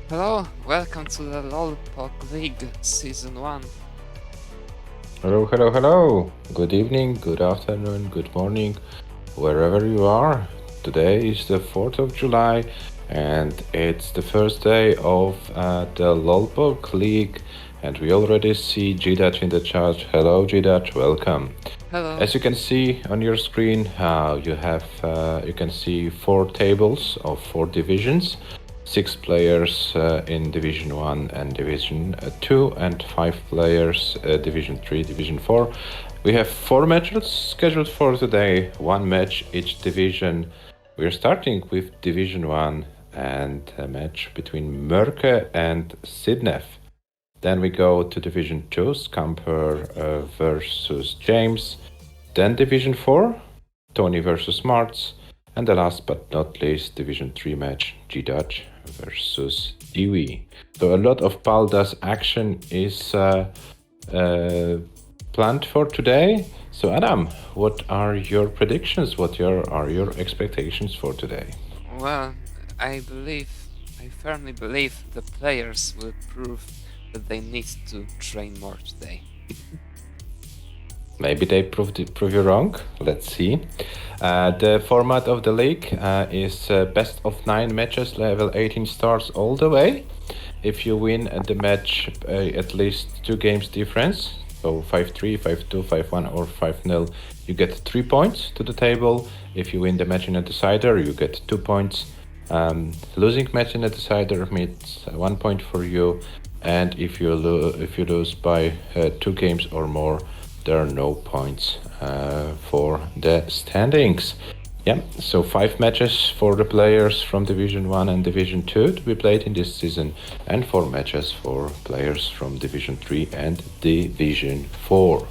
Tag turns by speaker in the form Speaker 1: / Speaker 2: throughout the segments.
Speaker 1: Hello, welcome to the Lolpok League Season 1.
Speaker 2: Hello, hello, hello. Good evening, good afternoon, good morning, wherever you are. Today is the 4th of July and it's the first day of the Lolpok League, and we already see Gdach in the chat. Hello Gdach, welcome.
Speaker 1: Hello.
Speaker 2: As you can see on your screen, you can see 4 tables of 4 divisions. 6 players in Division 1 and Division 2, and 5 players Division 3, Division 4. We have 4 matches scheduled for today, 1 match each division. We're starting with Division 1 and a match between Mörke and Sidnef. Then we go to Division 2, Scamper versus James. Then Division 4, Tony versus Martz. And the last but not least, Division 3 match, Gdach versus Dewey. So a lot of Baldas action is planned for today. So Adam, what are your predictions? What are your expectations for today?
Speaker 1: Well, I firmly believe the players will prove that they need to train more today.
Speaker 2: Maybe they prove you wrong. Let's see. The format of the league is best of 9 matches, level 18 stars all the way. If you win the match at least 2 games difference, so 5-3, 5-2, 5-1 or 5-0, you get 3 points to the table. If you win the match in a decider, you get 2 points. Losing match in a decider means 1 point for you, and if you lose by 2 games or more, there are no points for the standings. Yeah, so 5 matches for the players from Division 1 and Division 2 to be played in this season, and 4 matches for players from Division 3 and Division 4.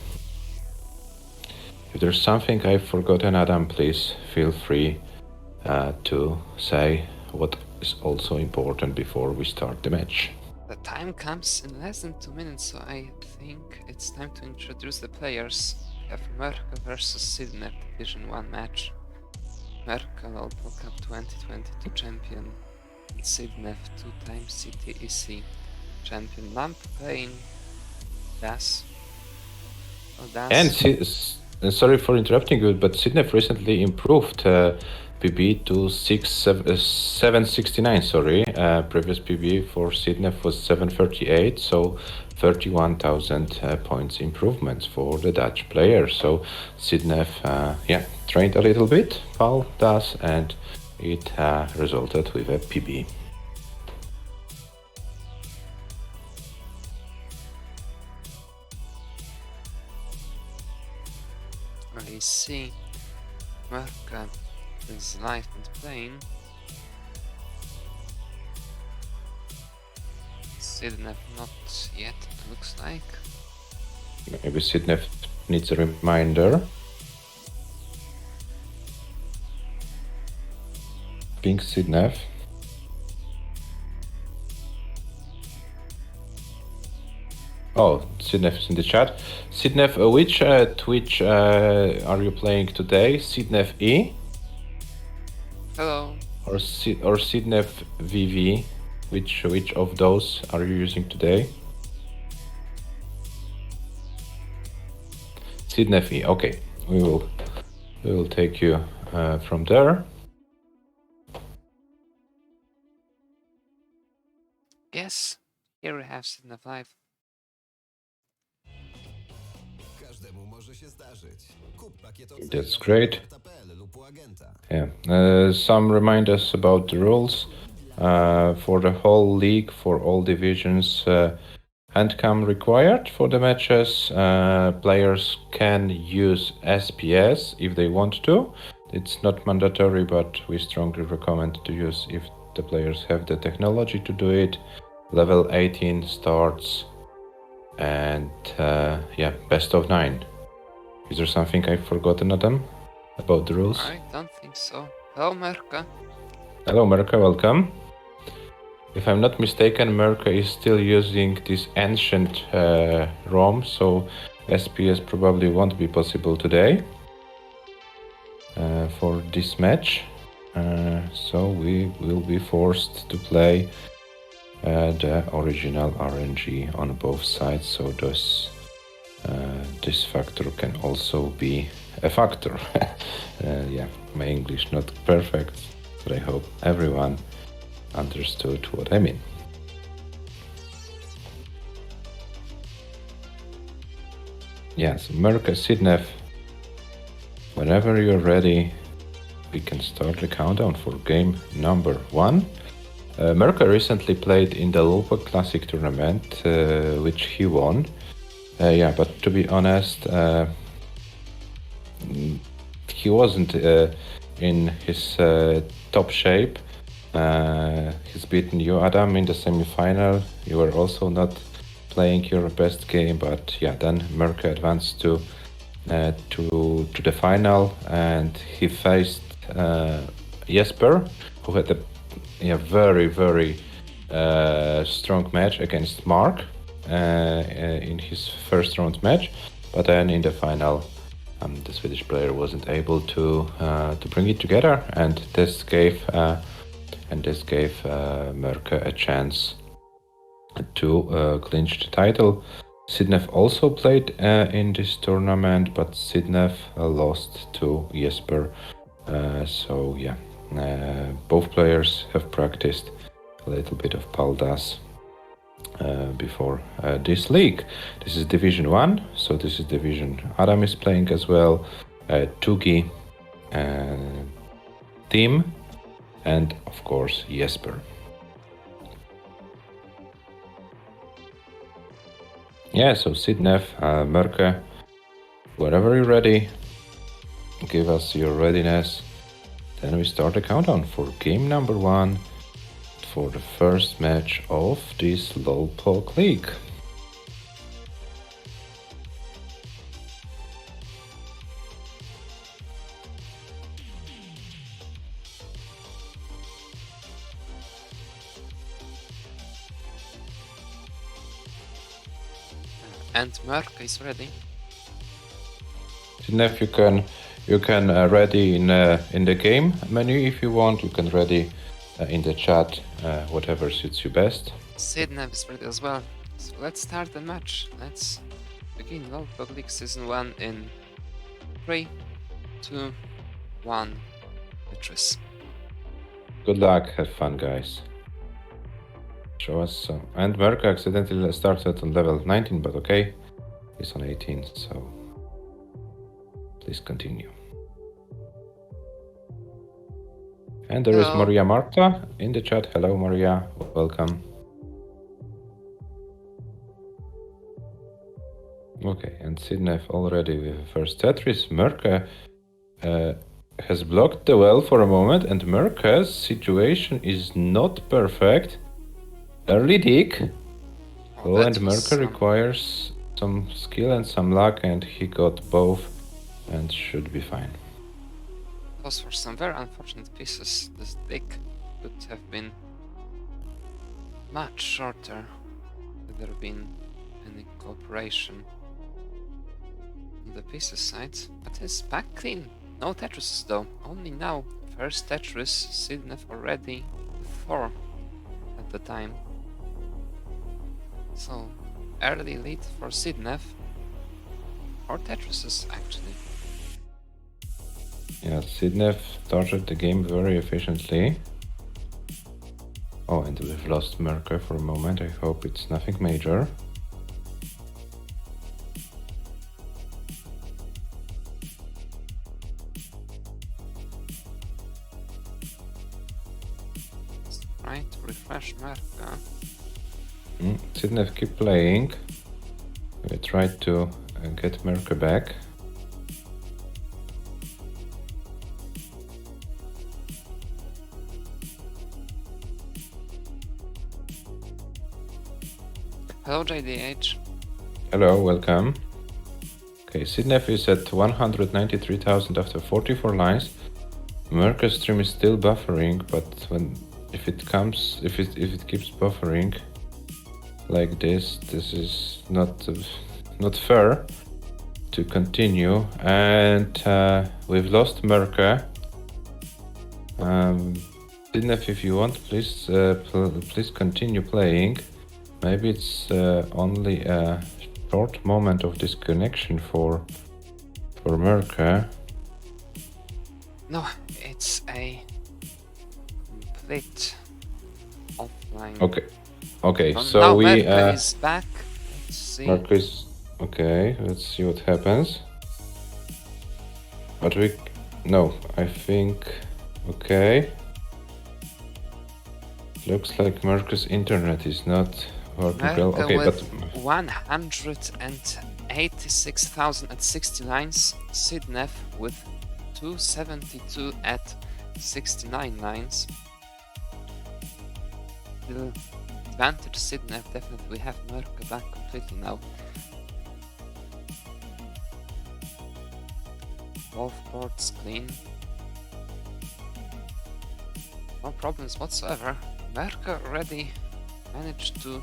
Speaker 2: If there's something I've forgotten, Adam, please feel free to say what is also important before we start the match.
Speaker 1: The time comes in less than 2 minutes, so I think it's time to introduce the players. We have Mörke versus Sidnef Division 1 match. Mörke Lolpok Cup 2022 champion, and Sidnef 2-time CTEC champion. Lamp playing Das.
Speaker 2: And sorry for interrupting you, but Sidnef recently improved PB to 769. Previous PB for Sidnef was 738, so 31,000 points improvements for the Dutch player. So Sidnef, trained a little bit, Paul does, and it resulted with a PB.
Speaker 1: I see Mörke is live and playing. Sidnef not yet, it looks like.
Speaker 2: Maybe Sidnef needs a reminder. Pink Sidnef. Oh, Sidnef is in the chat. Sidnef, which Twitch are you playing today? Sidnef E?
Speaker 1: Hello.
Speaker 2: Or Sidnef VV? Which of those are you using today? Sidnef E. Okay, we will take you from there.
Speaker 1: Yes, here we have Sidnef live.
Speaker 2: That's great. Yeah. Some reminders about the rules. For the whole league, for all divisions, handcam required for the matches. Players can use SPS if they want to. It's not mandatory, but we strongly recommend to use if the players have the technology to do it. Level 18 starts, and best of 9. Is there something I've forgotten, Adam, about the rules?
Speaker 1: I don't think so. Hello, Mörke.
Speaker 2: Hello, Mörke, welcome. If I'm not mistaken, Mörke is still using this ancient ROM, so SPS probably won't be possible today. for this match. So we will be forced to play the original RNG on both sides. So this factor can also be a factor. Yeah, my English not perfect, but I hope everyone understood what I mean. Yes, Merka Sidnev, whenever you're ready, we can start the countdown for game number 1. Merka recently played in the Lulpa Classic tournament, which he won. Yeah, but to be honest, he wasn't in his top shape. He's beaten you, Adam, in the semi-final. You were also not playing your best game, but yeah, then Merka advanced to the final, and he faced Jesper, who had a very strong match against Mark in his first round match, but then in the final the Swedish player wasn't able to bring it together, and this gave Merka a chance to clinch the title. Sidnev also played in this tournament, but Sidnev lost to Jesper. So yeah, both players have practiced a little bit of Paldas before this league. This is Division 1, so this is Division Adam is playing as well, Tugi, Tim, and of course Jesper. Yeah, so Sidnev, Merka, wherever you're ready, give us your readiness. Then we start the countdown for game number 1 for the first match of this Lulpoc League.
Speaker 1: And Merka is ready.
Speaker 2: Sidnev, you can ready in the game menu if you want. You can ready in the chat, whatever suits you best.
Speaker 1: Sidnev is ready as well. So let's start the match. Let's begin Lulpoc League Season 1 in 3, 2, 1, Tetris.
Speaker 2: Good luck, have fun, guys. Show us some. And Merka accidentally started on level 19, but okay, he's on 18, so please continue. And there is
Speaker 1: Hello.
Speaker 2: Maria Marta in the chat. Hello, Maria, welcome. Okay, and Sidnev already with the first Tetris. Merka has blocked the well for a moment, and Merka's situation is not perfect. Early dig. Oh, and Merka requires some skill and some luck, and he got both and should be fine.
Speaker 1: Those were some very unfortunate pieces. This dig could have been much shorter had there been any cooperation on the pieces side. But it's back clean. No Tetrises though. Only now. First Tetris, Sidnev already with 4 at the time. So, early lead for Sidnev. Or Tetrises, actually.
Speaker 2: Yeah, Sidnev started the game very efficiently. Oh, and we've lost Merka for a moment. I hope it's nothing major.
Speaker 1: Right, refresh Merka.
Speaker 2: Sidnev, keep playing. We tried to get Merka back.
Speaker 1: Hello JDH.
Speaker 2: Hello, welcome. Okay, Sidnev is at 193,000 after 44 lines. Merka's stream is still buffering, but if it keeps buffering like this is not fair. to continue, and we've lost Merca. Sidnef, if you want, please please continue playing. Maybe it's only a short moment of disconnection for Merca.
Speaker 1: No, it's a complete offline.
Speaker 2: Okay.
Speaker 1: Oh,
Speaker 2: So
Speaker 1: now
Speaker 2: we
Speaker 1: Merca is back. Let's see.
Speaker 2: Merca is okay. Let's see what happens. But I think okay. Looks like Merca's internet is not working well.
Speaker 1: Merca
Speaker 2: Okay,
Speaker 1: with
Speaker 2: but
Speaker 1: 186,000 at 60 lines. Sidnef with 272 at 69 lines. Still advantage Sidnef, definitely. We have Merca back completely now. Both boards clean. No problems whatsoever. Merca already managed to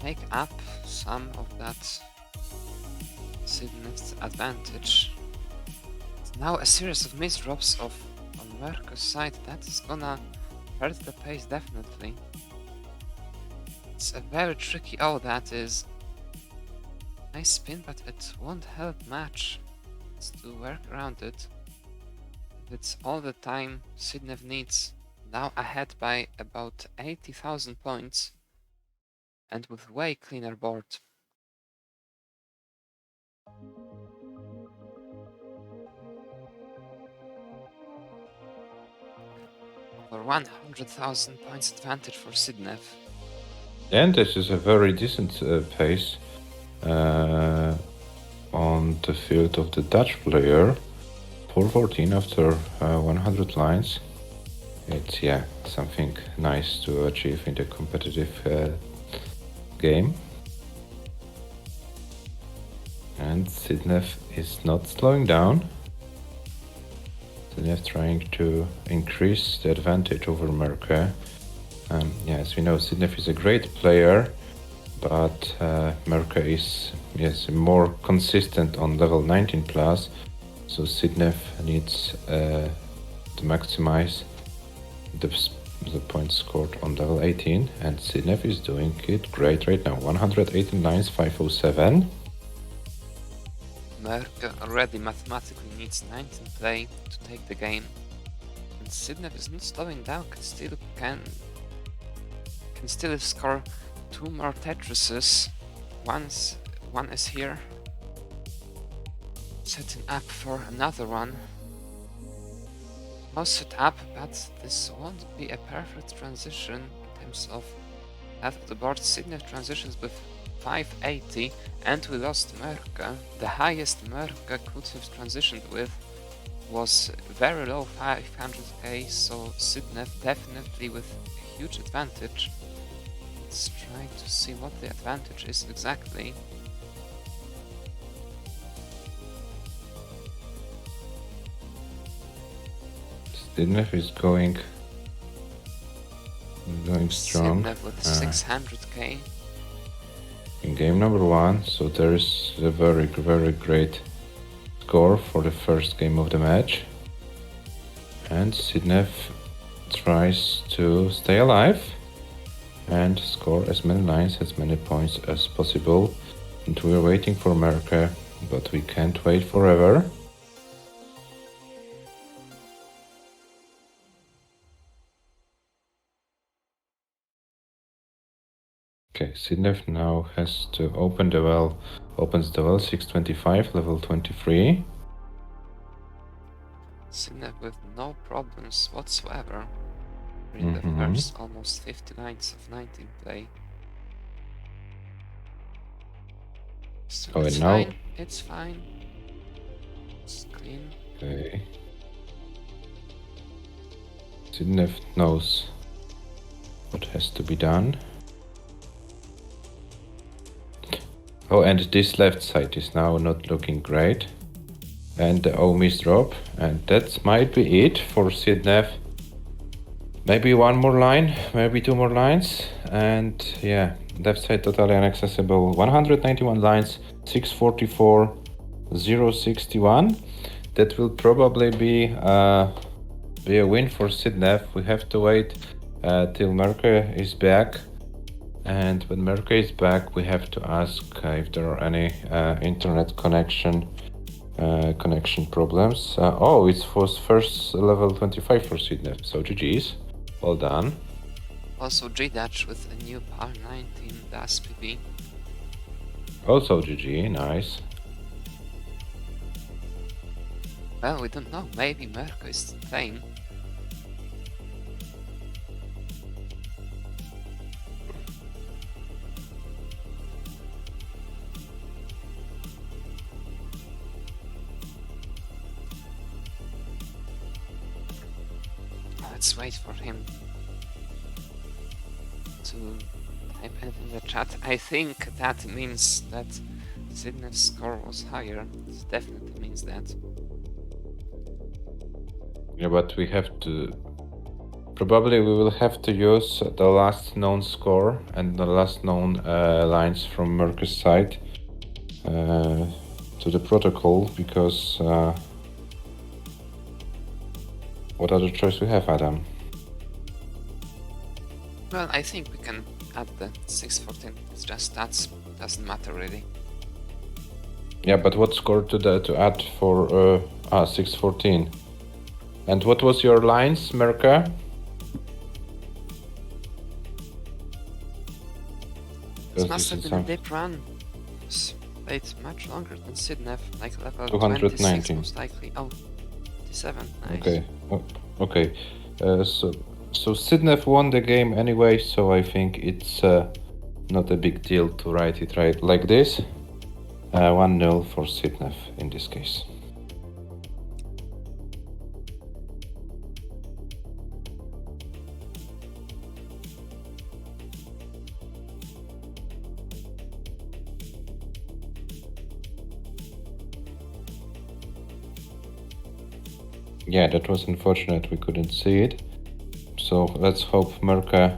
Speaker 1: make up some of that Sidnef's advantage. Now a series of misdrops on Merca's side, that is gonna hurt the pace definitely. It's a very tricky, that is. Nice spin, but it won't help match. It's to work around it. It's all the time Sidnef needs. Now ahead by about 80,000 points and with way cleaner board. Over 100,000 points advantage for Sidnef.
Speaker 2: and this is a very decent pace on the field of the Dutch player. 414 after 100 lines. It's something nice to achieve in the competitive game. And Sidnef is not slowing down. Sidnef trying to increase the advantage over Merca. As we know, Sidnef is a great player, but Merca is more consistent on level 19 plus. So Sidnef needs to maximize the points scored on level 18, and Sidnef is doing it great right now. 118 lines, 507.
Speaker 1: Merca already mathematically needs 19 play to take the game, and Sidnef is not slowing down. Can still score 2 more Tetrises. One is here, setting up for another one. All set up, but this won't be a perfect transition in terms of that of the board. Sidnef transitions with 580, and we lost Merca. The highest Merca could have transitioned with was very low, 500k, so Sidnef definitely with a huge advantage. Let's try to see what the advantage is exactly.
Speaker 2: Sidnef is going strong.
Speaker 1: Sidnef with 600k.
Speaker 2: In game number 1, so there is a very great score for the first game of the match. And Sidnef tries to stay alive and score as many lines, as many points as possible. And we're waiting for Merca, but we can't wait forever. Okay, Sidnef now has to open the well. Opens the well, 625, level 23.
Speaker 1: Sidnef with no problems whatsoever in the first almost 50 lines of 19 play. So it's
Speaker 2: now
Speaker 1: fine. It's fine. It's clean.
Speaker 2: Okay. Sidnef knows what has to be done. Oh, and this left side is now not looking great. And the miss drop, and that might be it for Sidnef. Maybe one more line, maybe 2 more lines, and left side totally inaccessible. 191 lines, 644 0.61. That will probably be a win for Sidnev. We have to wait till Merke is back. And when Merke is back, we have to ask if there are any internet connection problems. Oh, it was first level 25 for Sidnev, so GG's. Well done.
Speaker 1: Also G-Dutch with a new par 19 DAS PB.
Speaker 2: Also GG, nice.
Speaker 1: Well, we don't know, maybe Merko is playing. Let's wait for him to type anything in the chat. I think that means that Sidnev's score was higher. It definitely means that.
Speaker 2: Yeah, but we have to... Probably we will have to use the last known score and the last known lines from Merke's side to the protocol, because what other choice we have, Adam?
Speaker 1: Well, I think we can add the 614. It's just stats. Doesn't matter really.
Speaker 2: Yeah, but what score to add for 614? And what was your lines, Merke?
Speaker 1: This must have been a deep run. It's played much longer than Sidnev, like level
Speaker 2: 290.
Speaker 1: 26 most likely. Oh, 27, nice.
Speaker 2: Okay, okay. So Sidnev won the game anyway, so I think it's not a big deal to write it right like this. 1-0 for Sidnev in this case. Yeah, that was unfortunate, we couldn't see it. So let's hope Merke's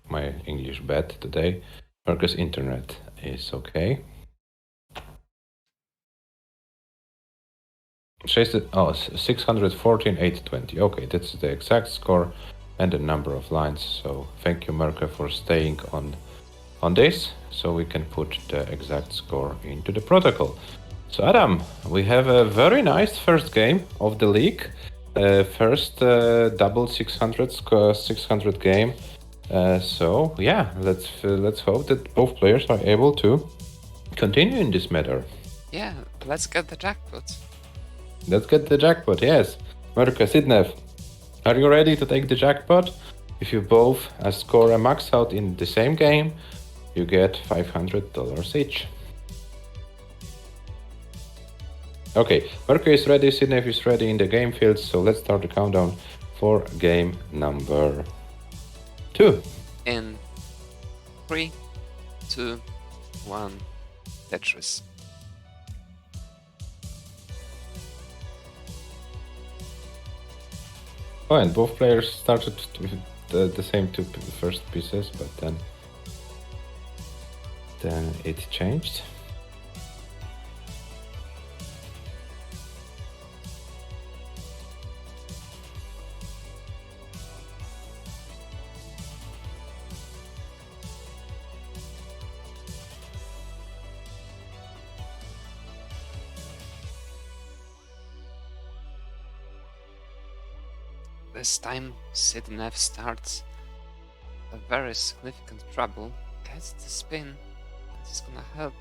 Speaker 2: my English bad today. Merke's internet is okay. 614, 820. Okay, that's the exact score and the number of lines. So thank you, Merke, for staying on this, so we can put the exact score into the protocol. So Adam, we have a very nice first game of the league. First double 600 game. So yeah, let's hope that both players are able to continue in this matter.
Speaker 1: Yeah, let's get the jackpot.
Speaker 2: Let's get the jackpot, yes. Merke, Sidnev, are you ready to take the jackpot? If you both score a max out in the same game, you get $500 each. Okay, Merke is ready, Sidnev is ready in the game field, so let's start the countdown for game number 2.
Speaker 1: In 3, 2, 1, Tetris.
Speaker 2: Oh, and both players started with the same two first pieces, but then it changed.
Speaker 1: This time Sidnev starts a very significant trouble, gets the spin, it's gonna help.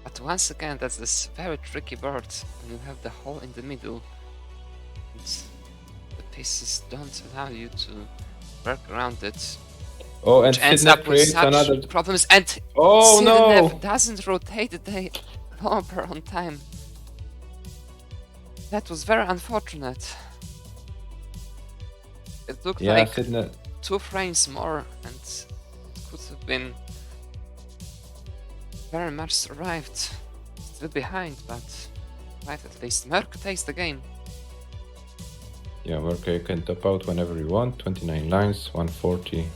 Speaker 1: But once again, that's this very tricky board when you have the hole in the middle and the pieces don't allow you to work around it.
Speaker 2: Oh, and
Speaker 1: Which ends
Speaker 2: Sidnev
Speaker 1: up with
Speaker 2: creates
Speaker 1: such
Speaker 2: another...
Speaker 1: problems, and
Speaker 2: Oh
Speaker 1: Sidnev
Speaker 2: no!
Speaker 1: doesn't rotate the bomber on time. That was very unfortunate. It looked like
Speaker 2: Sidnev...
Speaker 1: 2 frames more and it could have been very much survived. Still behind, but right at least. Merke takes the game.
Speaker 2: Yeah, Merke can top out whenever you want. 29 lines, 140.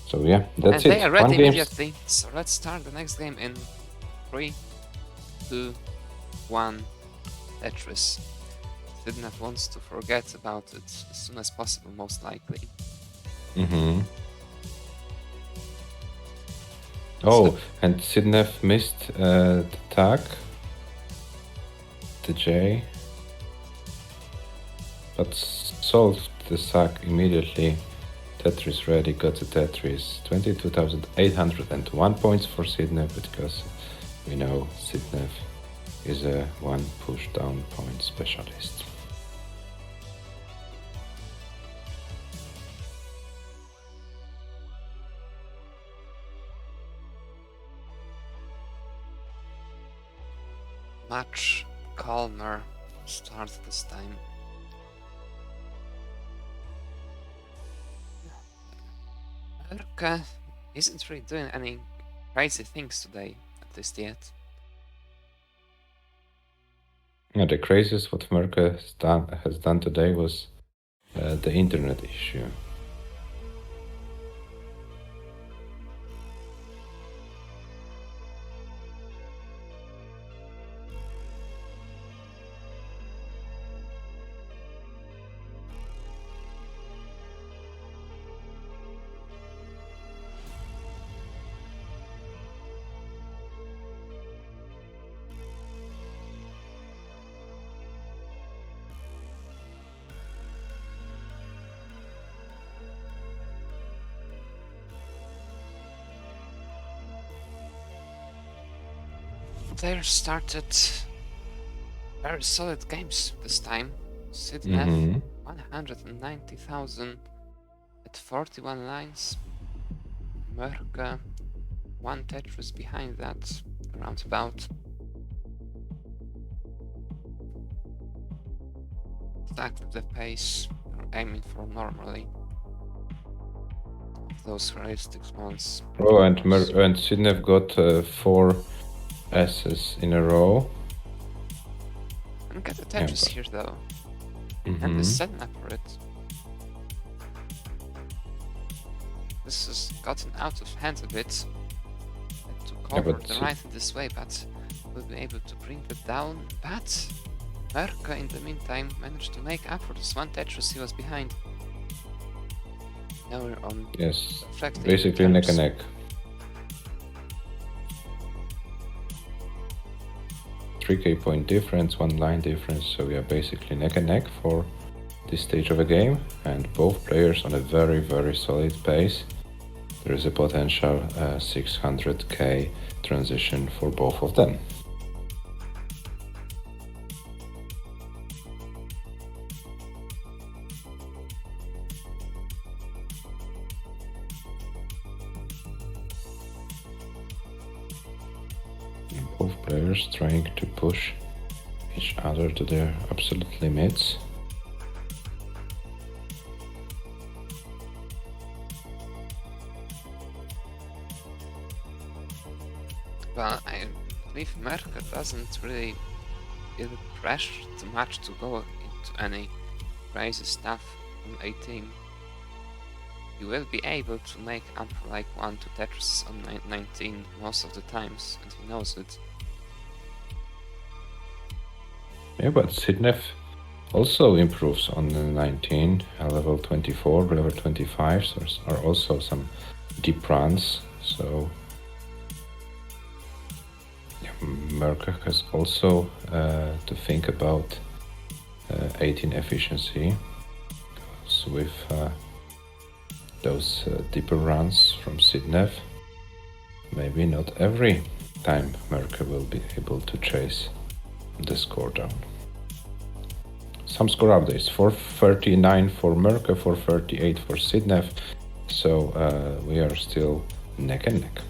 Speaker 2: So yeah, that's
Speaker 1: and they
Speaker 2: it.
Speaker 1: are
Speaker 2: One
Speaker 1: ready
Speaker 2: game.
Speaker 1: immediately. So let's start the next game in 3, 2, 1. Tetris. Sidnev wants to forget about it as soon as possible, most likely.
Speaker 2: Mm-hmm. Oh, and Sidnev missed the tag, the J, but solved the sack immediately. Tetris ready, got the Tetris. 22,801 points for Sidnev, because we know Sidnev is a one push down point specialist.
Speaker 1: Much calmer start this time. Merka isn't really doing any crazy things today, at least yet.
Speaker 2: Yeah, the craziest what Merka has done today was the internet issue.
Speaker 1: They started very solid games this time. Sidnev 190,000 at 41 lines. Merka 1 Tetris behind that, around about. Exactly the pace we're aiming for normally. Those realistic ones.
Speaker 2: Oh, and Sidnev got 4 S's in a row.
Speaker 1: And get the Tetris
Speaker 2: but-
Speaker 1: here though. And the setup for it. This has gotten out of hand a bit. To cover
Speaker 2: but
Speaker 1: the right in this way, but we'll be able to bring it down. But Merka in the meantime managed to make up for this 1 Tetris he was behind. Now we're on
Speaker 2: Yes,
Speaker 1: reflecting
Speaker 2: basically neck and neck. .3k point difference, 1 line difference, so we are basically neck and neck for this stage of a game, and both players on a very, very solid pace. There is a potential 600k transition for both of them. Both players trying to push each other to their absolute limits.
Speaker 1: Well, I believe Merka doesn't really feel pressure too much to go into any crazy stuff on 18. You will be able to make up for like 1-2 Tetris on 19 most of the times, and he knows it.
Speaker 2: Yeah, but Sidnev also improves on the 19, level 24, level 25, so there are also some deep runs, so yeah, Merka has also to think about 18 efficiency, so with those deeper runs from Sidnev, maybe not every time Merka will be able to chase the score down. Some score updates: 439 for Merka, 438 for Sidnev, so we are still neck and neck.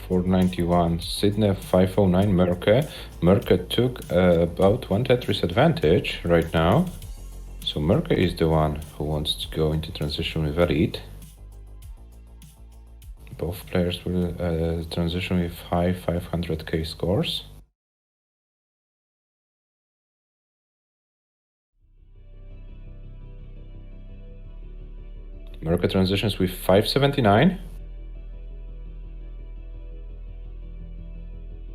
Speaker 2: .491 Sidnev, 509 Merka. Merka took about 1 Tetris advantage right now, So Merca is the one who wants to go into transition with a lead. Both players will transition with high 500k scores. Merca transitions with 579.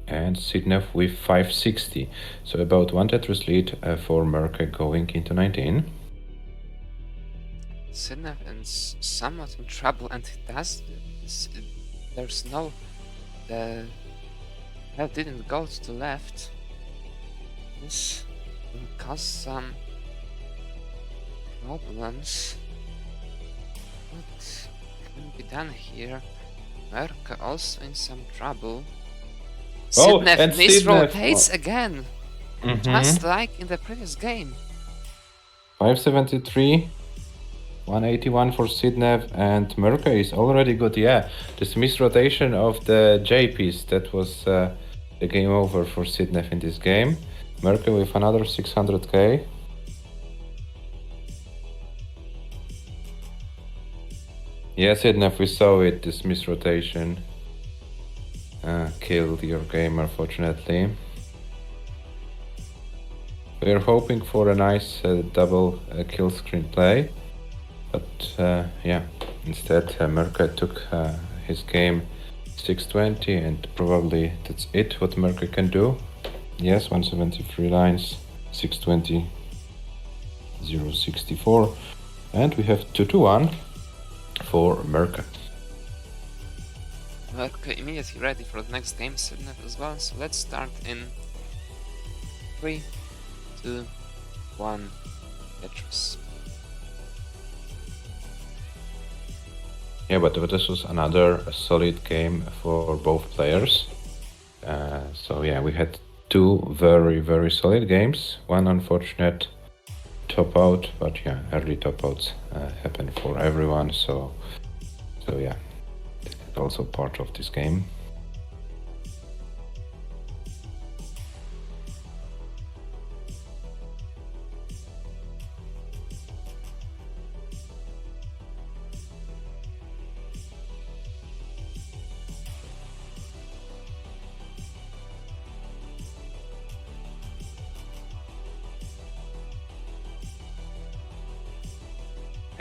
Speaker 2: And Sidnev with 560. So about one Tetris lead for Merca going into 19.
Speaker 1: Sidnev is somewhat in trouble, and he does. There's no. The head didn't go to the left. This will cause some problems. What can be done here? Merca also in some trouble.
Speaker 2: Oh,
Speaker 1: Sidnev
Speaker 2: and
Speaker 1: misrotates
Speaker 2: Sidnev.
Speaker 1: again,
Speaker 2: Mhm.
Speaker 1: just like in the previous game.
Speaker 2: 573, 181 for Sidnev, and Merca is already good. Yeah, this misrotation of the J piece, that was the game over for Sidnev in this game. Merca with another 600k. Yeah, Sidnev, we saw it, this misrotation. Killed your game, unfortunately. We are hoping for a nice double kill screen play, but yeah, instead Merca took his game 620, and probably that's it what Merca can do. Yes, 173 lines, 620, 064, and we have 2-1 for Merca.
Speaker 1: Merca immediately ready for the next game, Sidnev as well, so let's start in 3, 2, 1, Tetris.
Speaker 2: Yeah, but this was another solid game for both players. So yeah, we had two very, very solid games. One unfortunate top out, but yeah, early top outs happen for everyone. So yeah, it's also part of this game.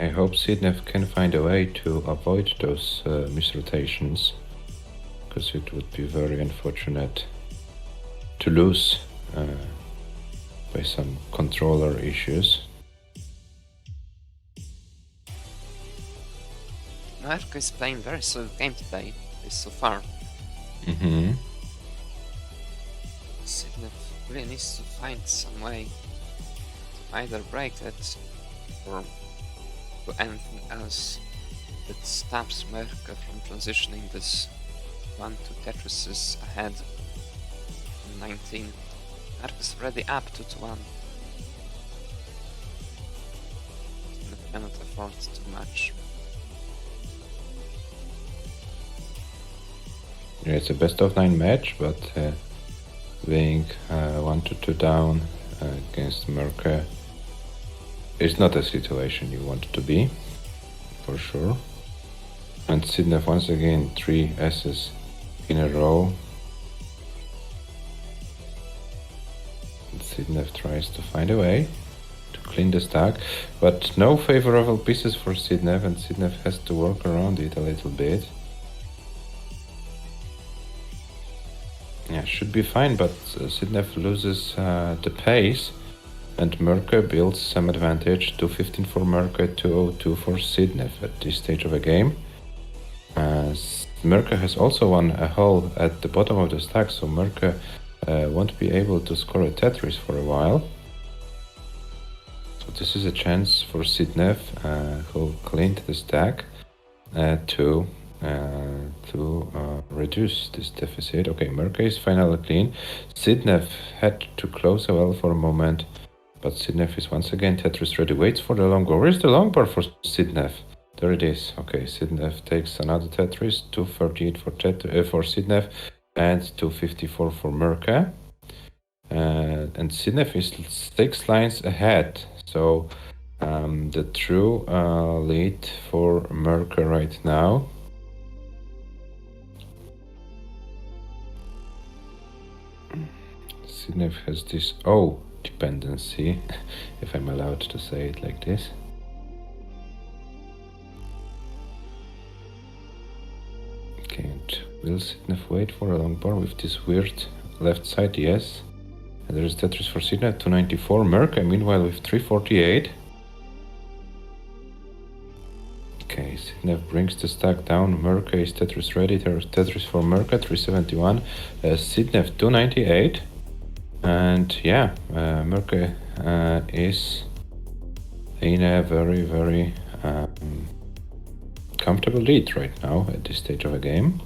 Speaker 2: I hope Sidnev can find a way to avoid those misrotations, because it would be very unfortunate to lose by some controller issues.
Speaker 1: Merca is playing very solid game today, so far.
Speaker 2: Mm-hmm.
Speaker 1: Sidnev really needs to find some way to either break it or do anything else that stops Merca from transitioning this 1-2 Tetrises ahead in 19. Merca's already up 2-1. Sidnev cannot afford too much.
Speaker 2: Yeah, it's a best of 9 match, but being 1-2 down against Merca is not a situation you want to be, for sure. And Sidnev once again 3 S's in a row. And Sidnev tries to find a way to clean the stack, but no favorable pieces for Sidnev, and Sidnev has to work around it a little bit. Yeah, should be fine, but Sidnev loses the pace, and Merca builds some advantage. 215 for Merca, 202 for Sidnev at this stage of a game. Merca has also won a hole at the bottom of the stack, so Merca won't be able to score a Tetris for a while. So this is a chance for Sidnev, who cleaned the stack, to reduce this deficit. Okay, Merca is finally clean. Sidnev had to close a well for a moment, but Sidnev is once again Tetris ready. Waits for the long bar. Where's the long bar for Sidnev? There it is. Okay, Sidnev takes another Tetris. 238 for Sidnev and 254 for Merca. And Sidnev is 6 lines ahead. So The true lead for Merca right now. Sydnev has this O dependency, if I'm allowed to say it like this. Okay, and will Sydnev wait for a long bar with this weird left side? Yes. And there is Tetris for Sydnev, 294. Merca, meanwhile, with 348. Okay, Sydnev brings the stack down. Merca is Tetris ready. There's Tetris for Merca, 371. Sydnev, 298. And yeah, Merca is in a very, very comfortable lead right now at this stage of a game.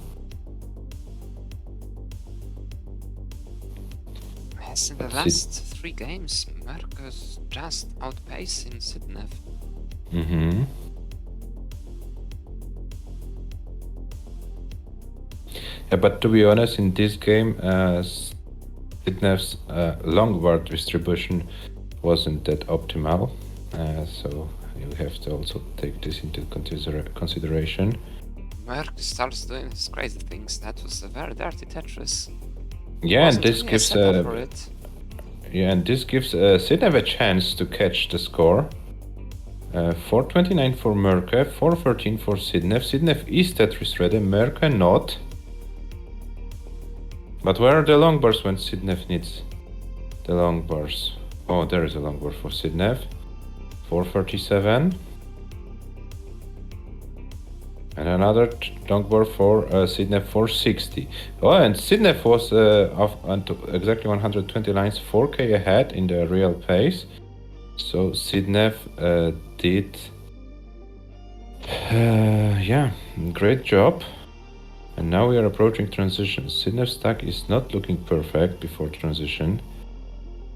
Speaker 1: Yes, in the last 3 games, Merca's just outpacing Sydnev.
Speaker 2: Mm-hmm. Yeah, but to be honest, in this game, Sydnev's long bar distribution wasn't that optimal, so you have to also take this into consideration.
Speaker 1: Merca starts doing his crazy things. That was a very dirty Tetris.
Speaker 2: Yeah, and
Speaker 1: Wasn't
Speaker 2: this
Speaker 1: really a
Speaker 2: gives
Speaker 1: setup for it.
Speaker 2: yeah, and this gives Sydnev a chance to catch the score. 429 for Merca, 413 for Sydnev. Sydnev is Tetris ready, Merca not. But where are the long bars when Sydnev needs the long bars? Oh, there is a long bar for Sydnev. 437. And another long bar for Sydnev, 460. Oh, and Sydnev was off onto exactly 120 lines, 4K ahead in the real pace. So Sydnev did, yeah, great job. And now we are approaching transition. Sydnev's stack is not looking perfect before transition.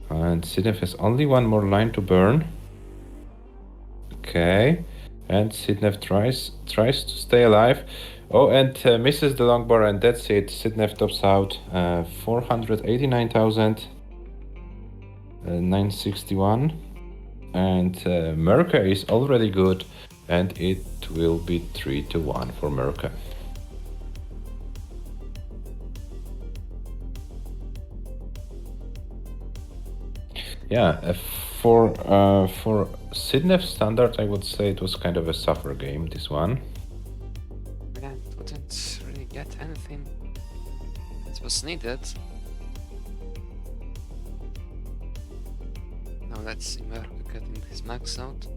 Speaker 2: And Sydnev has only one more line to burn. Okay. And Sydnev tries to stay alive. Oh, and misses the long bar, and that's it. Sydnev tops out 489,961. And Merca is already good, and it will be 3-1 for Merca. Yeah, for Sydnev standard, I would say it was kind of a suffer game, this one.
Speaker 1: Yeah, wouldn't really get anything that was needed. Now let's see Merca getting his max out.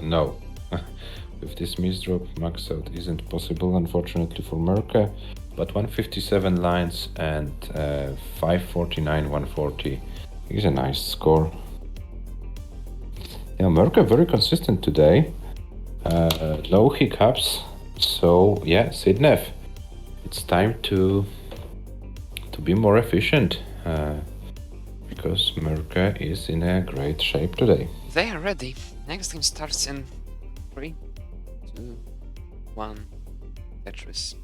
Speaker 2: No, with this misdrop, max out isn't possible, unfortunately for Merca. But 157 lines and 549, 140 is a nice score. Yeah, Merca very consistent today. No hiccups. So yeah, Sydnev, it's time to be more efficient because Merca is in a great shape today.
Speaker 1: They are ready. Next game starts in 3, 2, 1. Tetris.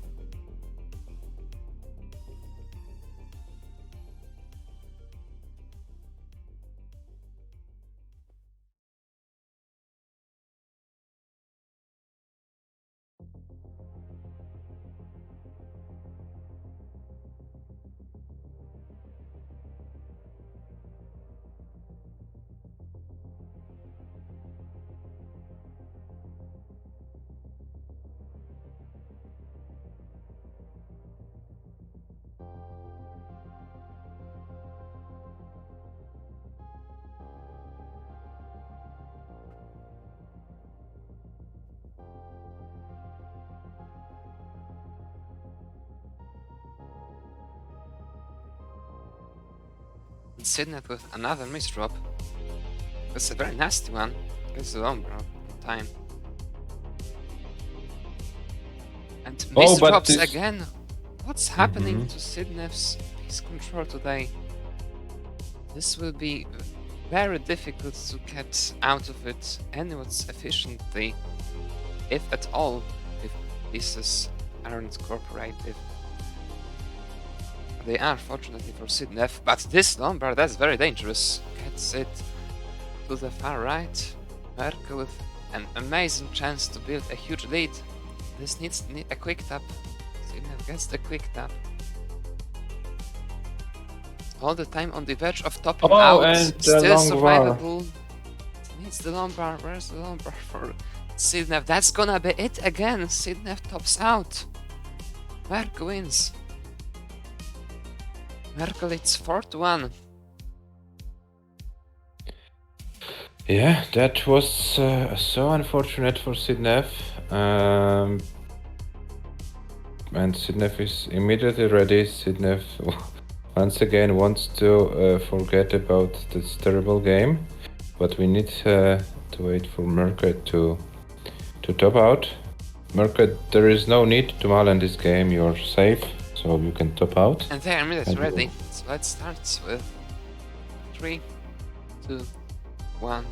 Speaker 1: And Sydnev with another misdrop. That's a very nasty one. Gets the long bar in time. And misdrops again. What's happening to Sydnev's piece control today? This will be very difficult to get out of it anyway efficiently, if at all, if pieces aren't cooperative. They are, fortunately for Sidnev, but this Lombard, that's very dangerous. Gets it to the far right. Merkel with an amazing chance to build a huge lead. This needs a quick tap. Sidnev gets the quick tap. All the time on the verge of topping out.
Speaker 2: And
Speaker 1: Still
Speaker 2: Lombard.
Speaker 1: survivable. Needs the Lombard. Where's the Lombard for Sidnev? That's gonna be it again. Sidnev tops out. Merkel wins. Merkel, it's 4-1.
Speaker 2: Yeah, that was so unfortunate for Sidnev. And Sidnev is immediately ready. Sidnev once again wants to forget about this terrible game, but we need to wait for Merkel to top out. Merkel, there is no need to Malen this game. You're safe, so you can top out.
Speaker 1: And they are immediately
Speaker 2: And
Speaker 1: ready. So let's start with 3, 2, 1.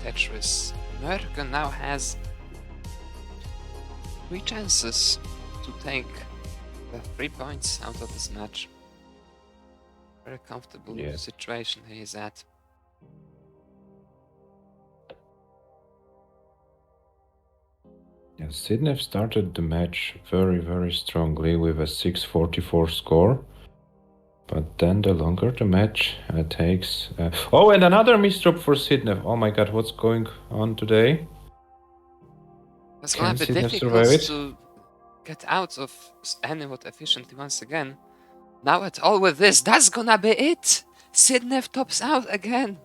Speaker 1: Tetris. Merkel now has 3 chances to take the 3 points out of this match. Very comfortable
Speaker 2: Yeah.
Speaker 1: situation he is at.
Speaker 2: Yeah, Sidnev started the match very, very strongly with a 6:44 score. But then the longer the match takes... Oh, and another misdrop for Sidnev. Oh my god, what's going on today?
Speaker 1: It's
Speaker 2: Can
Speaker 1: gonna be
Speaker 2: Sidnev survive
Speaker 1: difficult
Speaker 2: it?
Speaker 1: to get out of Anivot efficiently once again. Now at all with this, that's gonna be it! Sidnev tops out again!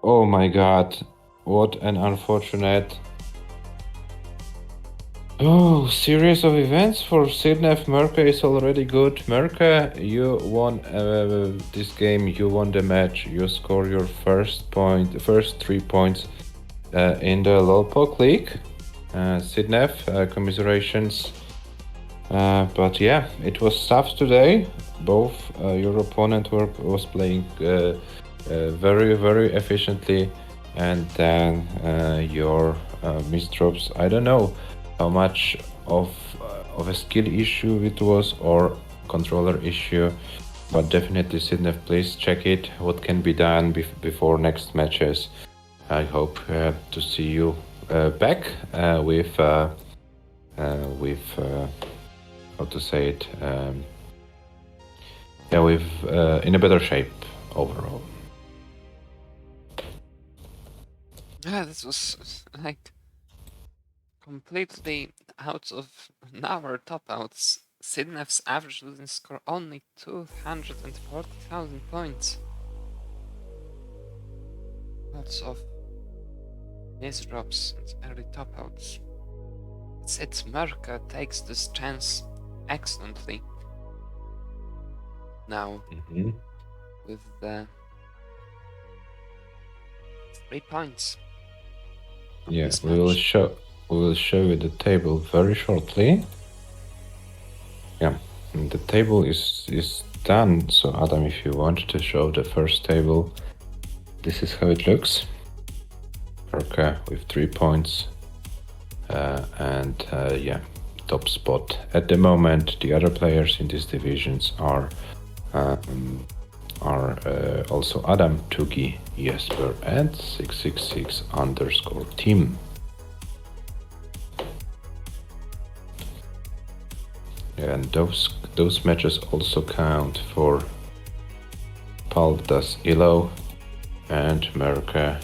Speaker 2: Oh my god, what an unfortunate... Oh, series of events for Sidnev. Merkel is already good. Merkel, you won this game, you won the match, you score your first 3 points in the Lolpok League. Sidnev, commiserations. But yeah, it was tough today. Both your opponent was playing very, very efficiently, and then your misdrops. I don't know how much of a skill issue it was or controller issue, but definitely Sidnev, please check it. What can be done before next matches? I hope to see you back with how to say it, with in a better shape overall.
Speaker 1: Yeah, this was like completely out of our top outs. Sidnev's average losing score only 240,000 points. Lots of misdrops and early top outs. Sid Merkel takes this chance excellently. Now, with the 3 points.
Speaker 2: Yes, we will show you the table very shortly. Yeah, and the table is done. So Adam, if you want to show the first table, this is how it looks. Merkel with 3 points, and yeah, top spot at the moment. The other players in these divisions are also Adam, Tugi, Jesper, and 666_team. And those matches also count for Paldas Ilo, and Merkel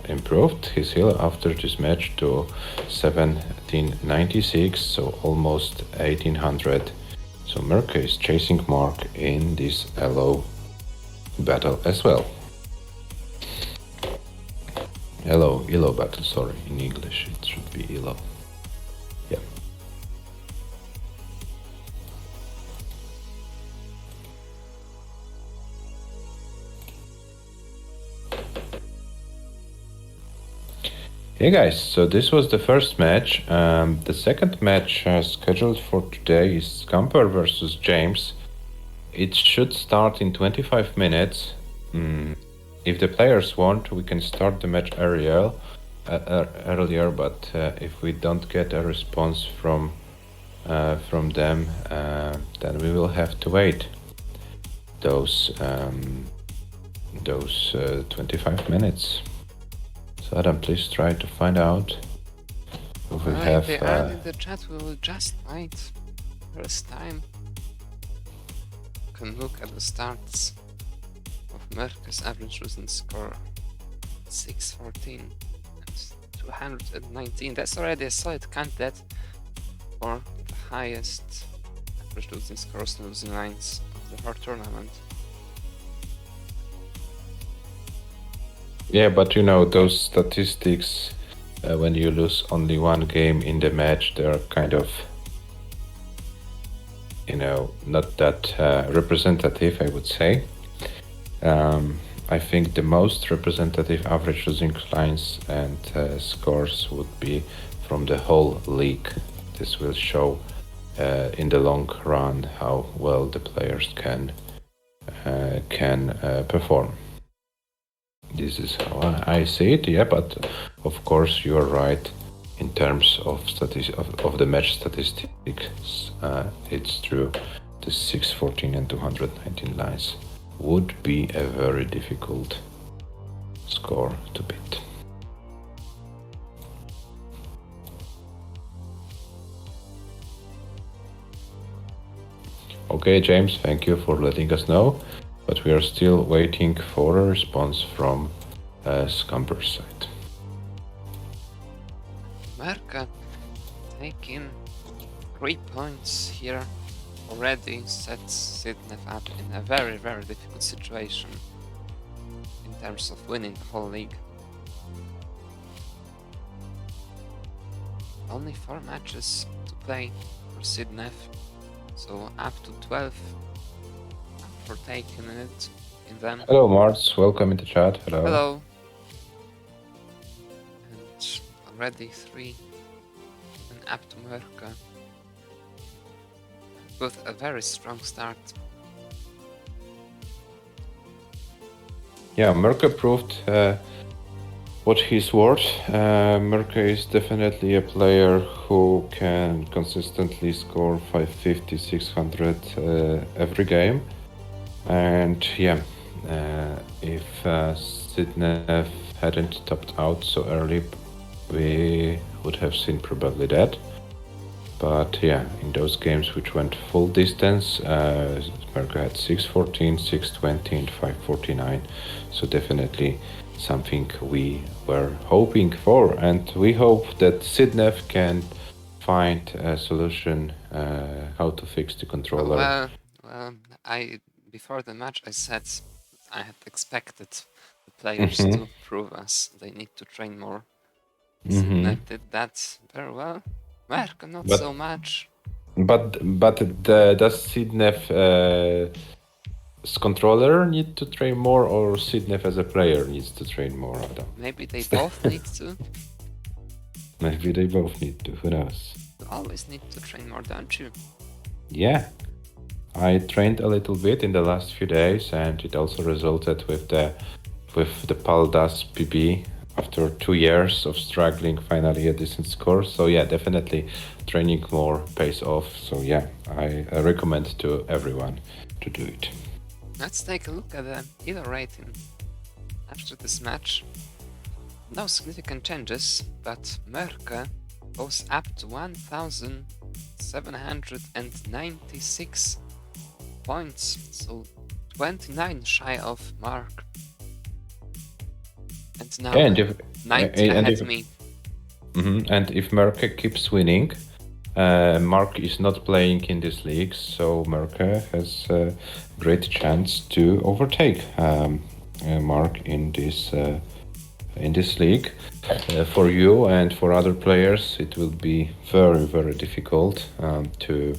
Speaker 2: improved his hill after this match to 1796, so almost 1800. So Merkel is chasing Mark in this Elo battle as well. Elo battle, sorry, in English it should be Elo. Yeah. Hey guys, so this was the first match. The second match scheduled for today is Scamper versus James. It should start in 25 minutes. If the players want, we can start the match earlier, but if we don't get a response from from them, then we will have to wait those 25 minutes. So Adam, please try to find out. We will
Speaker 1: Well,
Speaker 2: have.
Speaker 1: if they add in the chat, we will just wait. First time. Can look at the stats of Merke's average losing score: 614 and 219. That's already a solid candidate for the highest average losing scores and losing lines of the whole tournament.
Speaker 2: Yeah, but you know, those statistics, when you lose only one game in the match, they're kind of, you know, not that representative, I would say. I think the most representative average losing lines and scores would be from the whole league. This will show in the long run how well the players can perform. This is how I see it, yeah, but of course you are right in terms of the match statistics. It's true, the 614 and 219 lines would be a very difficult score to beat. Okay, James, thank you for letting us know, but we are still waiting for a response from Scumber's side.
Speaker 1: Merke taking 3 points here already sets Sidnev up in a very, very difficult situation in terms of winning the whole league. Only 4 matches to play for Sidnev, so up to 12 for taking it in them.
Speaker 2: Hello, Mars. Welcome in the chat. Hello.
Speaker 1: Hello. And already 3 and up to Merke. With a very strong start.
Speaker 2: Yeah, Merke proved what he's worth. Merke is definitely a player who can consistently score 550, 600 every game. And yeah, if Sidnev hadn't topped out so early, we would have seen probably that. But yeah, in those games which went full distance, Merke had 614, 620 and 549. So definitely something we were hoping for, and we hope that Sidnev can find a solution how to fix the controller.
Speaker 1: Well, before the match I said I had expected the players to prove us they need to train more. Sidnev did that very well. Merke not so much.
Speaker 2: But does Sidnev's controller need to train more, or Sidnev as a player needs to train more? Adam?
Speaker 1: Maybe they both need to.
Speaker 2: Maybe they both need to. Who knows?
Speaker 1: You always need to train more, don't you?
Speaker 2: Yeah, I trained a little bit in the last few days, and it also resulted with the Paldas PB. After 2 years of struggling, finally a decent score. So yeah, definitely training more pays off. So yeah, I recommend to everyone to do it.
Speaker 1: Let's take a look at the hero rating after this match. No significant changes, but Merke goes up to 1,796 points, so 29 shy of Mark. And now 90 ahead of me.
Speaker 2: And if Merke keeps winning, Mark is not playing in this league, so Merke has a great chance to overtake Mark in this league. For you and for other players, it will be very, very difficult to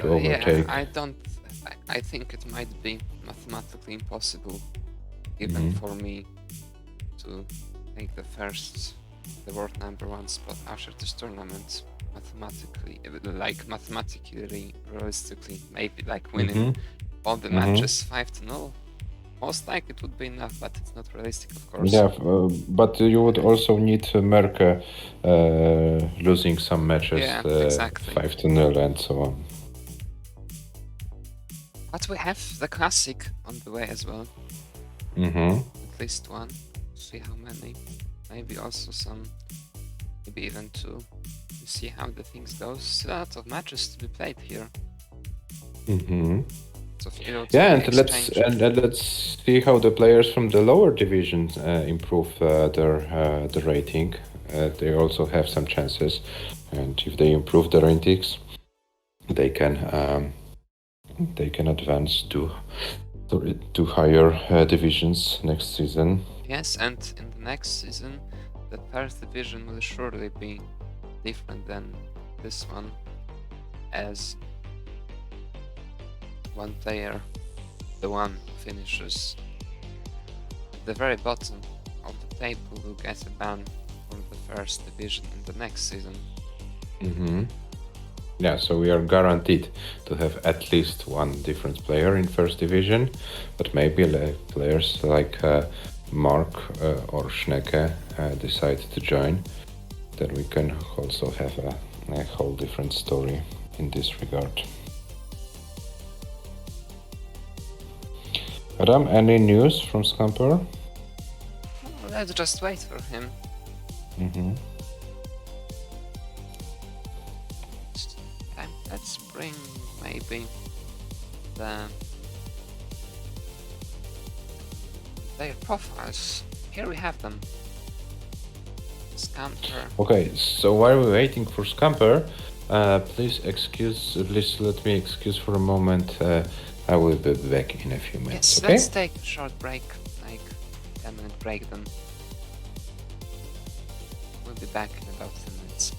Speaker 2: overtake.
Speaker 1: Yeah, I think it might be mathematically impossible, even for me, to take the world #1 spot after this tournament. Mathematically, realistically, maybe like winning all the matches 5-0. Most likely it would be enough, but it's not realistic, of course.
Speaker 2: Yeah, but you would also need Merke losing some matches,
Speaker 1: Yeah, exactly.
Speaker 2: 5-0 and so on.
Speaker 1: But we have the classic on the way as well.
Speaker 2: Mm-hmm.
Speaker 1: At least one. See how many. Maybe also some. Maybe even two. You see how the things goes. Still a lot of matches to be played here.
Speaker 2: Mm-hmm.
Speaker 1: So heroes
Speaker 2: Yeah,
Speaker 1: to be exchanged.
Speaker 2: and let's see how the players from the lower divisions improve their rating. They also have some chances, and if they improve their ratings, they can advance to higher divisions next season.
Speaker 1: Yes, and in the next season, the first division will surely be different than this one, as one player, the one who finishes at the very bottom of the table, will get a ban for the first division in the next season.
Speaker 2: Mm-hmm. Yeah, so we are guaranteed to have at least one different player in first division, but maybe players like Mark or Schnecke decide to join, then we can also have a whole different story in this regard. Adam, any news from Scamper?
Speaker 1: Well, let's just wait for him.
Speaker 2: Mm-hmm.
Speaker 1: Let's bring maybe their profiles. Here we have them. Scamper.
Speaker 2: Okay, so while we're waiting for Scamper, please let me excuse for a moment. I will be back in a few minutes.
Speaker 1: Yes,
Speaker 2: Okay?
Speaker 1: let's take a short break, like 10-minute break then. We'll be back in about 10 minutes.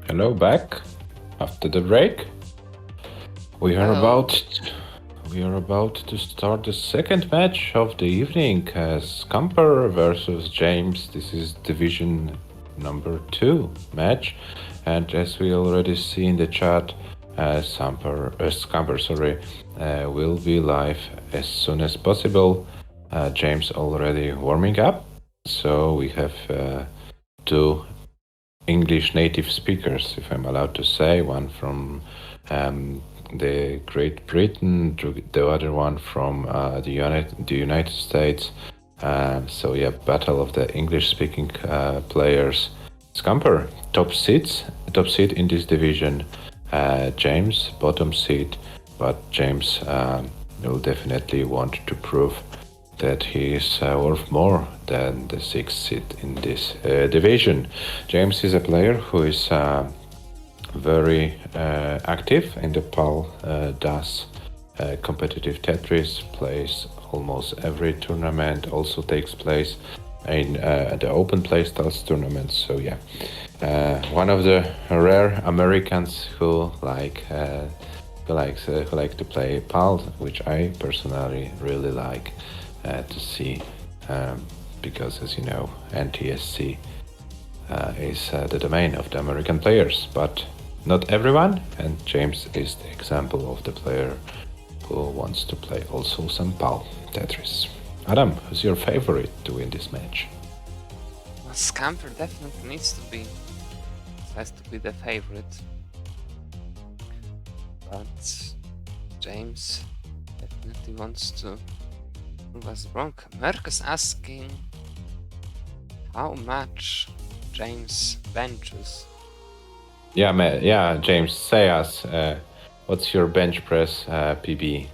Speaker 2: Hello, back after the break. We are
Speaker 1: Hello.
Speaker 2: about to start the second match of the evening. Scamper versus James. This is division number 2 match, and as we already see in the chat, Scamper will be live as soon as possible. James already warming up, so we have 2 English native speakers, if I'm allowed to say, one from the Great Britain, the other one from the United States. So yeah, battle of the English-speaking players. Scamper, top seed in this division. James, bottom seed, but James will definitely want to prove that he is worth more than the 6th seed in this division. James is a player who is very active in the PAL, does competitive Tetris, plays almost every tournament, also takes place in the open playstyles tournaments. So yeah, one of the rare Americans who like to play PAL, which I personally really like to see, because as you know, NTSC is the domain of the American players, but not everyone, and James is the example of the player who wants to play also some PAL Tetris. Adam, who's your favorite to win this match?
Speaker 1: Well, Scamper definitely has to be the favorite. But James definitely wants to prove us wrong. Merkus asking how much James benches.
Speaker 2: Yeah, James, say us, what's your bench press PB?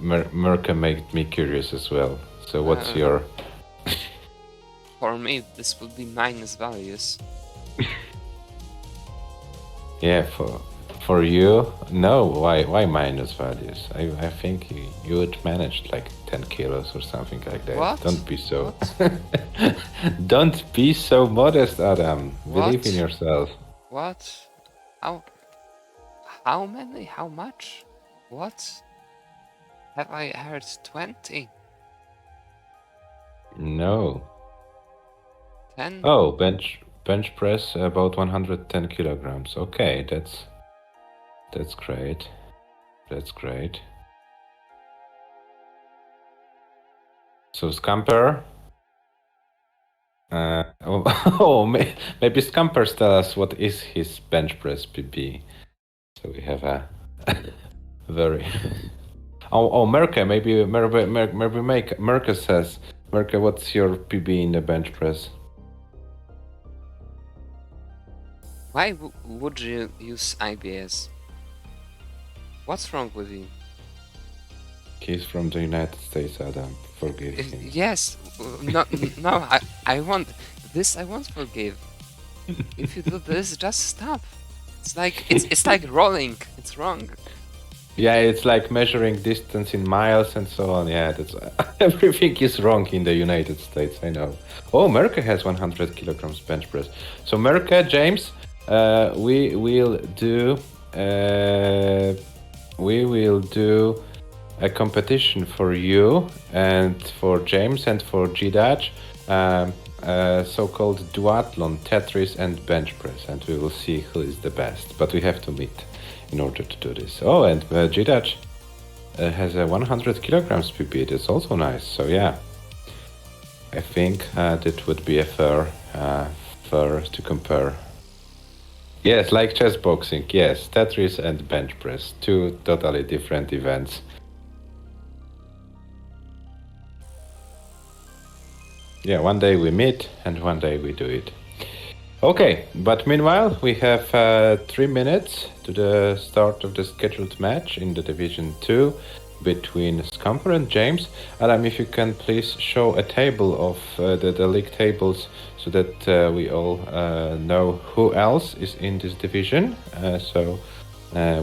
Speaker 2: Merka made me curious as well. So what's your...
Speaker 1: For me, this would be minus values.
Speaker 2: Yeah, for you, no. Why minus values? I think you would manage like 10 kilos or something like that.
Speaker 1: What?
Speaker 2: Don't be so. Don't be so modest, Adam. Believe in yourself.
Speaker 1: What? How many? How much? What? Have I heard 20?
Speaker 2: No.
Speaker 1: 10?
Speaker 2: Oh, bench press about 110 kilograms. Okay, that's great. That's great. So Scamper. Maybe Scampers tell us what is his bench press PB. So we have a very. Merke, maybe Merke says. Merke, what's your PB in the bench press?
Speaker 1: Why would you use IBS? What's wrong with you?
Speaker 2: He's from the United States, Adam. Forgive him.
Speaker 1: Yes. No. I won't. This I won't forgive. If you do this, just stop. It's like rolling. It's wrong.
Speaker 2: Yeah, it's like measuring distance in miles and so on. Yeah, that's everything is wrong in the United States. I know. Oh, Merke has 100 kilograms bench press. So Merke, James, we will do a competition for you and for James and for Gidaj, so-called duathlon, Tetris and bench press, and we will see who is the best. But we have to meet in order to do this. Oh, and Gidaj has a 100 kilograms PB. That's also nice. So yeah, I think that would be a fair to compare. Yes, like chess boxing. Yes, Tetris and bench press, 2 totally different events. Yeah, one day we meet and one day we do it. Okay, but meanwhile we have 3 minutes to the start of the scheduled match in the Division 2 between Scamper and James. Adam, if you can please show a table of the league tables so that we all know who else is in this division. So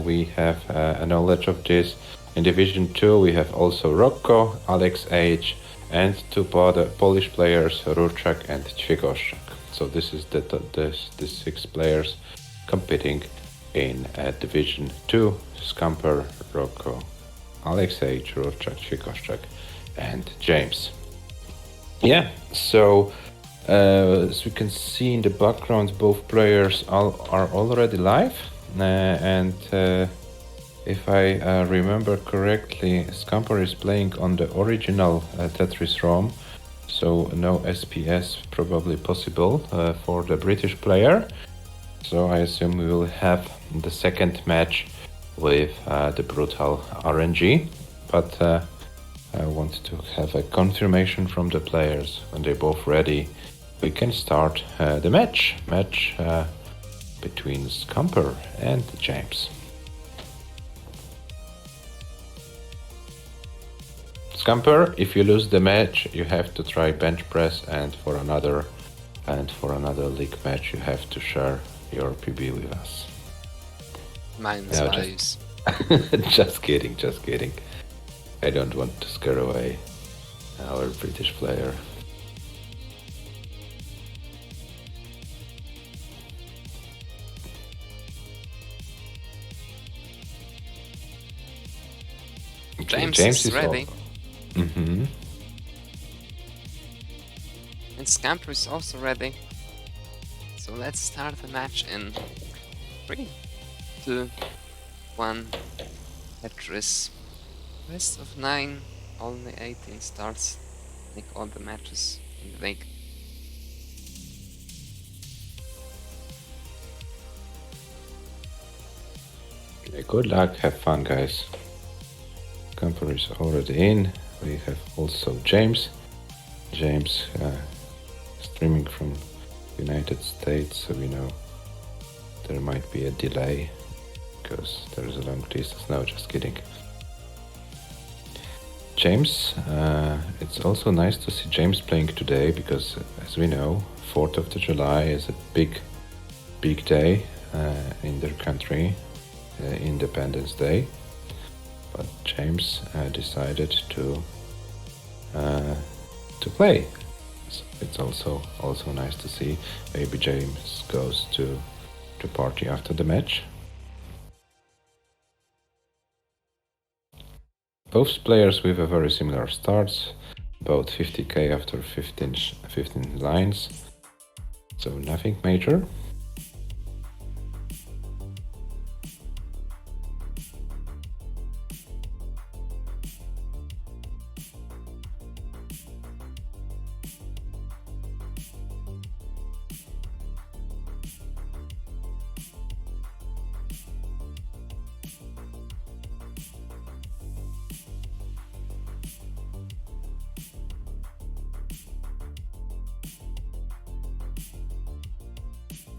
Speaker 2: we have a knowledge of this. In Division 2 we have also Rocco, Alex H, and 2 Polish players, Rurczak and Ćwiegoszczak. So this is the 6 players competing in Division 2. Scamper, Rocco, Alexei, Jurorchak, Chikoshchak, and James. Yeah, so as we can see in the background, both players are already live, and if I remember correctly, Scamper is playing on the original Tetris ROM, so no SPS probably possible for the British player. So I assume we will have the second match with the brutal RNG, but I want to have a confirmation from the players. When they're both ready, we can start the match between Scamper and James. Scamper, if you lose the match, you have to try bench press, and for another league match, you have to share your PB with us.
Speaker 1: Mine's
Speaker 2: No,
Speaker 1: lies.
Speaker 2: Just kidding. I don't want to scare away our British player. Okay,
Speaker 1: James is ready.
Speaker 2: Mm-hmm.
Speaker 1: And Scamper is also ready. So let's start the match in 3, 2, 1. Tetris. Best of 9, only 18 starts. Like all the matches in the league.
Speaker 2: Okay, good luck, have fun, guys. Scamper is already in. We have also James. James streaming from United States, so we know there might be a delay because there is a long distance. No, just kidding. James, it's also nice to see James playing today because, as we know, 4th of July is a big day in their country, Independence Day. But James decided to play. So it's also nice to see. Maybe James goes to party after the match. Both players with a very similar starts, about 50k after 15 lines, so nothing major.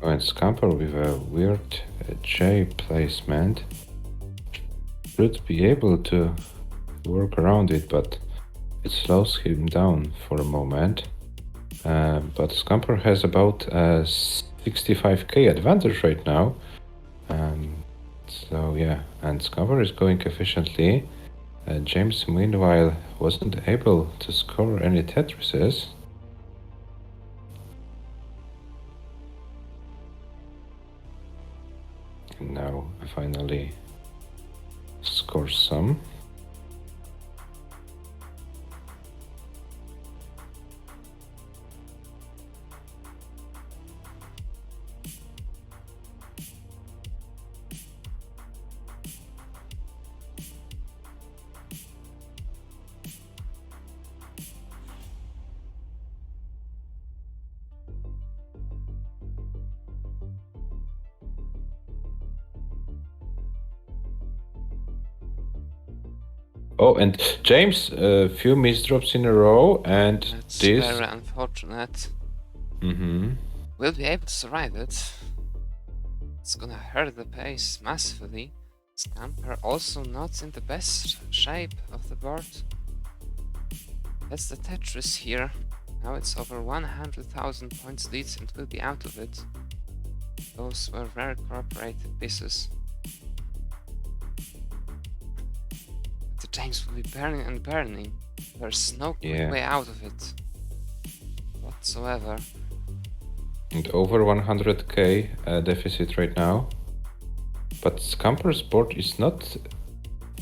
Speaker 2: And Scamper with a weird J placement should be able to work around it, but it slows him down for a moment. But Scamper has about 65k advantage right now. So yeah, and Scamper is going efficiently. James, meanwhile, wasn't able to score any Tetrises. And now finally scores some. Oh, and James, a few misdrops in a row, and
Speaker 1: That's
Speaker 2: this.
Speaker 1: very unfortunate.
Speaker 2: Mm-hmm.
Speaker 1: We'll be able to survive it. It's gonna hurt the pace massively. Scamper also not in the best shape of the board. That's the Tetris here. Now it's over 100,000 points leads and will be out of it. Those were very cooperative pieces. The James will be burning and burning. There's no quick way out of it whatsoever.
Speaker 2: And over 100k deficit right now. But Scamper's board is not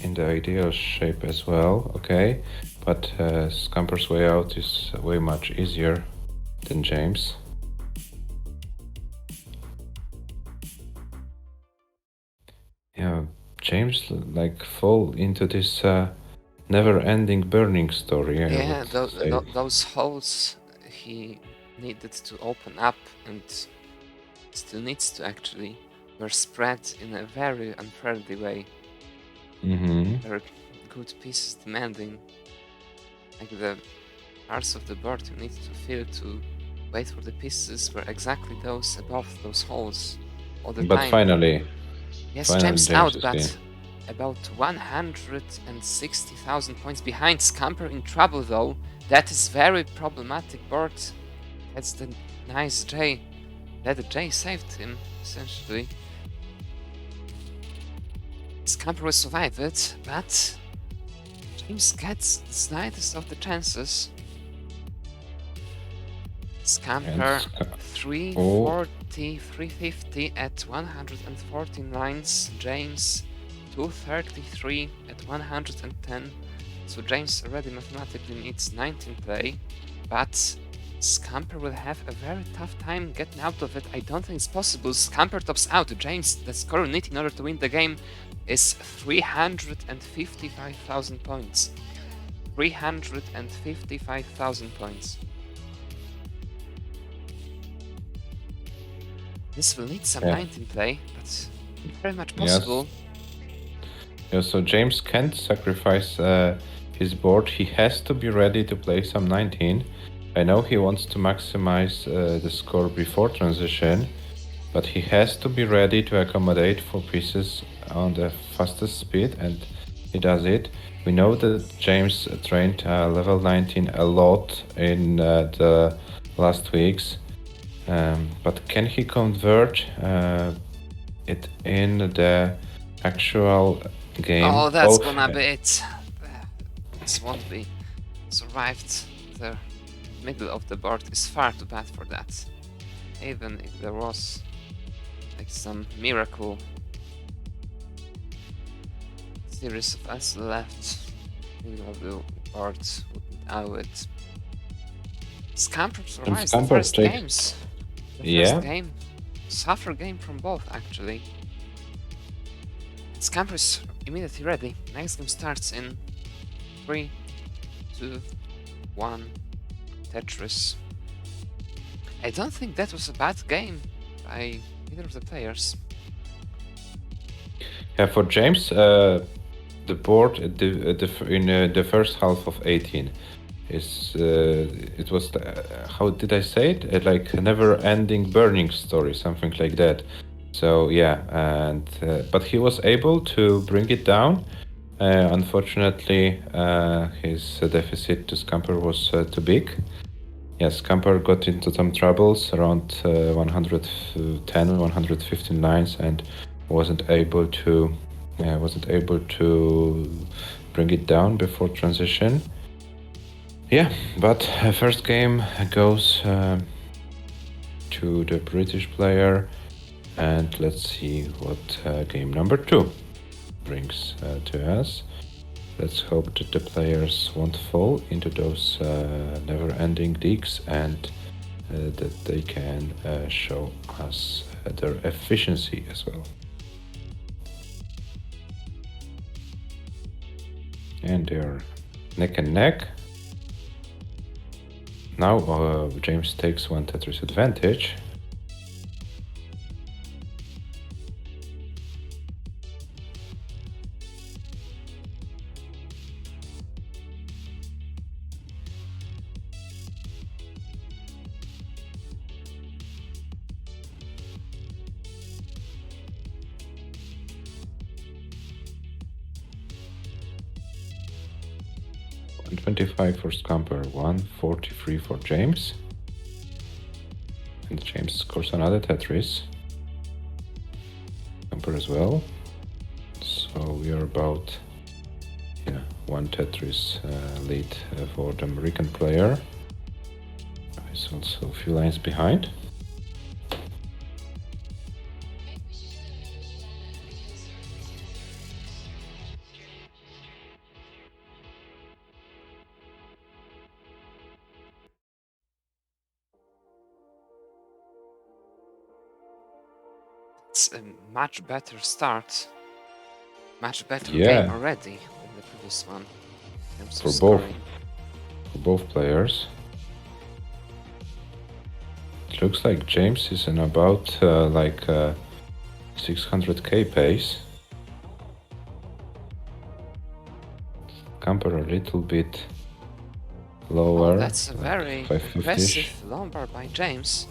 Speaker 2: in the ideal shape as well, okay? But Scamper's way out is way much easier than James. Yeah, James like fall into this never-ending burning story.
Speaker 1: Yeah, those holes he needed to open up and still needs to actually were spread in a very unfairly way. Very good pieces demanding. Like the parts of the board you need to fill to wait for the pieces were exactly those above those holes all the
Speaker 2: But
Speaker 1: time.
Speaker 2: finally,
Speaker 1: Yes,
Speaker 2: finally
Speaker 1: James
Speaker 2: James
Speaker 1: out,
Speaker 2: is
Speaker 1: but
Speaker 2: here.
Speaker 1: about 160,000 points behind. Scamper in trouble though. That is very problematic board. That's the nice J. That J saved him, essentially. Scamper will survive it, but James gets the slightest of the chances. Scamper 340, 350 at 114 lines. James 233 at 110. So James already mathematically needs 19 play, but Scamper will have a very tough time getting out of it. I don't think it's possible. Scamper tops out. James, the score you need in order to win the game is 355,000 points. 355,000 points. This will need some 19 play, but very much possible.
Speaker 2: Yeah, so James can't sacrifice his board. He has to be ready to play some 19. I know he wants to maximize the score before transition, but he has to be ready to accommodate for pieces on the fastest speed, and he does it. We know that James trained level 19 a lot in the last weeks, but can he convert it in the actual game?
Speaker 1: Oh, that's gonna be it. This won't be survived. The middle of the board is far too bad for that. Even if there was like some miracle series of us left, middle of the board wouldn't allow it. Scamper survives the first games. The first game. Suffer game from both, actually. Scamper is immediately ready. Next game starts in 3, 2, 1. Tetris. I don't think that was a bad game by either of the players.
Speaker 2: Yeah, for James, the board in the first half of 18 is it was how did I say it? Like a never-ending burning story, something like that. So yeah, and but he was able to bring it down. Unfortunately, his deficit to Scamper was too big. Yes, Scamper got into some troubles around 110, 115 lines, and wasn't able to bring it down before transition. Yeah, but first game goes to the British player, and let's see what game number 2 brings to us. Let's hope that the players won't fall into those never-ending leagues, and that they can show us their efficiency as well. And they're neck and neck. Now James takes one Tetris advantage. $125 for Scamper, 143 for James. And James scores another Tetris. Scamper as well. So we are about one Tetris lead for the American player. He's also a few lines behind.
Speaker 1: It's a much better start. Much better
Speaker 2: Yeah.
Speaker 1: game already than the previous one. In terms
Speaker 2: For
Speaker 1: of
Speaker 2: both.
Speaker 1: scoring.
Speaker 2: For both players. It looks like James is in about 600k pace. Scamper a little bit lower.
Speaker 1: Oh, that's a
Speaker 2: like
Speaker 1: very
Speaker 2: 550-ish.
Speaker 1: impressive Lombard by James.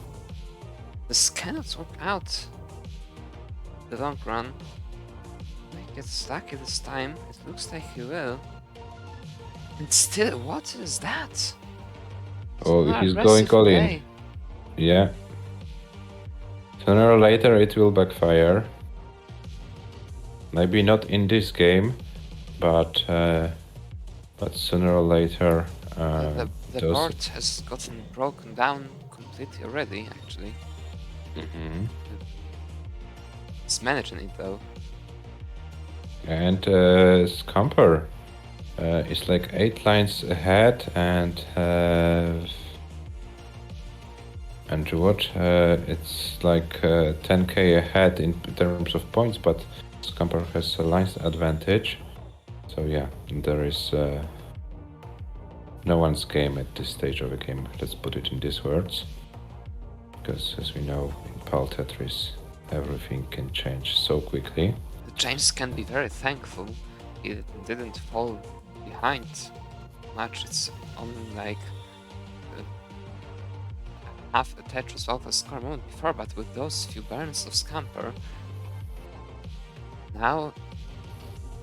Speaker 1: This cannot work out in the long run. He gets lucky this time. It looks like he will. And still, what is that?
Speaker 2: Oh,
Speaker 1: More
Speaker 2: he's going
Speaker 1: aggressive
Speaker 2: all
Speaker 1: play.
Speaker 2: in. Yeah. Sooner or later it will backfire. Maybe not in this game, but sooner or later.
Speaker 1: The
Speaker 2: those...
Speaker 1: board has gotten broken down completely already, actually.
Speaker 2: Mhm.
Speaker 1: He's managing it though.
Speaker 2: And Scamper is like 8 lines ahead, and what? It's like 10k ahead in terms of points, but Scamper has a lines advantage. So yeah, there is no one's game at this stage of the game. Let's put it in these words, because as we know, in Pal Tetris, everything can change so quickly.
Speaker 1: James can be very thankful he didn't fall behind much. It's only like half a Tetris Alpha score moment before, but with those few burns of Scamper, now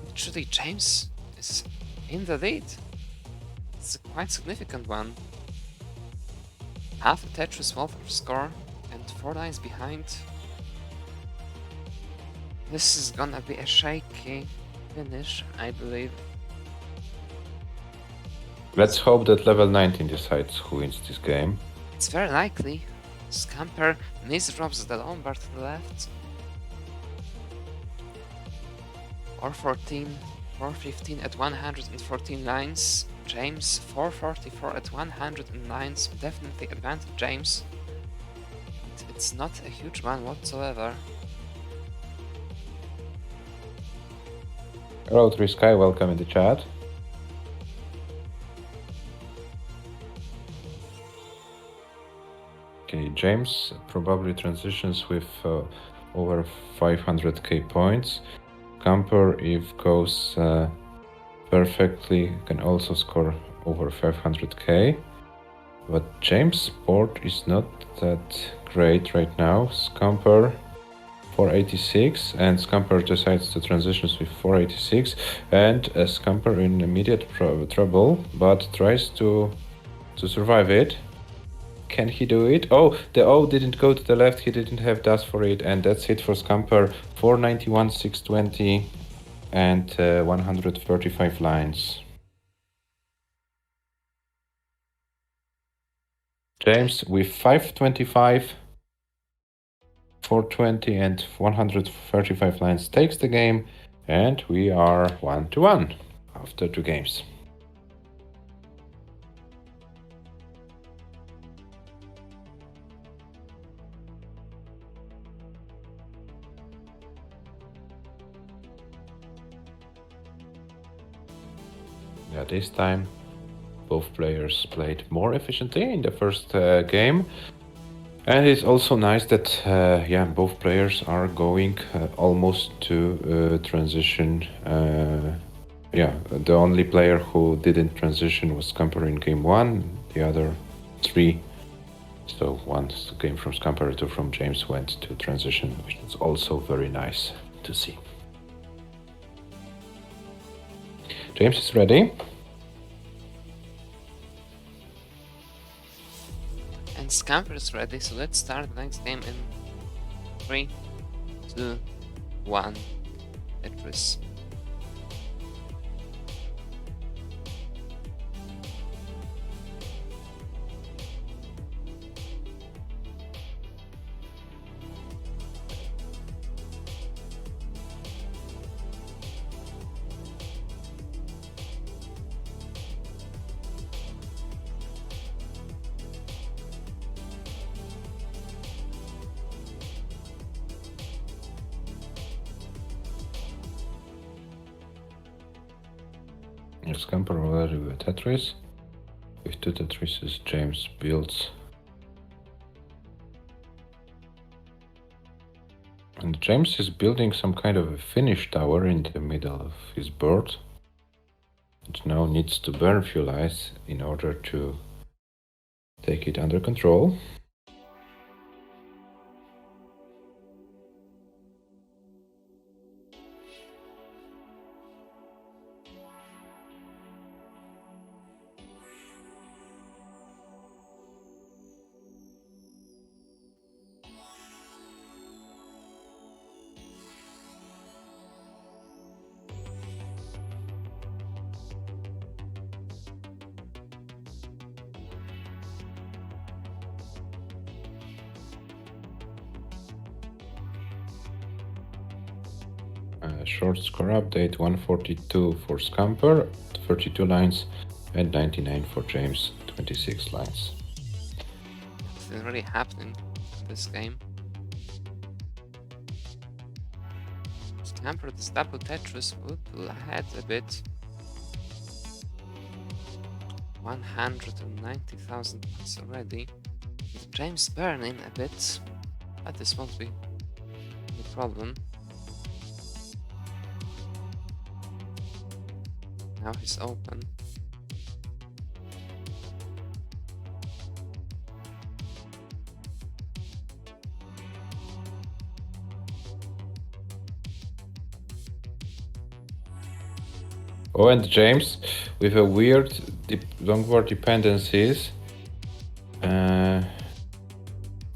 Speaker 1: literally James is in the lead. It's a quite significant one. Half a Tetris Alpha score and 4 lines behind. This is gonna be a shaky finish, I believe.
Speaker 2: Let's hope that level 19 decides who wins this game.
Speaker 1: It's very likely. Scamper misdrops the Lombard to the left. 414, 415 at 114 lines. James 444 at 109, so definitely advantage James. It's not a huge one whatsoever.
Speaker 2: Hello, Trisky, welcome in the chat. Okay, James probably transitions with over 500k points. Scamper, if goes perfectly, can also score over 500k. But James' board is not that great right now. Scamper 486, and Scamper decides to transition with 486, and Scamper in immediate trouble, but tries to survive it. Can he do it? Oh, the O didn't go to the left, he didn't have dust for it, and that's it for Scamper. 491, 620, and 135 lines. James with 525, 420 and 135 lines takes the game, and we are 1-1 after 2 games. Yeah, this time both players played more efficiently in the first game. And it's also nice that both players are going almost to transition. The only player who didn't transition was Scamper in game 1, the other 3. So one game from Scamper, 2 from James went to transition, which is also very nice to see. James is ready.
Speaker 1: And Scamper is ready, so let's start the next game in 3, 2, 1. Tetris.
Speaker 2: Scamper already with Tetris. With 2 Tetrises, James builds. And James is building some kind of a finish tower in the middle of his board. It now needs to burn few lives in order to take it under control. Short score update, 142 for Scamper, 32 lines, and 99 for James, 26 lines.
Speaker 1: Nothing really happening in this game. Scamper this double Tetris would pull ahead a bit. 190,000 points already. With James burning a bit, but this won't be the problem. Now he's open.
Speaker 2: Oh, and James with a weird longboard dependencies.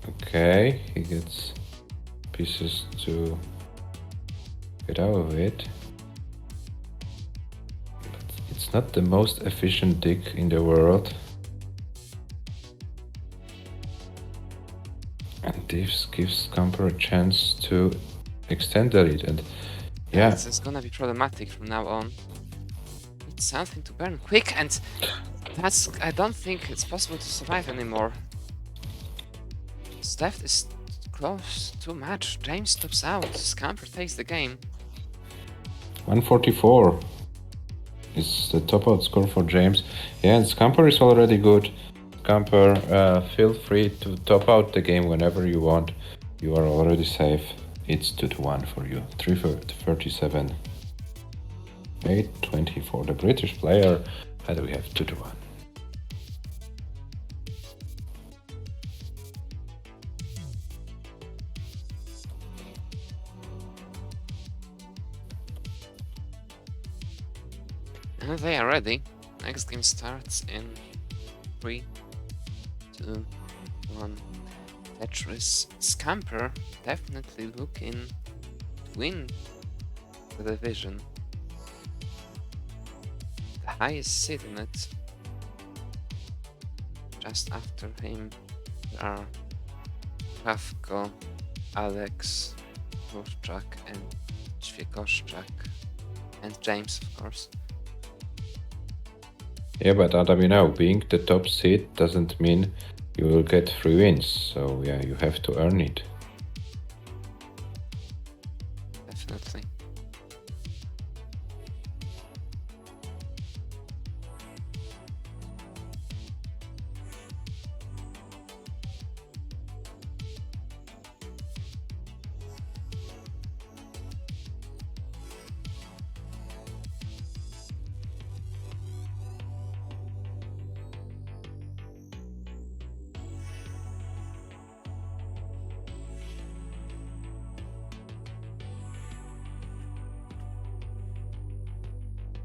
Speaker 2: Okay, he gets pieces to get out of it. But it's not the most efficient dig in the world. And this gives Scamper a chance to extend the lead. And yeah,
Speaker 1: This is gonna be problematic from now on. Need something to burn quick, and I don't think it's possible to survive anymore. Steph is close too much. James stops out. Scamper takes the game.
Speaker 2: 144 is the top out score for James. Yeah, and Scamper is already good. Scamper, feel free to top out the game whenever you want. You are already safe. It's 2-1 for you. 337. 820 for the British player, and we have 2-1.
Speaker 1: And they are ready. Next game starts in 3, 2, 1. Tetris. Scamper definitely looking to win the division. The highest seed in it. Just after him there are Kravko, Alex, Dvorak, and Ćvikoszczak, and James, of course.
Speaker 2: Yeah, but Adam, you know, being the top seed doesn't mean you will get 3 wins. So yeah, you have to earn it.
Speaker 1: Definitely.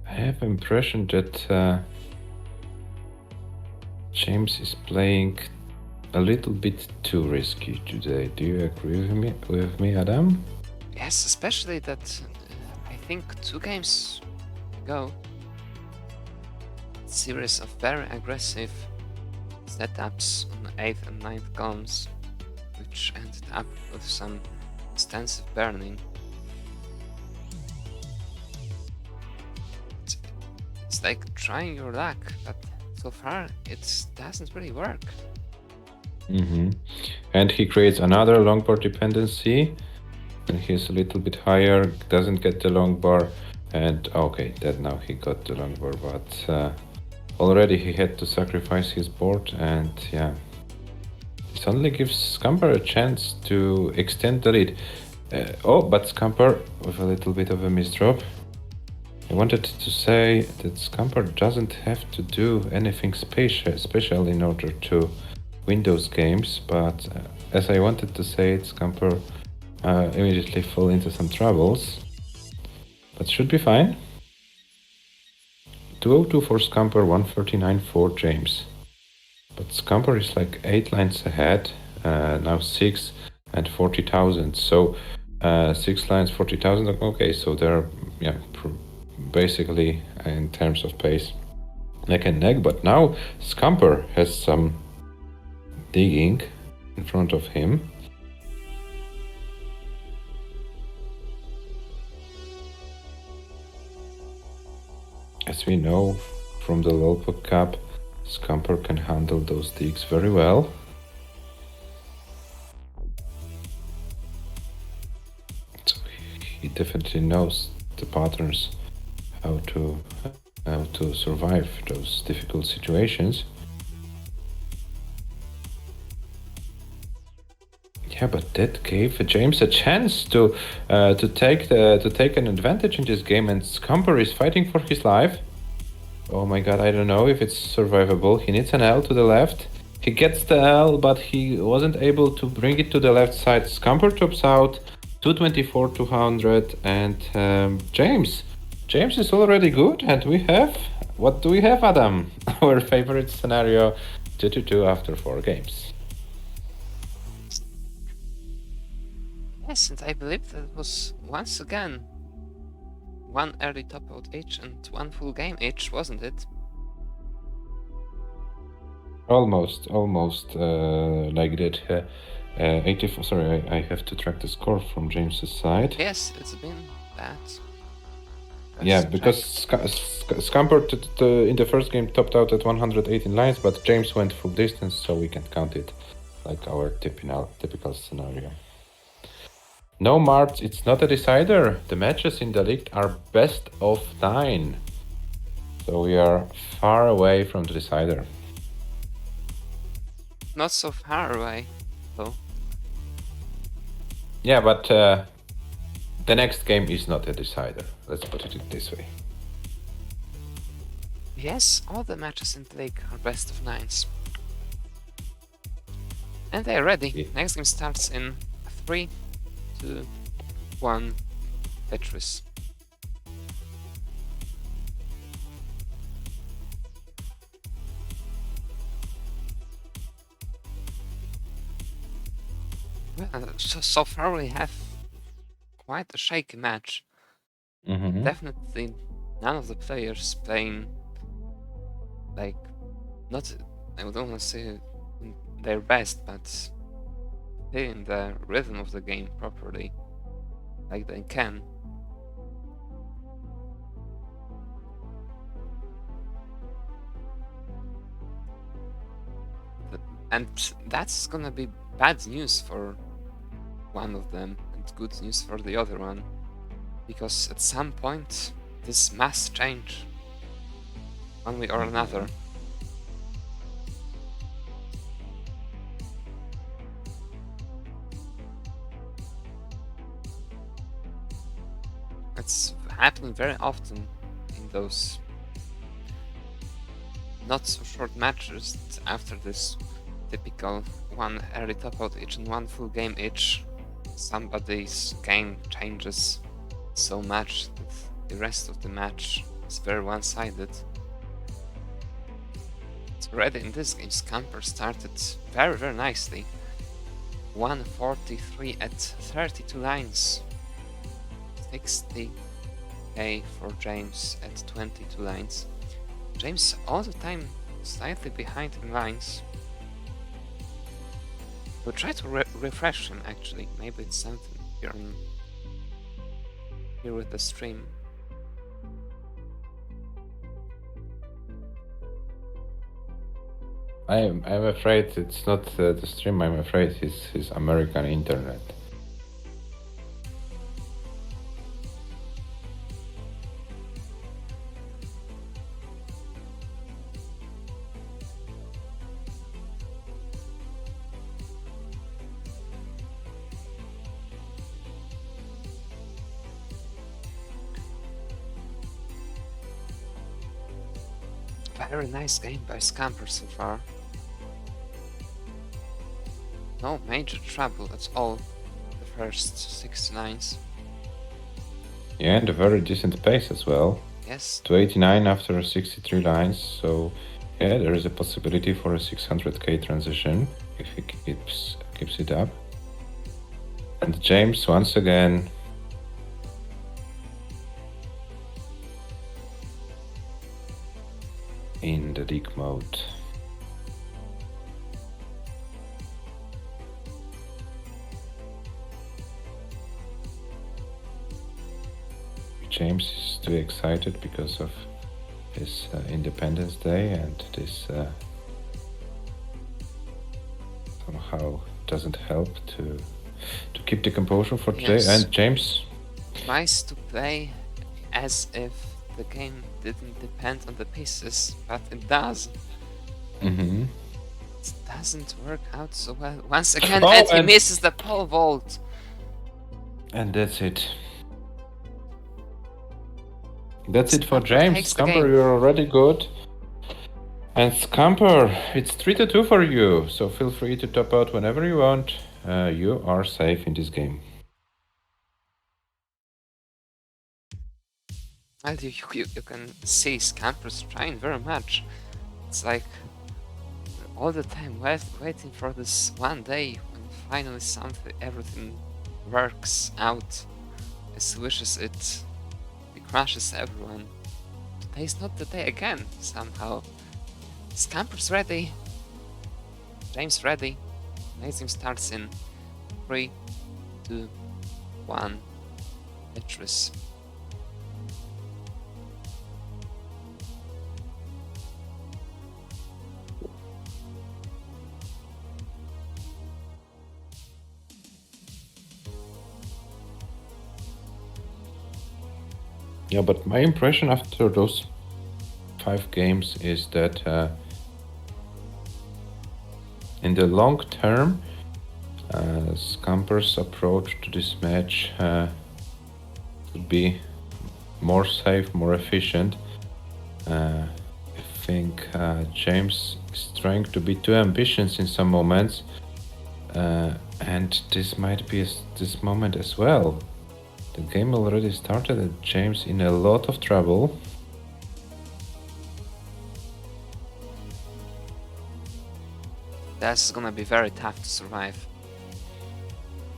Speaker 2: I have impression that James is playing a little bit too risky today. Do you agree with me, Adam?
Speaker 1: Yes, especially that I think 2 games ago, series of very aggressive setups on 8th and 9th columns, which ended up with some extensive burning. It's like trying your luck, but so far it doesn't really work.
Speaker 2: Mm-hmm. And he creates another long bar dependency, and he's a little bit higher, doesn't get the long bar, And okay, that now he got the long board, but already he had to sacrifice his board, and yeah. This only gives Scamper a chance to extend the lead. But Scamper with a little bit of a misdrop. I wanted to say that Scamper doesn't have to do anything special in order to win those games, but as I wanted to say it, Scamper immediately fell into some troubles. But should be fine. 202 for Scamper, 139 for James. But Scamper is like 8 lines ahead, now 6 and 40,000. So 6 lines, 40,000. Okay, so they're basically in terms of pace neck and neck. But now Scamper has some digging in front of him. As we know from the Lolbuk Cup, Scamper can handle those digs very well. So he definitely knows the patterns, how to survive those difficult situations. Yeah, but that gave James a chance to take an advantage in this game, and Scamper is fighting for his life. Oh my god, I don't know if it's survivable. He needs an L to the left. He gets the L, but he wasn't able to bring it to the left side. Scamper tops out 224, 200, and James. James is already good, and we have... What do we have, Adam? Our favorite scenario, 2-2 after 4 games.
Speaker 1: Yes, and I believe that was once again one early top out each and one full game each, wasn't it?
Speaker 2: Almost like that. 84. Sorry, I have to track the score from James's side.
Speaker 1: Yes, it's been that.
Speaker 2: Yeah, because Scamper in the first game topped out at 118 lines, but James went full distance, so we can count it like our typical scenario. No, Mart, it's not a decider. The matches in the league are best of 9. So we are far away from the decider.
Speaker 1: Not so far away, though.
Speaker 2: Yeah, but the next game is not a decider. Let's put it this way.
Speaker 1: Yes, all the matches in the league are best of 9s. And they're ready.
Speaker 2: Yeah.
Speaker 1: Next game starts in 3, 2, 1, Tetris. Well, so far we have quite a shaky match.
Speaker 2: Mm-hmm.
Speaker 1: Definitely none of the players playing like not, I don't want to say their best, but in the rhythm of the game properly, like they can. And that's gonna be bad news for one of them and good news for the other one, because at some point this must change one way or another. It's happening very often in those not so short matches. After this typical one early top out each and one full game each, somebody's game changes so much that the rest of the match is very one-sided. It's already in this game, Scamper started very nicely. 143 at 32 lines. 60k for James at 22 lines. James all the time slightly behind in lines. We'll try to refresh him actually. Maybe it's something here with the stream.
Speaker 2: I'm afraid it's not the stream. I'm afraid it's his American internet.
Speaker 1: Very nice game by Scamper so far. No major trouble at all the first 69s.
Speaker 2: Yeah, and a very decent pace as well.
Speaker 1: Yes.
Speaker 2: 289 after 63 lines, so yeah, there is a possibility for a 600k transition if he keeps it up. And James once again. In the league mode. James is too excited because of his Independence Day, and this somehow doesn't help to keep the composure for today.
Speaker 1: Yes.
Speaker 2: And James
Speaker 1: Tries to play as if the game didn't depend on the pieces, but it does.
Speaker 2: Mm-hmm.
Speaker 1: It doesn't work out so well. Once again,
Speaker 2: Oh,
Speaker 1: and he
Speaker 2: and-
Speaker 1: misses the pole vault.
Speaker 2: And that's it. That's it for
Speaker 1: Scamper
Speaker 2: James.
Speaker 1: takes the
Speaker 2: Scamper,
Speaker 1: game.
Speaker 2: you're already good. And Scamper, it's 3-2 for you, so feel free to top out whenever you want. You are safe in this game.
Speaker 1: Well, you can see Scamper's trying very much. It's like all the time waiting for this one day when finally everything works out as he wishes it. He crushes everyone. Today's not the day again, somehow. Scamper's ready. James ready. Amazing starts in 3, 2, 1. Tetris.
Speaker 2: Yeah, but my impression after those 5 games is that in the long term, Scamper's approach to this match would be more safe, more efficient. I think James is trying to be too ambitious in some moments, and this might be this moment as well. The game already started and James in a lot of trouble.
Speaker 1: That's gonna be very tough to survive.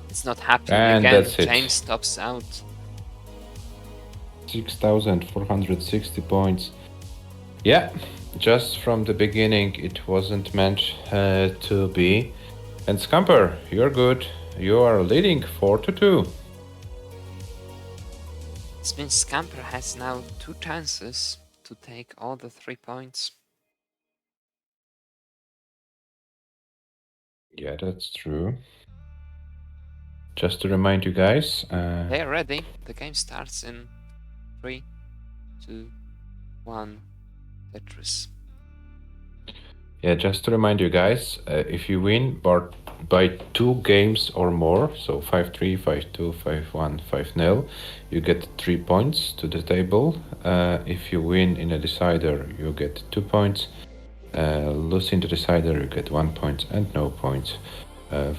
Speaker 1: It's not happening
Speaker 2: And
Speaker 1: again.
Speaker 2: that's it.
Speaker 1: James stops out.
Speaker 2: 6,460 points. Yeah, just from the beginning it wasn't meant to be. And Scamper, you're good. You are leading 4-2.
Speaker 1: This means Scamper has now 2 chances to take all the 3 points.
Speaker 2: Yeah, that's true. Just to remind you guys,
Speaker 1: They are ready. The game starts in 3, 2, 1. Tetris.
Speaker 2: yeah, just to remind you guys, if you win by 2 games or more, so 5-3, 5-2, 5-1, 5-0, you get 3 points to the table. If you win in a decider, you get 2 points. Losing the decider, you get 1 point and no points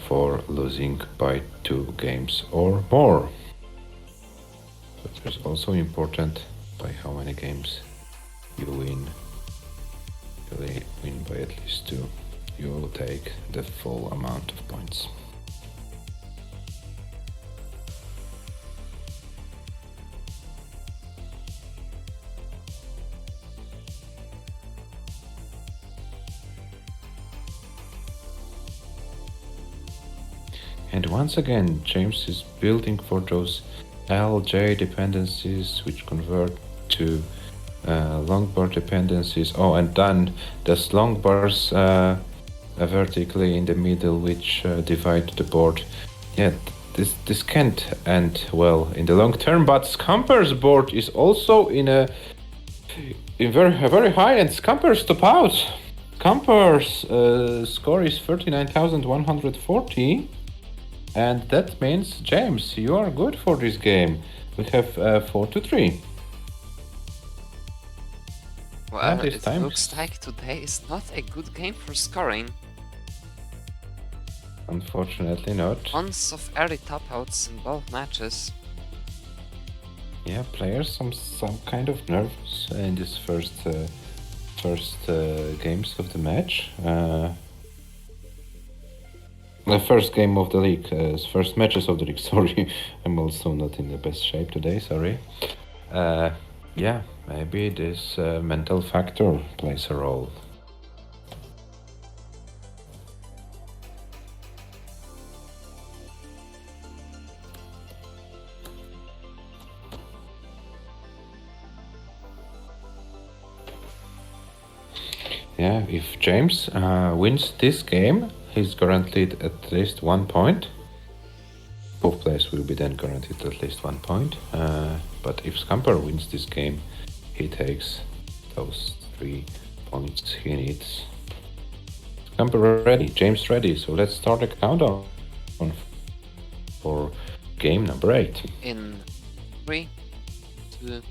Speaker 2: for losing by 2 games or more. But it's also important by how many games you win. If you win by at least 2, you will take the full amount of points. And once again, James is building for those LJ dependencies which convert to long bar dependencies. Oh, and then there's long bars vertically in the middle which divide the board. Yeah, this can't end well in the long term, but Scamper's board is also in very high, and Scamper's top out. Scamper's score is 39,140. And that means, James, you are good for this game. We have 4-3.
Speaker 1: Well,
Speaker 2: this
Speaker 1: it
Speaker 2: time,
Speaker 1: looks like today is not a good game for scoring.
Speaker 2: unfortunately not.
Speaker 1: Tons of early top-outs in both matches.
Speaker 2: Yeah, players some kind of nervous in this first games of the match. The first game of the league, first matches of the league. Sorry, I'm also not in the best shape today. Sorry. Yeah, maybe this mental factor plays a role. Yeah, if James wins this game, he's guaranteed at least 1 point. Both players will be then guaranteed at least 1 point. But if Scamper wins this game, he takes those 3 points he needs. Scamper ready, James ready, so let's start the countdown for game number 8.
Speaker 1: In 3, 2,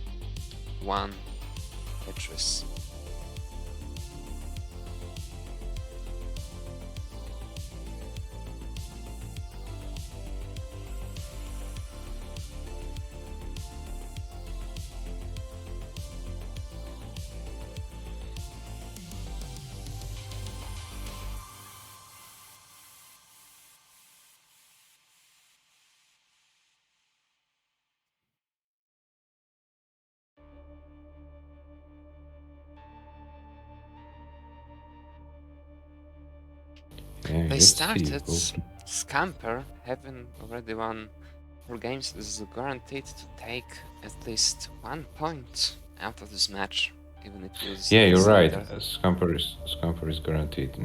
Speaker 1: 1, Tetris.
Speaker 2: Yeah,
Speaker 1: They
Speaker 2: let's
Speaker 1: started
Speaker 2: see.
Speaker 1: Scamper, having already won 4 games, is guaranteed to take at least 1 point out of this match, even if he loses.
Speaker 2: Yeah, you're right.
Speaker 1: later.
Speaker 2: Scamper is guaranteed.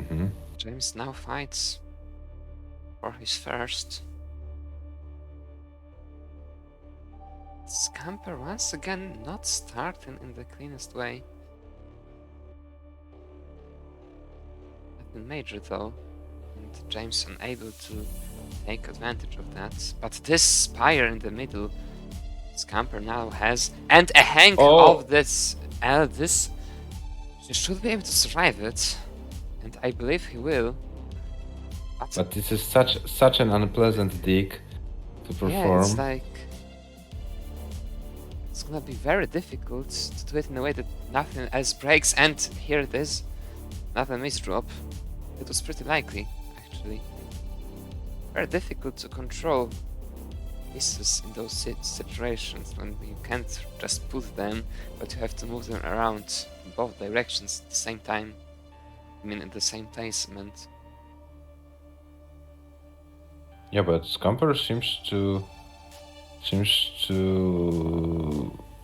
Speaker 1: James now fights for his first. Scamper once again not starting in the cleanest way. Nothing major though, and James unable to take advantage of that. But this spire in the middle, Scamper now has, and a hang of this. This he should be able to survive it, and I believe he will.
Speaker 2: But this is such an unpleasant dig to perform.
Speaker 1: Yeah, it's like it's gonna be very difficult to do it in a way that nothing else breaks. And here it is, another miss drop. It was pretty likely, actually. Very difficult to control pieces in those situations when you can't just put them, but you have to move them around in both directions at the same time. I mean, in the same placement.
Speaker 2: Yeah, but Scamper seems to,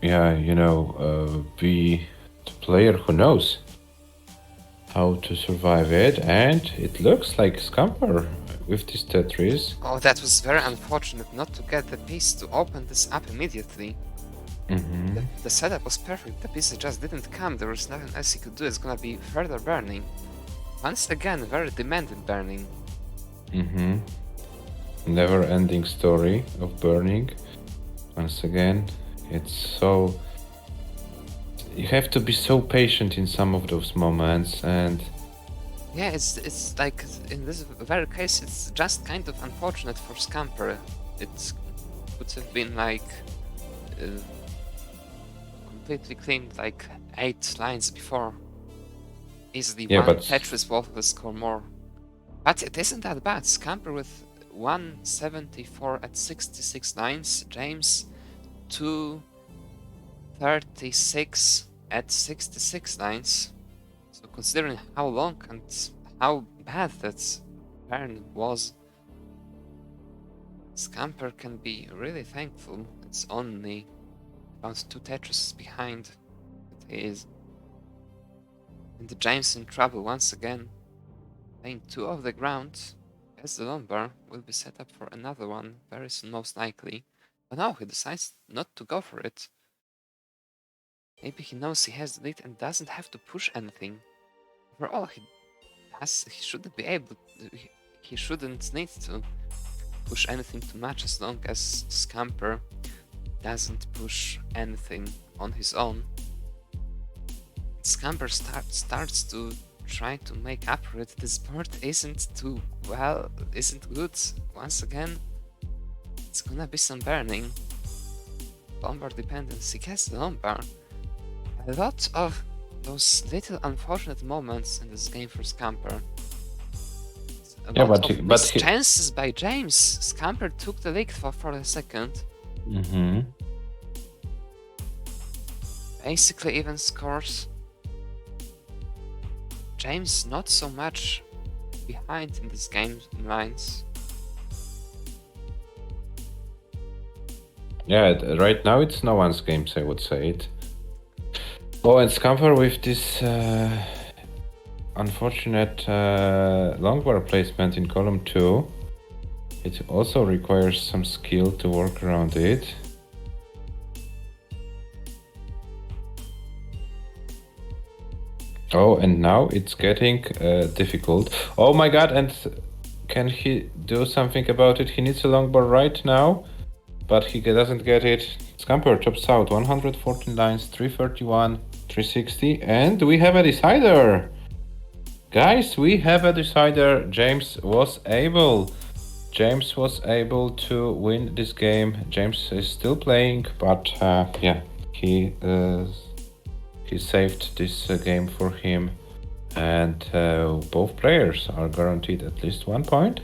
Speaker 2: yeah, be the player who knows how to survive it, and it looks like Scamper with this Tetris.
Speaker 1: Oh, that was very unfortunate not to get the piece to open this up immediately. The setup was perfect, the piece just didn't come, there was nothing else he could do, it's gonna be further burning. Once again, very demanding burning.
Speaker 2: Never-ending story of burning. Once again, it's so... You have to be so patient in some of those moments, and...
Speaker 1: Yeah, it's like, in this very case, it's just kind of unfortunate for Scamper. It would have been like... completely cleaned like 8 lines before. Easily
Speaker 2: Yeah,
Speaker 1: one
Speaker 2: but...
Speaker 1: Tetris Wolf will score more. But it isn't that bad. Scamper with 174 at 66 lines. James 236 at 66 lines. So considering how long and how bad that turn was, Scamper can be really thankful. It's only about 2 Tetris behind that he is. And James in trouble once again. Playing 2 off the ground, as the lone bar will be set up for another one very soon, most likely. But no, he decides not to go for it. Maybe he knows he has the lead and doesn't have to push anything. Overall, he shouldn't be able to, he shouldn't need to push anything too much as long as Scamper doesn't push anything on his own. Scamper starts to try to make up for it. This board isn't good. Once again, it's gonna be some burning. Lombard dependency gets the Lombard. A lot of those little unfortunate moments in this game for Scamper.
Speaker 2: Yeah,
Speaker 1: Lot
Speaker 2: but
Speaker 1: of
Speaker 2: he-
Speaker 1: missed chances by James. Scamper took the lead for a second.
Speaker 2: Mm-hmm.
Speaker 1: Basically even scores. James not so much behind in this game in lines.
Speaker 2: Yeah, right now it's no one's games, I would say it. Oh, and Scamper with this unfortunate longbar placement in column 2. It also requires some skill to work around it. Oh, and now it's getting difficult. Oh my god, and can he do something about it? He needs a longbar right now, but he doesn't get it. Scamper tops out 114 lines, 331, 360, and we have a decider! Guys, we have a decider. James was able to win this game. James is still playing, but yeah, he saved this game for him, and both players are guaranteed at least 1 point,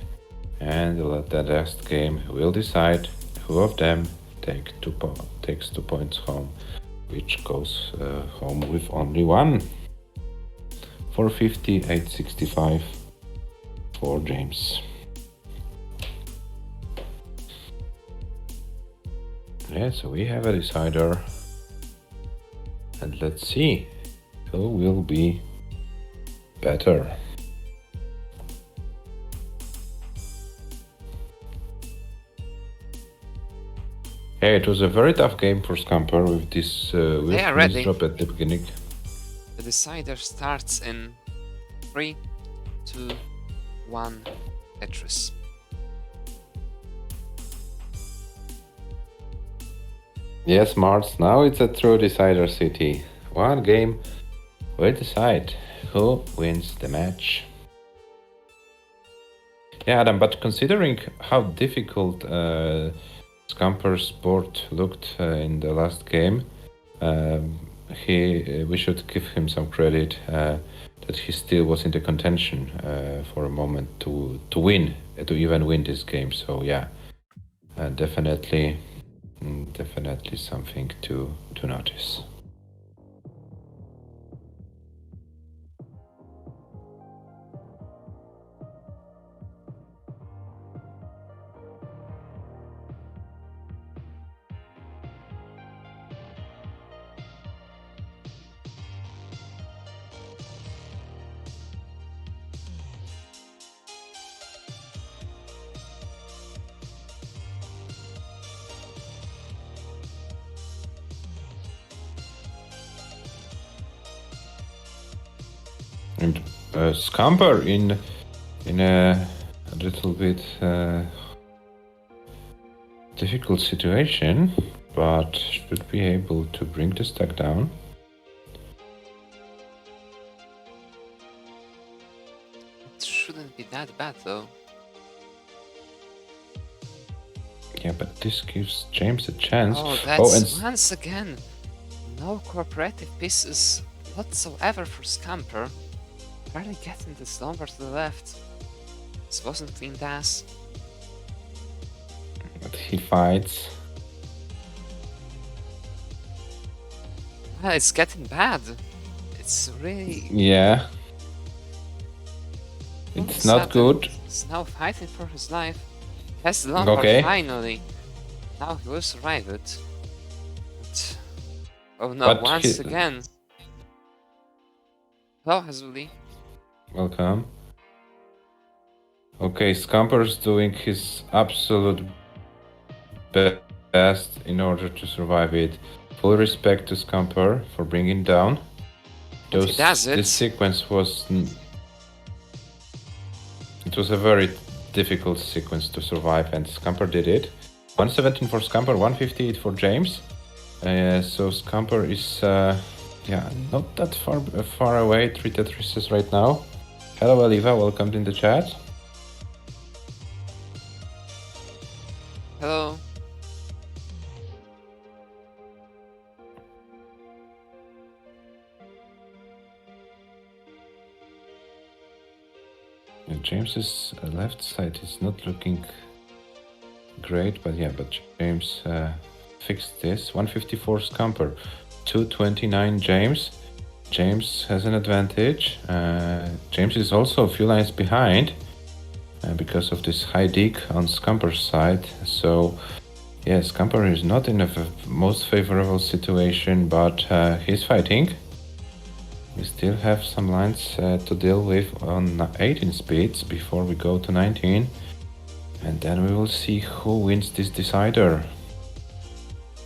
Speaker 2: and the last game will decide who of them takes 2 points home, which goes home with only 1. 450, 865 for James. Yeah, so we have a decider. And let's see who will be better. Yeah, it was a very tough game for Scamper with this
Speaker 1: ready.
Speaker 2: drop at the beginning.
Speaker 1: The decider starts in 3, 2, 1, Tetris.
Speaker 2: Yes, Mars, now it's a true decider city. One game will decide who wins the match. Yeah, Adam, but considering how difficult Scamper's board looked in the last game, we should give him some credit that he still was in the contention for a moment to even win this game. So yeah, definitely something to notice. And Scamper in a little bit difficult situation, but should be able to bring the stack down.
Speaker 1: It shouldn't be that bad though.
Speaker 2: Yeah, but this gives James a chance.
Speaker 1: Oh, that's
Speaker 2: and
Speaker 1: once again no cooperative pieces whatsoever for Scamper. Barely getting this Lombard to the left. This wasn't clean das.
Speaker 2: but he fights.
Speaker 1: Well, it's getting bad. It's really...
Speaker 2: Yeah. It's not good.
Speaker 1: He's now fighting for his life. Has the Lombard
Speaker 2: Okay.
Speaker 1: finally. Now he will survive it. But... oh no,
Speaker 2: But
Speaker 1: once again. Hello, Hazuli.
Speaker 2: Welcome. Okay, Scamper's doing his absolute best in order to survive it. Full respect to Scamper for bringing down.
Speaker 1: And he does it.
Speaker 2: This sequence was... it was a very difficult sequence to survive, and Scamper did it. 117 for Scamper, 158 for James. So Scamper is Yeah, not that far away. 3 Tetrises right now. Hello, Aliva. Welcome in the chat.
Speaker 1: Hello.
Speaker 2: James's left side is not looking great, but yeah, but James fixed this. 154 Scamper, 229 James. James has an advantage. James is also a few lines behind because of this high dig on Scamper's side. So yeah, Scamper is not in the most favorable situation, but he's fighting. We still have some lines to deal with on 18 speeds before we go to 19. And then we will see who wins this decider.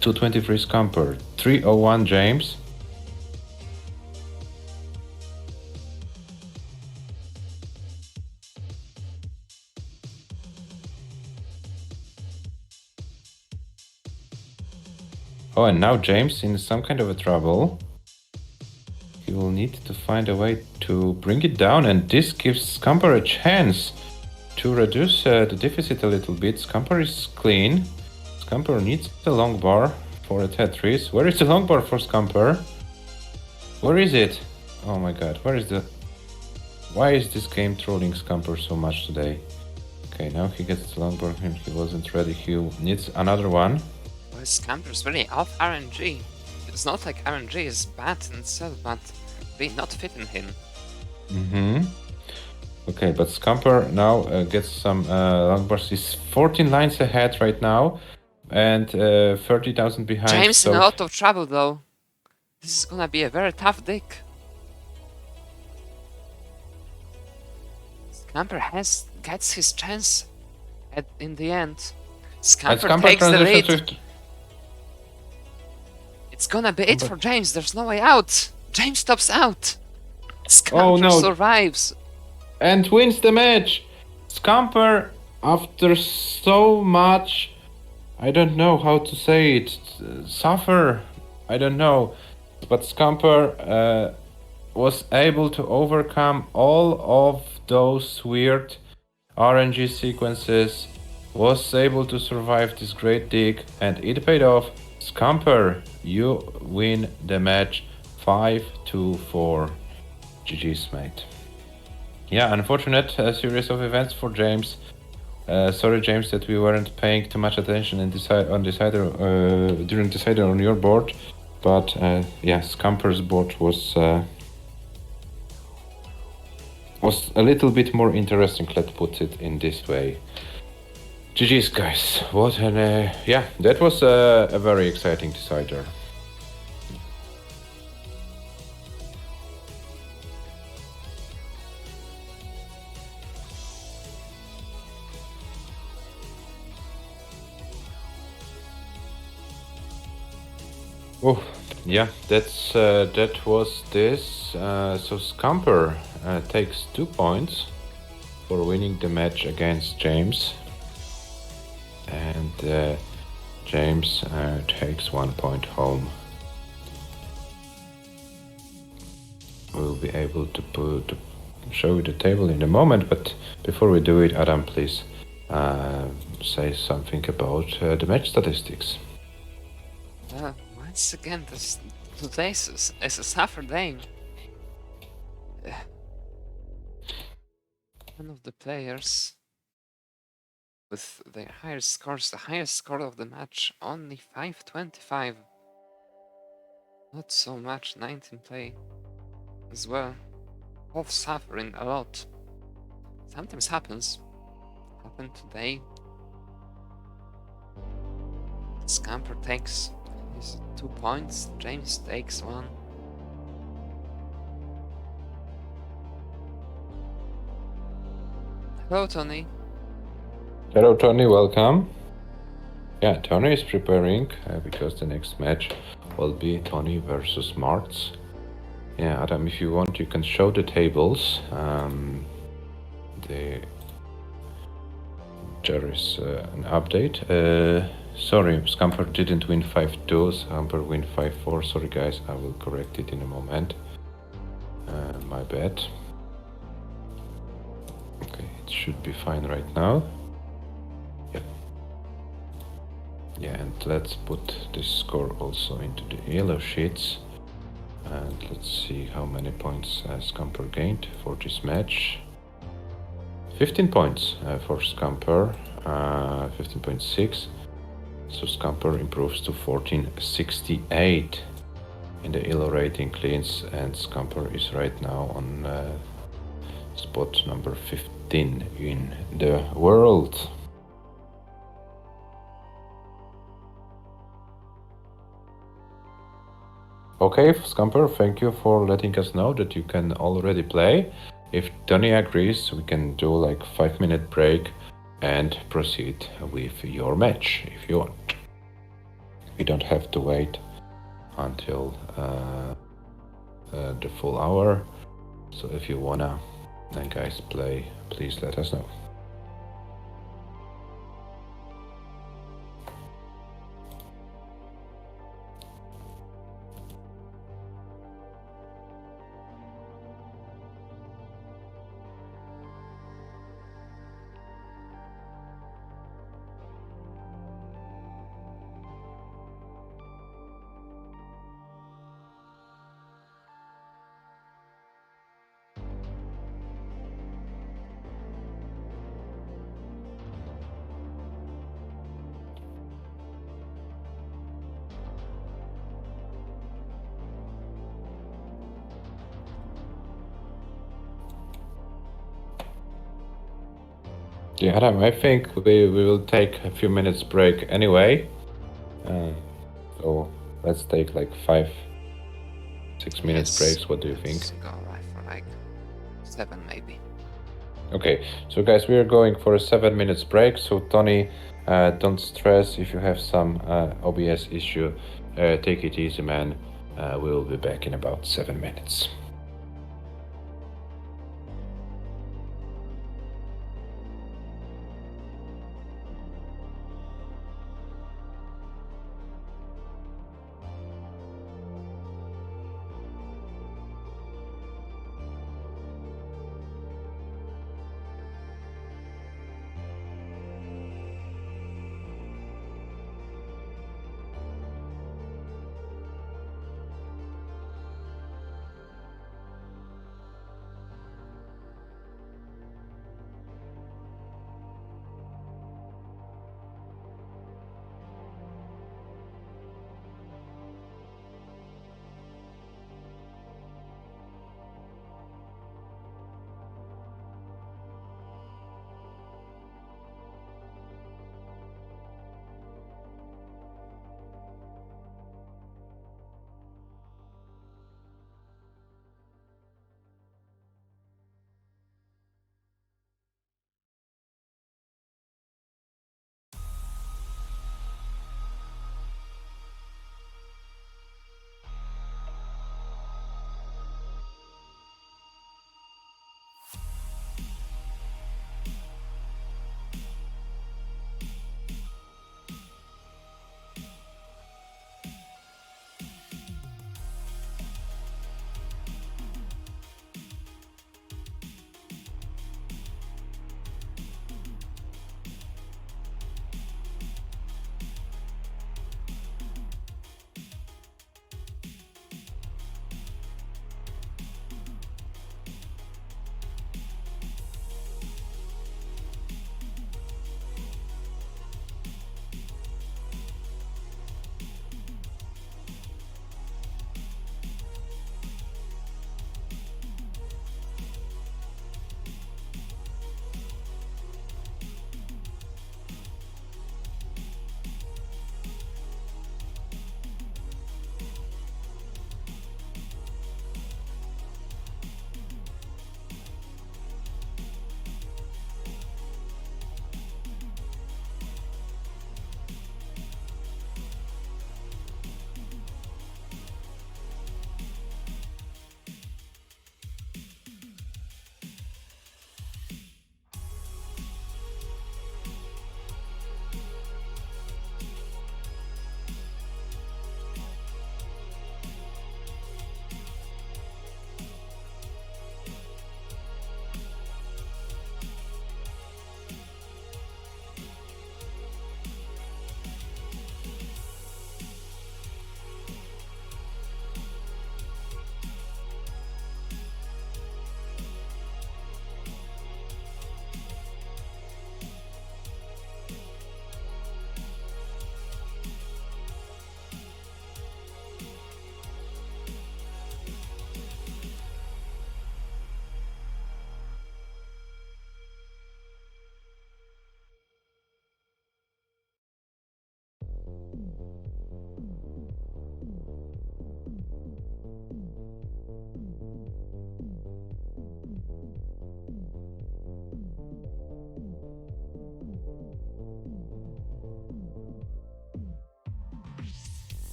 Speaker 2: 223 Scamper, 301 James. Oh, and now James in some kind of a trouble. He will need to find a way to bring it down, and this gives Scamper a chance to reduce the deficit a little bit. Scamper is clean. Scamper needs the long bar for a Tetris. Where is the long bar for Scamper? Where is it? Oh my god, where is the... Why is this game trolling Scamper so much today? Okay, now he gets the long bar and he wasn't ready. He needs another one.
Speaker 1: Well, Scamper's really off RNG. It's not like RNG is bad in itself, but really not fitting him.
Speaker 2: Mm-hmm. Okay, but Scamper now gets some long bars. He's 14 lines ahead right now, and 30,000 behind.
Speaker 1: James in a lot of trouble though. This is gonna be a very tough dig. Scamper gets his chance in the end. Scamper takes the lead. It's gonna be it for James. There's no way out. James stops out. Scamper survives.
Speaker 2: And wins the match. Scamper, after so much, I don't know how to say it, suffer, I don't know. But Scamper was able to overcome all of those weird RNG sequences, was able to survive this great dig, and it paid off. Scamper, you win the match 5-4. GG's, mate. Yeah, unfortunate series of events for James. Sorry, James, that we weren't paying too much attention during decider on your board. But yeah, Scamper's board was a little bit more interesting, let's put it in this way. GG's, guys. What an... yeah, that was a very exciting decider. Oh, yeah, that was this. So Scamper takes 2 points for winning the match against James. And James takes 1 point home. We'll be able to show you the table in a moment, but before we do it, Adam, please say something about the match statistics.
Speaker 1: Once again, today is a Saturday. One of the players with their highest scores, the highest score of the match, only 525. Not so much 19 play as well. Both suffering a lot. Sometimes happens. Happened today. Scamper takes his 2 points, James takes 1. Hello, Tony.
Speaker 2: Hello, Tony, welcome. Yeah, Tony is preparing because the next match will be Tony versus Martz. Yeah, Adam, if you want, you can show the tables. There is an update. Sorry, Scamper didn't win 5-2, Scamper win 5-4. Sorry guys, I will correct it in a moment. My bad. Okay, it should be fine right now. Yep. Yeah, and let's put this score also into the yellow sheets. And let's see how many points Scamper gained for this match. 15 points for Scamper, 15.6. So Scamper improves to 1468 in the ELO rating cleans, and Scamper is right now on spot number 15 in the world. Okay, Scamper, thank you for letting us know that you can already play. If Tony agrees, we can do like 5-minute break and proceed with your match if you want. We don't have to wait until the full hour. So if you wanna then guys play, please let us know. Yeah, Adam, I think we will take a few minutes break anyway. So let's take like 5-6 minutes breaks. What do you think?
Speaker 1: Let's go live for like 7 maybe.
Speaker 2: Okay, so guys, we are going for a 7 minutes break. So Tony, don't stress if you have some OBS issue. Take it easy, man. We will be back in about 7 minutes.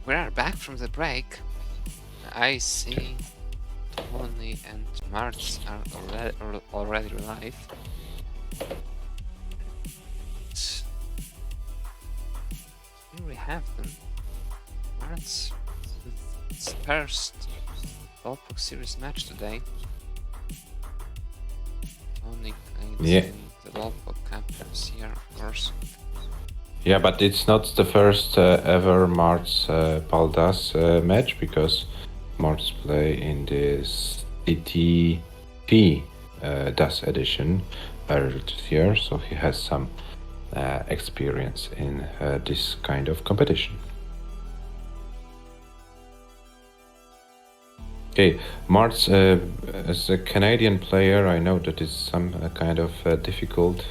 Speaker 1: We are back from the break. I see Tony and Marts are already live. Here we have them. Marts with his first Lolpok Series match today. Tony played in the Lolpok Cup this year, of course.
Speaker 2: Yeah, but it's not the first ever Marts Paldas match, because Marts play in this CTP DAS edition earlier this year, so he has some experience in this kind of competition. Okay, Marts, as a Canadian player, I know that is some kind of difficult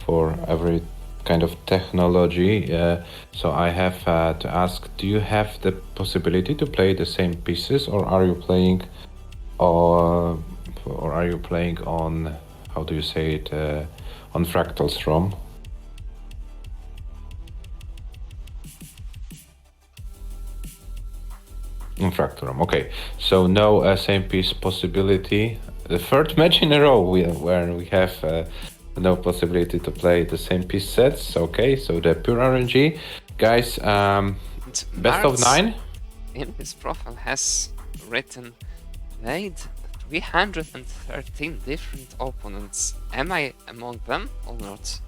Speaker 2: for every kind of technology, so I have to ask, do you have the possibility to play the same pieces, or are you playing on, how do you say it, on Fractal's ROM? In Fractal ROM, okay. So no same piece possibility. The third match in a row where we have no possibility to play the same piece sets. Okay, so the pure RNG. Guys, best of 9?
Speaker 1: In his profile has written, played 313 different opponents. Am I among them or not?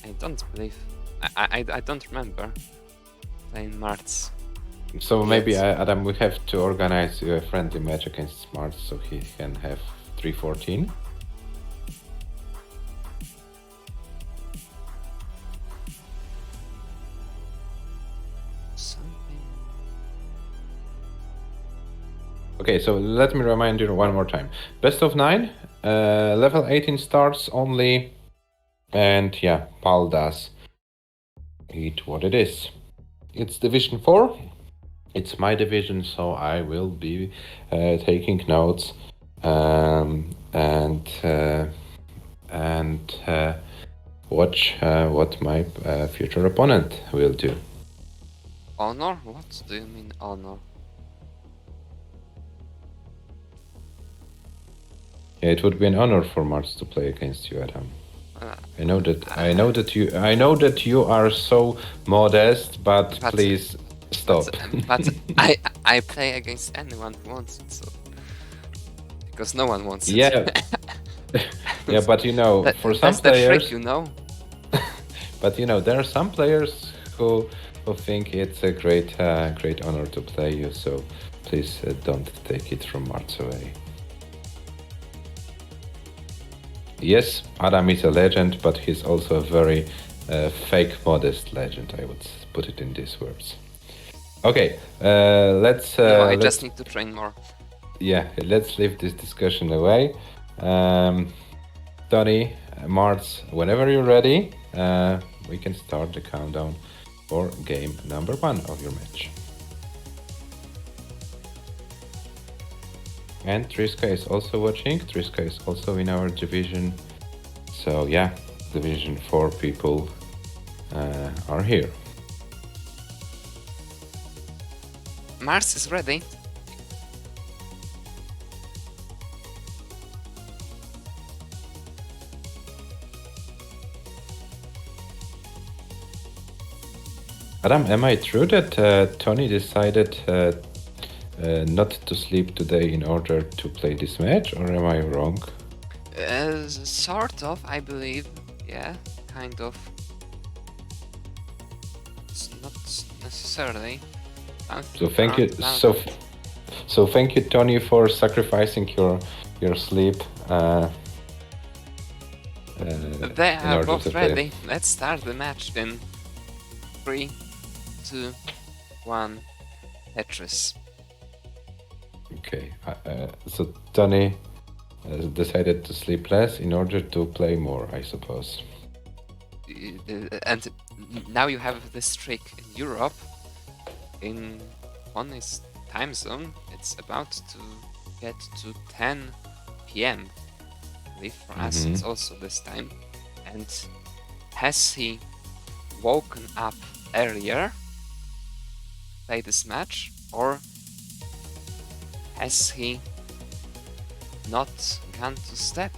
Speaker 1: I don't believe. I don't remember playing Marts.
Speaker 2: So maybe, Adam, we have to organize a friendly match against Marts so he can have 314. Okay, so let me remind you one more time. Best of 9, level 18 starts only, and yeah, Paldas. Eat what it is. It's Division 4. It's my division, so I will be taking notes and watch what my future opponent will do.
Speaker 1: Honor? What do you mean honor?
Speaker 2: Yeah, it would be an honor for Marts to play against you, Adam. I know that you are so modest, but please stop.
Speaker 1: But I play against anyone who wants it, so because no one wants it.
Speaker 2: Yeah, yeah, but you know, for some
Speaker 1: that's
Speaker 2: players,
Speaker 1: the trick, you know.
Speaker 2: But you know, there are some players who think it's a great honor to play you. So please don't take it from Marts away. Yes, Adam is a legend, but he's also a very fake, modest legend. I would put it in these words. Okay, let's.
Speaker 1: I just need to train more.
Speaker 2: Yeah, let's leave this discussion away. Tony, Marts, whenever you're ready, we can start the countdown for game number 1 of your match. And Triska is also watching. Triska is also in our division. So yeah, Division 4 people are here.
Speaker 1: Marts is ready.
Speaker 2: Adam, am I true that Tony decided not to sleep today in order to play this match, or am I wrong?
Speaker 1: Sort of, I believe. Yeah, kind of. It's not necessarily.
Speaker 2: So thank you. So thank you, Tony, for sacrificing your sleep.
Speaker 1: They are both ready. Let's start the match in 3, 2, 1. Tetris.
Speaker 2: Okay, so Tony decided to sleep less in order to play more, I suppose.
Speaker 1: And now you have this trick in Europe. In Tony's time zone, it's about to get to 10 p.m. I believe for us it's also this time. And has he woken up earlier? play this match, or has he not gone to step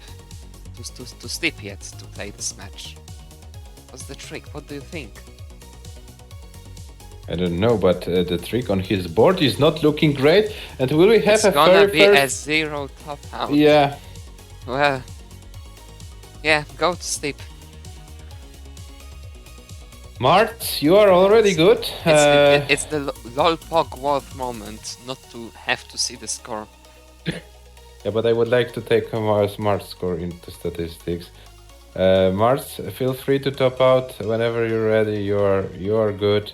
Speaker 1: to step yet to play this match? What's the trick? What do you think?
Speaker 2: I don't know, but the trick on his board is not looking great. And will we have
Speaker 1: It's
Speaker 2: a
Speaker 1: gonna
Speaker 2: very
Speaker 1: be a
Speaker 2: first?
Speaker 1: 0 top out.
Speaker 2: Yeah.
Speaker 1: Well, yeah, go to sleep.
Speaker 2: Mart, you are already good.
Speaker 1: It's the lolpog wolf moment, not to have to see the score.
Speaker 2: Yeah, but I would like to take Mart's score into statistics. Mart, feel free to top out whenever you're ready. You are good.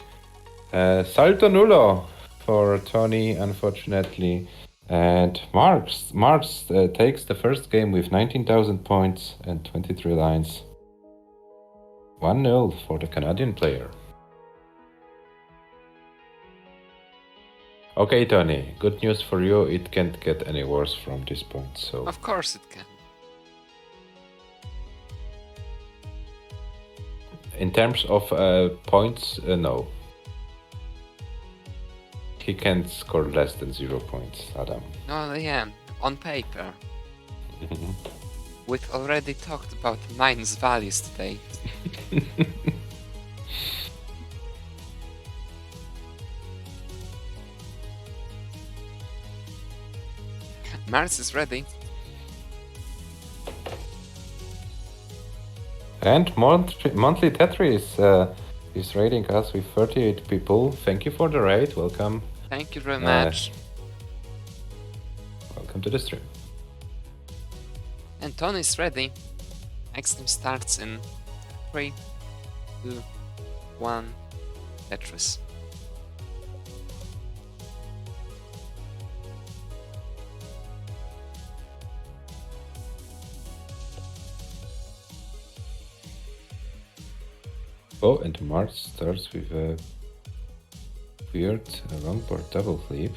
Speaker 2: Salto nullo for Tony, unfortunately. And Marx takes the first game with 19,000 points and 23 lines. 1-0 for the Canadian player. Okay, Tony, good news for you. It can't get any worse from this point. So
Speaker 1: Of course it can.
Speaker 2: in terms of points, no. He can't score less than 0 points, Adam.
Speaker 1: Oh yeah, on paper. We've already talked about mine's values today. Mars is ready.
Speaker 2: And monthly Tetris is raiding us with 38 people. Thank you for the raid. Welcome.
Speaker 1: Thank you very much.
Speaker 2: Welcome to the stream.
Speaker 1: And Tony is ready. Next game starts in 3, 2, 1, Tetris.
Speaker 2: Oh, and Mars starts with a weird longboard double flip.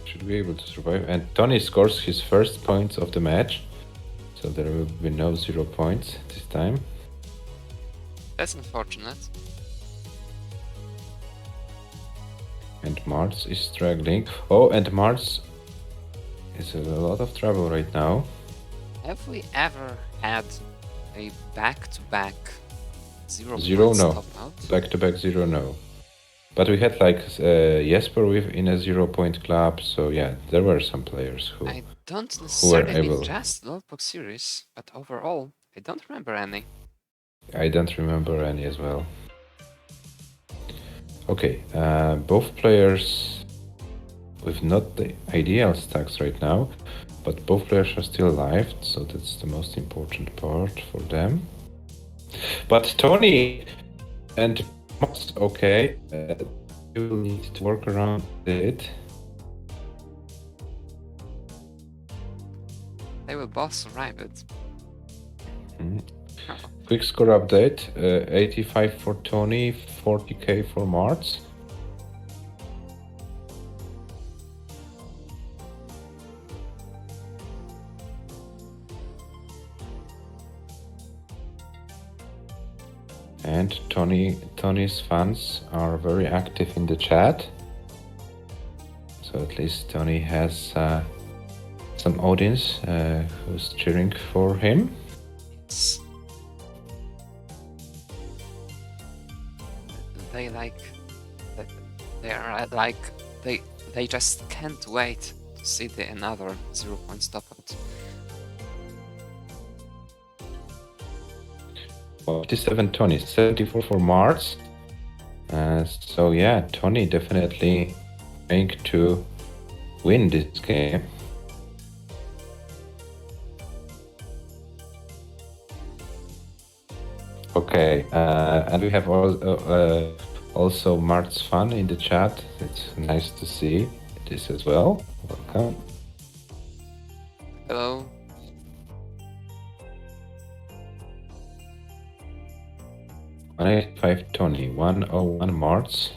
Speaker 2: Should be able to survive. And Tony scores his first points of the match. So there will be no 0 points this time.
Speaker 1: That's unfortunate.
Speaker 2: And Mars is struggling. Oh, and Mars is in a lot of trouble right now.
Speaker 1: Have we ever had a back-to-back 0
Speaker 2: Zero,
Speaker 1: points
Speaker 2: no.
Speaker 1: top out?
Speaker 2: Back-to-back 0, no. But we had like Jesper in a 0 point club, so yeah, there were some players who...
Speaker 1: I don't necessarily
Speaker 2: able.
Speaker 1: mean just Lolpog series, but overall, I don't remember any.
Speaker 2: I don't remember any as well. Okay, both players with not the ideal stacks right now, but both players are still alive, so that's the most important part for them. But Tony and Moss, okay, you will need to work around it.
Speaker 1: They will both survive it.
Speaker 2: Mhm.
Speaker 1: Oh.
Speaker 2: Quick score update, 85 for Tony, 40k for Marts. And Tony's fans are very active in the chat. So at least Tony has some audience who's cheering for him.
Speaker 1: It's... They like... They are like... They just can't wait to see the another 0 points top out.
Speaker 2: 47 Tony, 74 for Mars. So yeah, Tony definitely going to win this game. Okay, and we have also Mart's Fun in the chat. It's nice to see this as well. Welcome.
Speaker 1: Hello.
Speaker 2: $185 Tony, 101 Marts.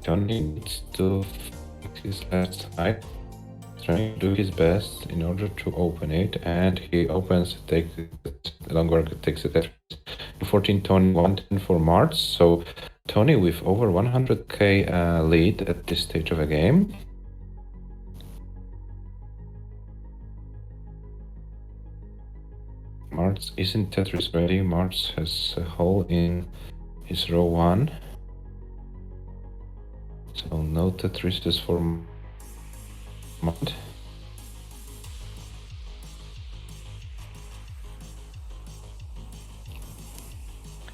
Speaker 2: Tony needs to fix his left side, trying to do his best in order to open it, and he opens, takes it, Longwork takes it at 14 Tony, 110 for Marts, so Tony with over 100k lead at this stage of the game. Marts isn't Tetris ready. Marts has a hole in his row 1. So no Tetris is for Mart.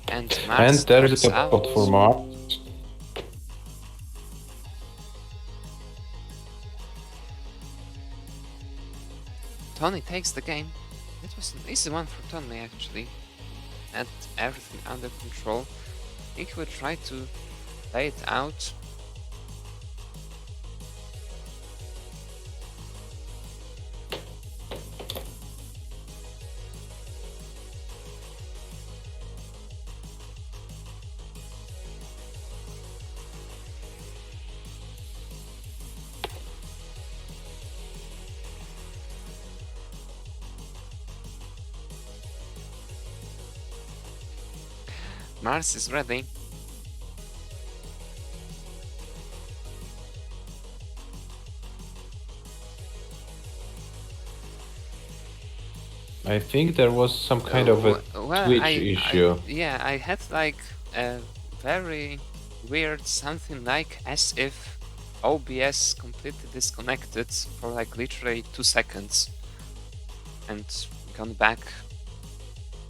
Speaker 1: And
Speaker 2: there is a
Speaker 1: out.
Speaker 2: pot for Mart.
Speaker 1: Tony takes the game. It was an easy one for Tony actually. Had everything under control. I think he would try to play it out. Mars is ready.
Speaker 2: I think there was some kind of a Twitch issue.
Speaker 1: I had like a very weird something like as if OBS completely disconnected for like literally 2 seconds and gone back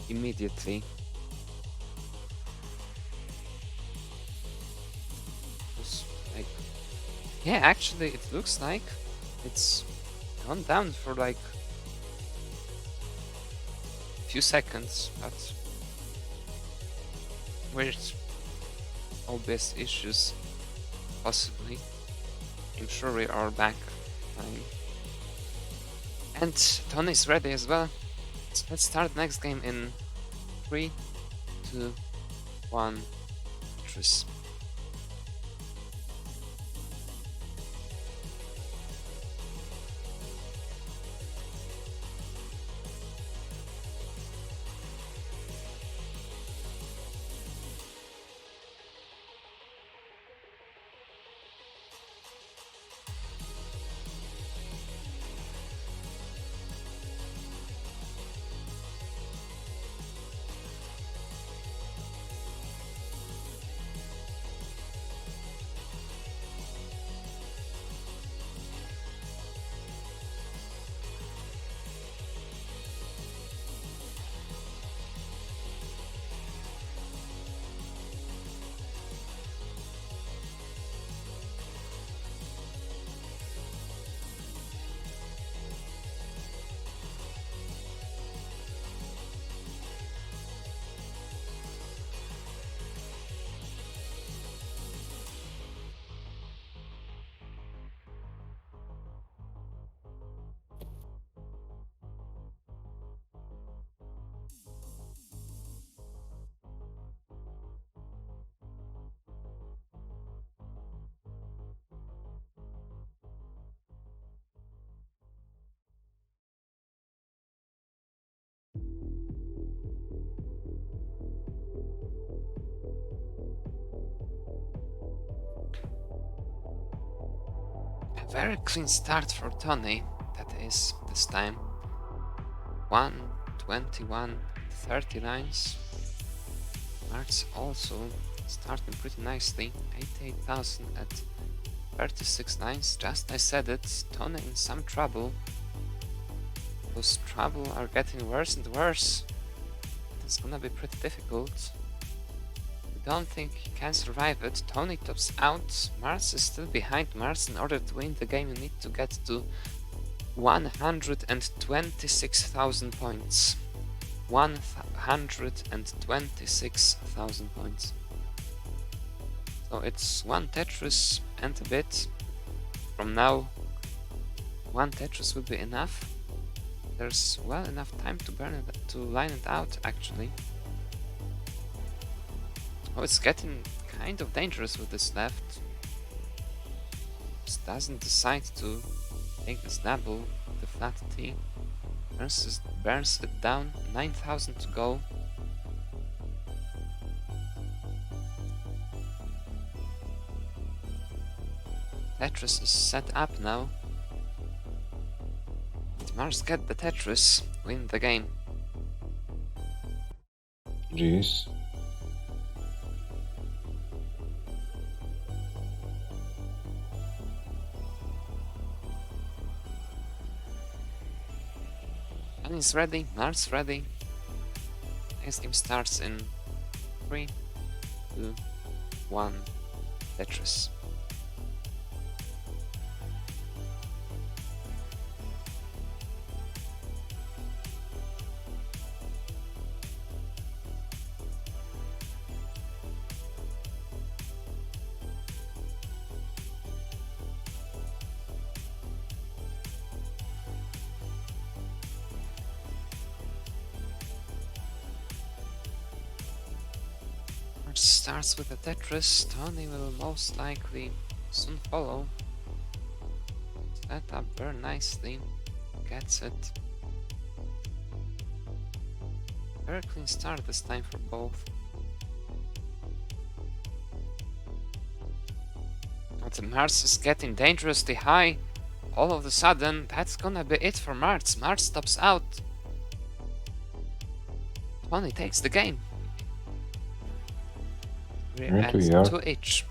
Speaker 1: immediately. Like, yeah, actually it looks like it's gone down for like a few seconds, but weird OBS issues possibly. I'm sure we are back fine. And Tony's ready as well. So let's start the next game in 3, 2, 1, Tetris. A very clean start for Tony, that is, this time. 121, 30 lines. Marts also starting pretty nicely, 88,000 at 36 lines. Just I said it, Tony in some trouble. Those trouble are getting worse and worse. It's gonna be pretty difficult. I don't think he can survive it. Tony tops out. Mars is still behind Mars. In order to win the game, you need to get to 126,000 points. 126,000 points. So it's one Tetris and a bit. From now, one Tetris will be enough. There's well enough time to burn it, to line it out actually. Oh, it's getting kind of dangerous with this left. Martz doesn't decide to take this double with the flat T. Burns it down, 9,000 to go. Tetris is set up now. Did Martz get the Tetris? Win the game.
Speaker 2: Jeez.
Speaker 1: Is ready, Martz ready. Next game starts in 3, 2, 1, Tetris. Starts with a Tetris. Tony will most likely soon follow. Set up very nicely. Gets it. Very clean start this time for both. But Martz is getting dangerously high. All of a sudden, that's gonna be it for Martz. Martz stops out. Tony takes the game.
Speaker 2: Right, we are
Speaker 1: 2 each.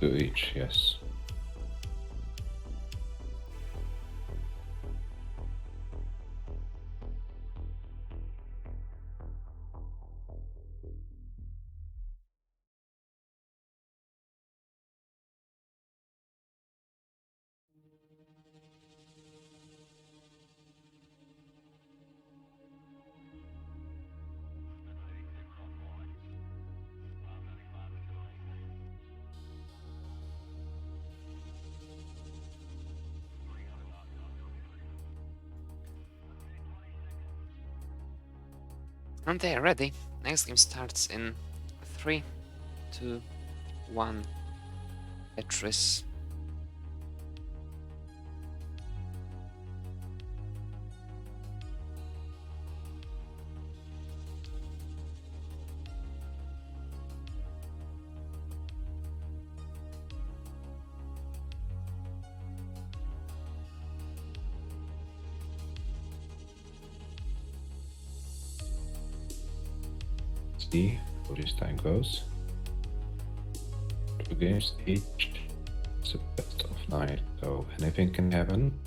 Speaker 2: 2 each, yes.
Speaker 1: And they are ready. Next game starts in 3, 2, 1. Tetris.
Speaker 2: See how this time goes. 2 games each. It's a best of 9, so anything can happen.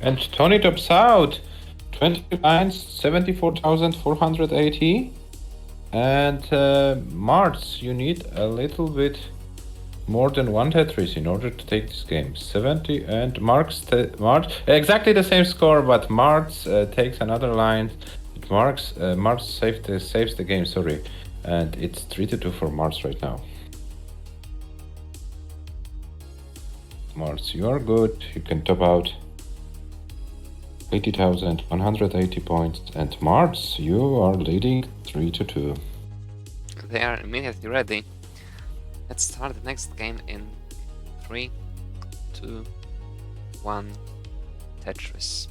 Speaker 2: And Tony tops out. 20 lines, 74,480. And Martz, you need a little bit more than 1 Tetris in order to take this game. 70 and Martz exactly the same score, but Martz takes another line. Martz saves the game, sorry. And it's 3-2 for Martz right now. Martz, you are good. You can top out 80,180 points. And Martz, you are leading 3-2.
Speaker 1: They are immediately ready. Let's start the next game in 3, 2, 1, Tetris.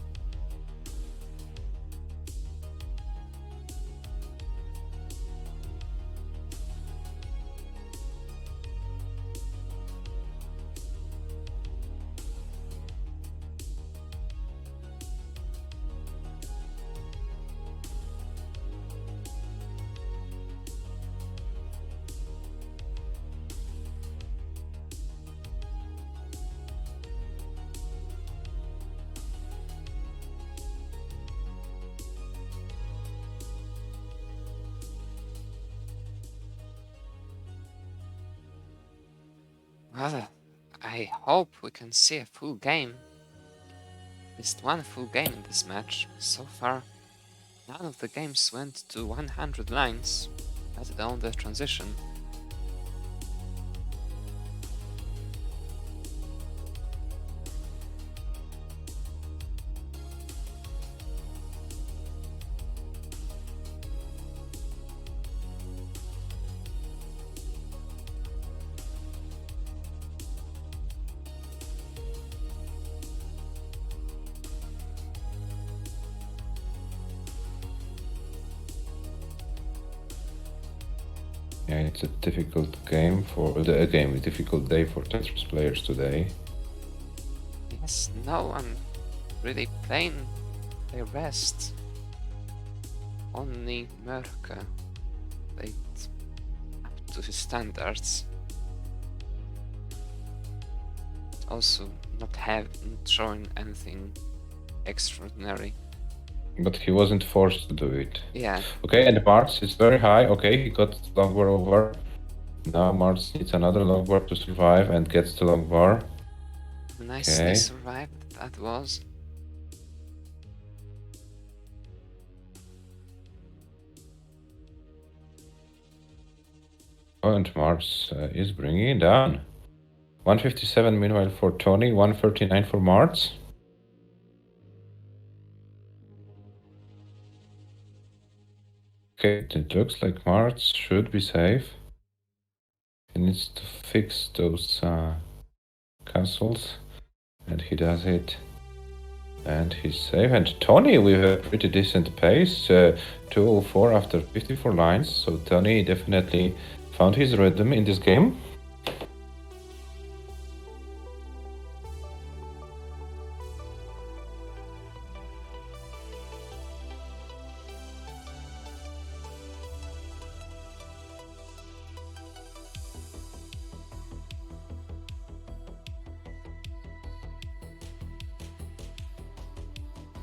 Speaker 1: Well, I hope we can see a full game. At least one full game in this match. So far, none of the games went to 100 lines, let alone the transition.
Speaker 2: Yeah, it's a difficult game a difficult day for Tetris players today.
Speaker 1: Yes, no one really playing their best. Only Mörke played up to his standards. Also, not showing anything extraordinary.
Speaker 2: But he wasn't forced to do it.
Speaker 1: Yeah,
Speaker 2: Okay, and Mars is very high. Okay, he got long bar over. Now Mars needs another long bar to survive and gets the long bar.
Speaker 1: nicely
Speaker 2: Okay.
Speaker 1: survived, that was.
Speaker 2: Oh, and Mars is bringing it down. 157 meanwhile for Tony, 139 for Mars. Okay, it looks like Mars should be safe. He needs to fix those castles, and he does it. And he's safe. And Tony with a pretty decent pace, 204 after 54 lines. So Tony definitely found his rhythm in this game.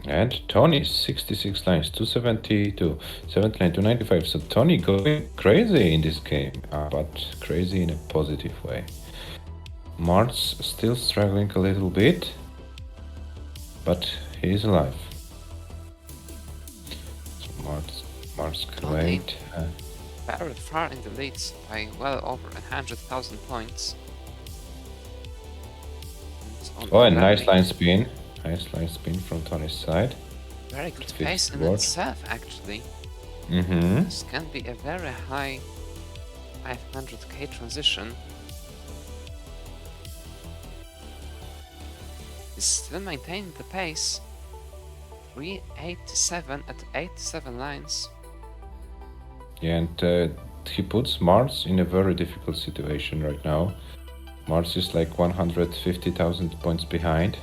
Speaker 2: And Tony 66 lines, 272, 79, 295. So Tony going crazy in this game, but crazy in a positive way. Mars still struggling a little bit, but he is alive. So Mars great.
Speaker 1: Very far in the lead by well over 100,000 points.
Speaker 2: Oh, and nice line spin. Nice line spin from Tony's side.
Speaker 1: Very good
Speaker 2: Fits
Speaker 1: pace
Speaker 2: the
Speaker 1: in
Speaker 2: board.
Speaker 1: itself, actually.
Speaker 2: Mm-hmm.
Speaker 1: This can be a very high 500k transition. He's still maintaining the pace. 387 at 87 lines.
Speaker 2: Yeah, and he puts Mars in a very difficult situation right now. Mars is like 150,000 points behind.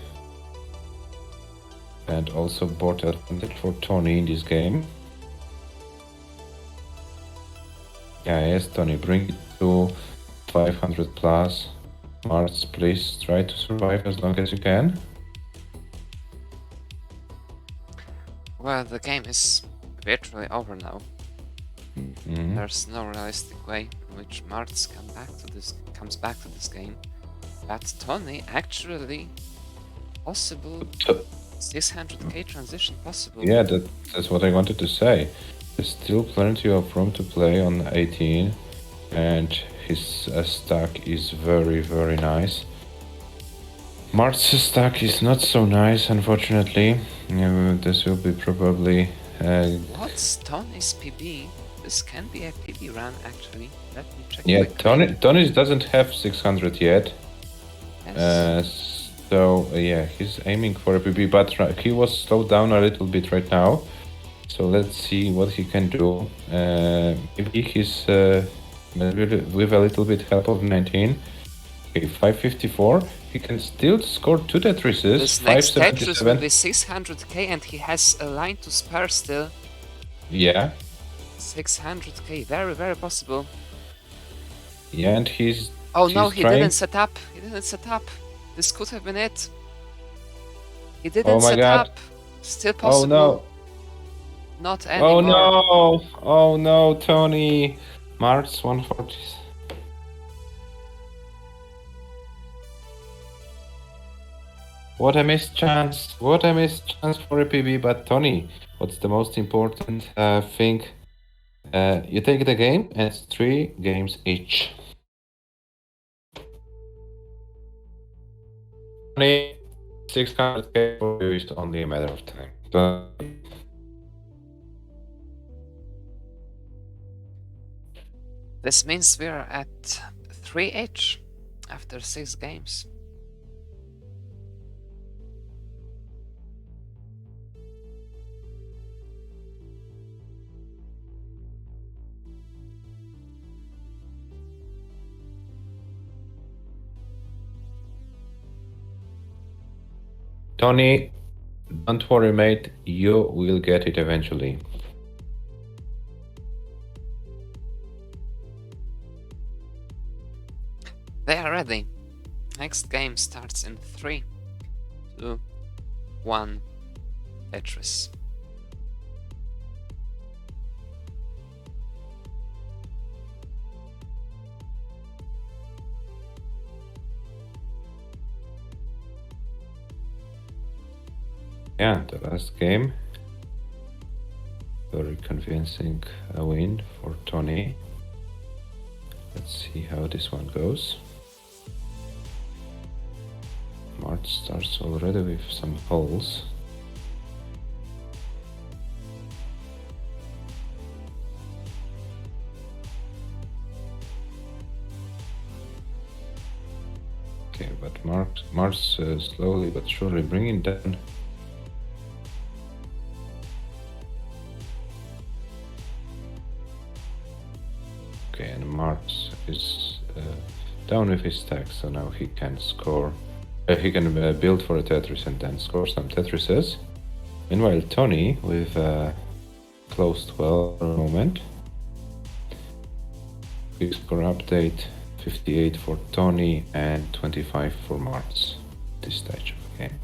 Speaker 2: And also board advantage for Tony in this game. Yeah, yes, Tony, bring it to 500 plus. Mars, please try to survive as long as you can.
Speaker 1: Well, the game is virtually over now.
Speaker 2: Mhm.
Speaker 1: There's no realistic way in which Martz comes back to this game. But Tony actually possible 600k transition possible.
Speaker 2: Yeah, that's what I wanted to say. There's still plenty of room to play on 18, and his stack is very, very nice. Martz's stack is not so nice, unfortunately. This will be probably...
Speaker 1: What's Tony's PB? This can be a PB run, actually. Let me check
Speaker 2: yeah,
Speaker 1: quickly.
Speaker 2: Tony doesn't have 600 yet.
Speaker 1: Yes.
Speaker 2: So yeah, he's aiming for a PB, but he was slowed down a little bit right now. So let's see what he can do. Maybe he's maybe with a little bit help of 19. Okay, 554. He can still score 2 Tetrises.
Speaker 1: This next Tetris will
Speaker 2: 577.
Speaker 1: be 600k and he has a line to spare still.
Speaker 2: Yeah,
Speaker 1: 600k, very, very possible.
Speaker 2: yeah, and he's.
Speaker 1: Oh no,
Speaker 2: he's
Speaker 1: he
Speaker 2: trying-
Speaker 1: didn't set up. He didn't set up. This could have been it. He didn't
Speaker 2: Oh my
Speaker 1: set
Speaker 2: God.
Speaker 1: up. Still
Speaker 2: Oh
Speaker 1: possible.
Speaker 2: no!
Speaker 1: Not anymore.
Speaker 2: Oh no! Oh no, Tony! Mars 140. What a missed chance! What a missed chance for a PB. But Tony, what's the most important thing? You take the game, and it's 3 games each. Tony, 600k for you is only a matter of time.
Speaker 1: This means we're at 3 each after 6 games.
Speaker 2: Tony, don't worry, mate. You will get it eventually.
Speaker 1: They are ready. Next game starts in 3, 2, 1. Tetris.
Speaker 2: Yeah, the last game. Very convincing win for Tony. Let's see how this one goes. March starts already with some holes. Okay, but Mars slowly but surely bringing down. Okay, and Mars is down with his stack, so now he can score. He can build for a Tetris and then score some Tetrises. Meanwhile, Tony with a close 12 moment. Quick score update: 58 for Tony and 25 for Mars. This stage of the game.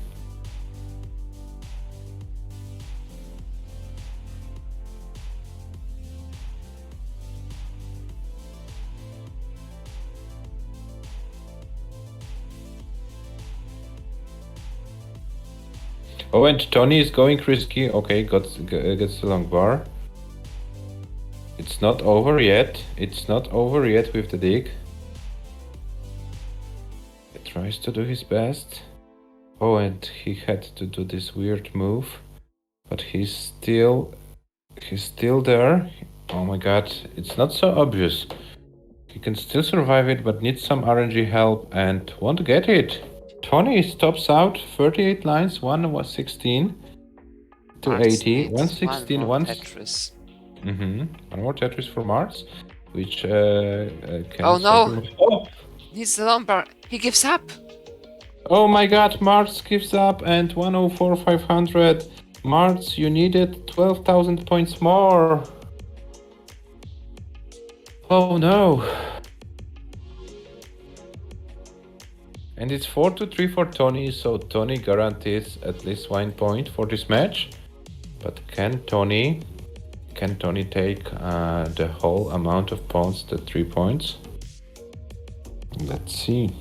Speaker 2: Oh, and Tony is going risky. Okay, gets the long bar. It's not over yet. It's not over yet with the dig. He tries to do his best. Oh, and he had to do this weird move, but he's still there. Oh my god, it's not so obvious. He can still survive it, but needs some RNG help and won't get it. Tony stops out 38 lines, 116 to
Speaker 1: Mars
Speaker 2: 80,
Speaker 1: needs
Speaker 2: 116,
Speaker 1: one more Tetris.
Speaker 2: One more Tetris for Mars, which can.
Speaker 1: Oh no!
Speaker 2: Oh!
Speaker 1: Needs the lumber. He gives up.
Speaker 2: Oh my god, Mars gives up and 104,500. Mars, you needed 12,000 points more. Oh no. And it's 4-3 for Tony, so Tony guarantees at least 1 point for this match. But can Tony take the whole amount of points, the 3 points? Let's see.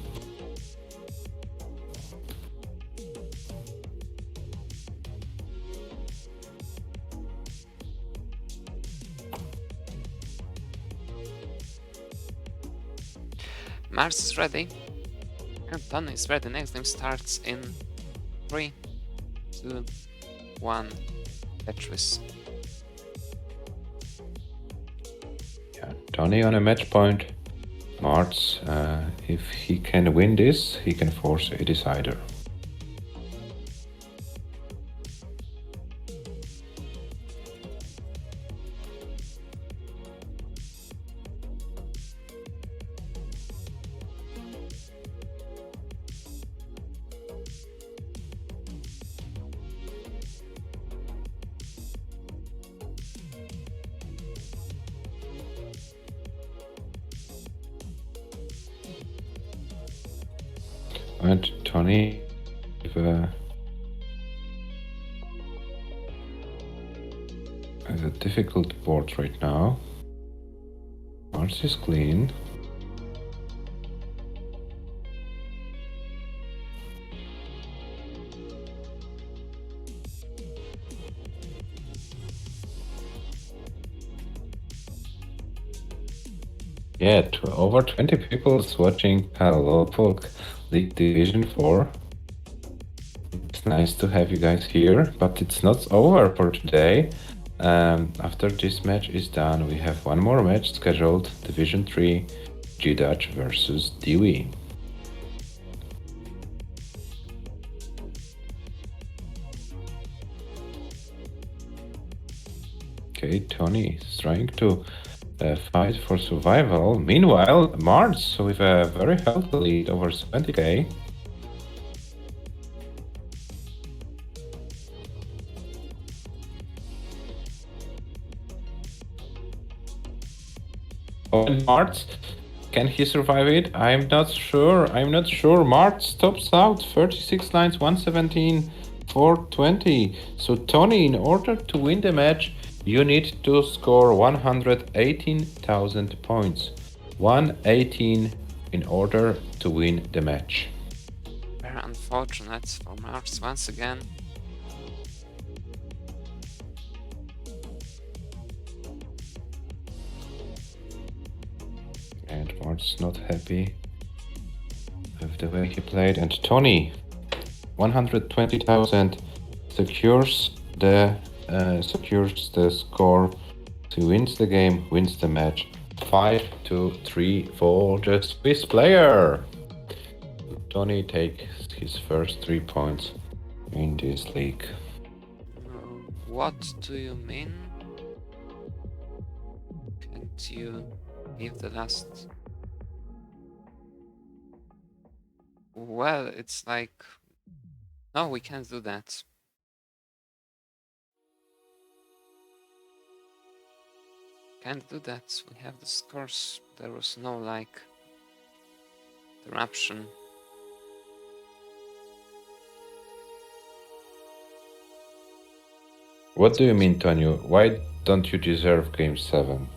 Speaker 1: Mars is ready. And Tony is ready. Next game starts in 3, 2, 1. Tetris.
Speaker 2: Yeah, Tony on a match point. Mars, if he can win this, he can force a decider. And Tony with a difficult board right now. Mars is clean. Yeah, over 20 people is watching Lowpoke League Division 4. It's nice to have you guys here, but it's not over for today. After this match is done, we have one more match scheduled, Division 3, G-Dutch versus Dewey. Okay, Tony is trying to fight for survival. Meanwhile, Marz with a very healthy lead over 70k. Oh, and Marz, can he survive it? I'm not sure. Marz tops out 36 lines, 117, 420. So Tony, in order to win the match, you need to score 118,000 points. 118 in order to win the match.
Speaker 1: Very unfortunate for Marz once again.
Speaker 2: And Marz not happy with the way he played. And Tony, 120,000 secures the score. He wins the game, wins the match. 5-3 for the Swiss player. Tony takes his first 3 points in this league.
Speaker 1: What do you mean? Can't you give the last? Well, it's like... No, we can't do that. Can't do that. We have the scores. There was no, like, interruption.
Speaker 2: What do you mean, Tonio? Why don't you deserve Game 7?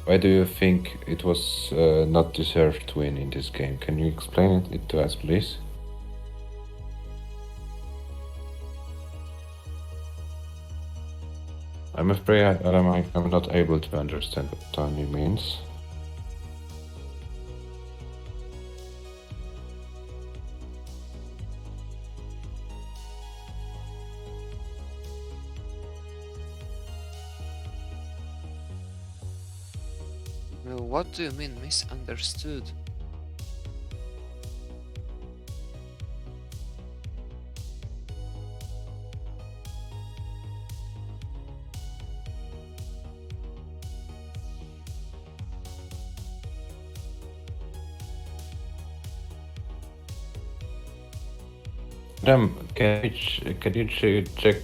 Speaker 2: Why do you think it was not deserved to win in this game? Can you explain it to us, please? I'm afraid I'm not able to understand what Tony means.
Speaker 1: What do you mean misunderstood?
Speaker 2: Adam, can you check,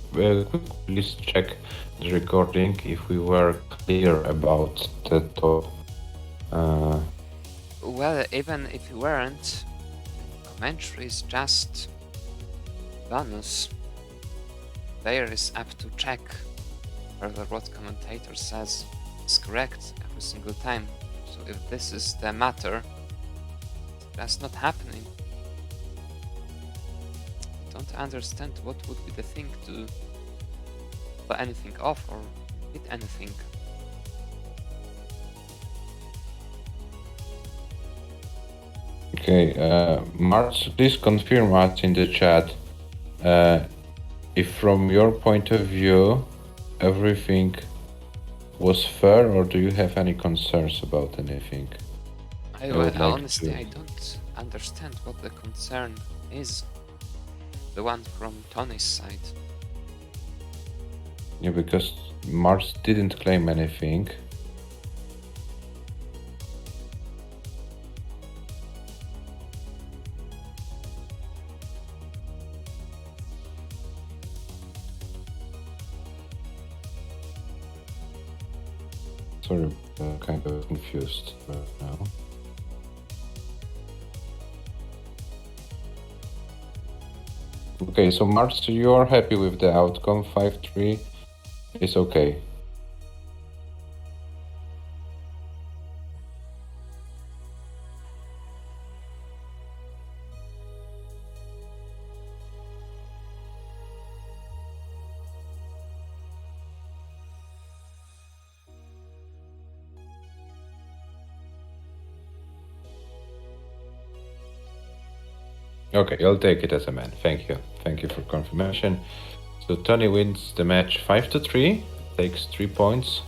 Speaker 2: please check the recording if we were clear about the top?
Speaker 1: Well, even if you weren't, commentary is just bonus. Player is up to check whether what commentator says is correct every single time. So if this is the matter, that's not happening. Don't understand what would be the thing to put anything off or hit anything.
Speaker 2: Okay, Marz, please confirm us in the chat if from your point of view everything was fair, or do you have any concerns about anything?
Speaker 1: Honestly, I don't understand what the concern is. The one from Tony's side.
Speaker 2: Yeah, because Marz didn't claim anything. Sorry, I'm kind of confused right now. Okay, so Marz, you're happy with the outcome, 5-3 is okay. Okay, I'll take it as a man. Thank you. Thank you for confirmation. So Tony wins the match 5-3, takes 3 points.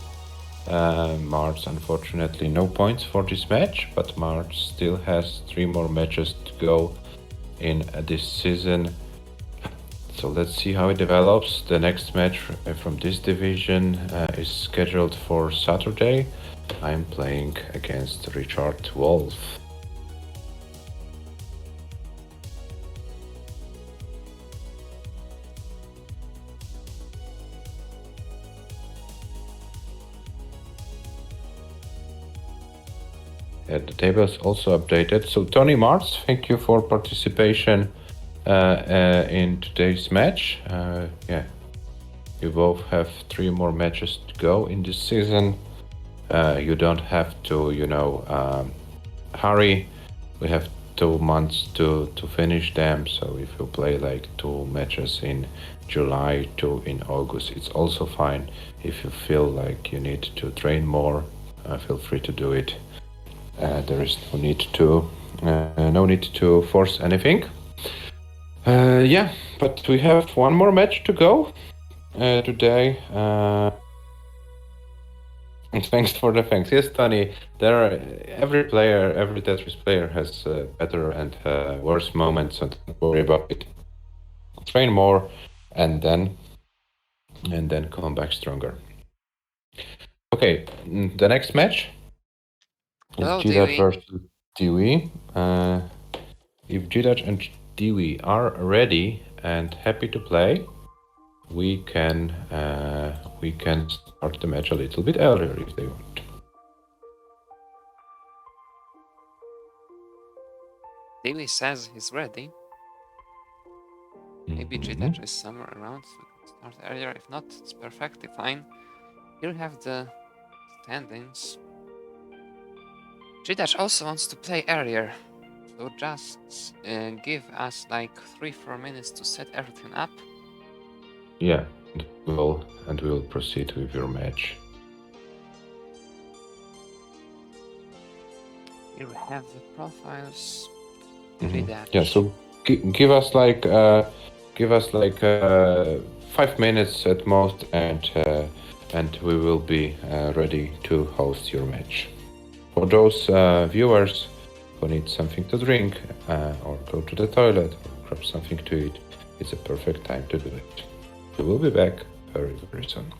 Speaker 2: Mars, unfortunately, no points for this match, but Mars still has 3 more matches to go in this season. So let's see how it develops. The next match from this division is scheduled for Saturday. I'm playing against Richard Wolf. The table is also updated. So Tony Mars, thank you for participation in today's match. Yeah, you both have 3 more matches to go in this season. You don't have to, hurry. We have 2 months to finish them. So if you play like 2 matches in July, 2 in August, it's also fine. If you feel like you need to train more, feel free to do it. There is no need to force anything. Yeah, but we have 1 more match to go today. And thanks for the thanks. Yes, Tony. Every Tetris player has better and worse moments, so don't worry about it. Train more, and then come back stronger. Okay, the next match.
Speaker 1: Hello,
Speaker 2: Gidach
Speaker 1: Dewey.
Speaker 2: versus Dewey. If Gidach and Dewey are ready and happy to play, we can start the match a little bit earlier if they want.
Speaker 1: Dewey says he's ready. Maybe Gidach is somewhere around, so we can start earlier. If not, it's perfectly fine. Here we have the standings. Gidach also wants to play earlier, so just give us like 3-4 minutes to set everything up.
Speaker 2: Yeah, and we will proceed with your match.
Speaker 1: Here we have the profiles.
Speaker 2: Gidach. Yeah, so give us like 5 minutes at most, and we will be ready to host your match. For those viewers who need something to drink or go to the toilet or grab something to eat, it's a perfect time to do it. We will be back very, very soon.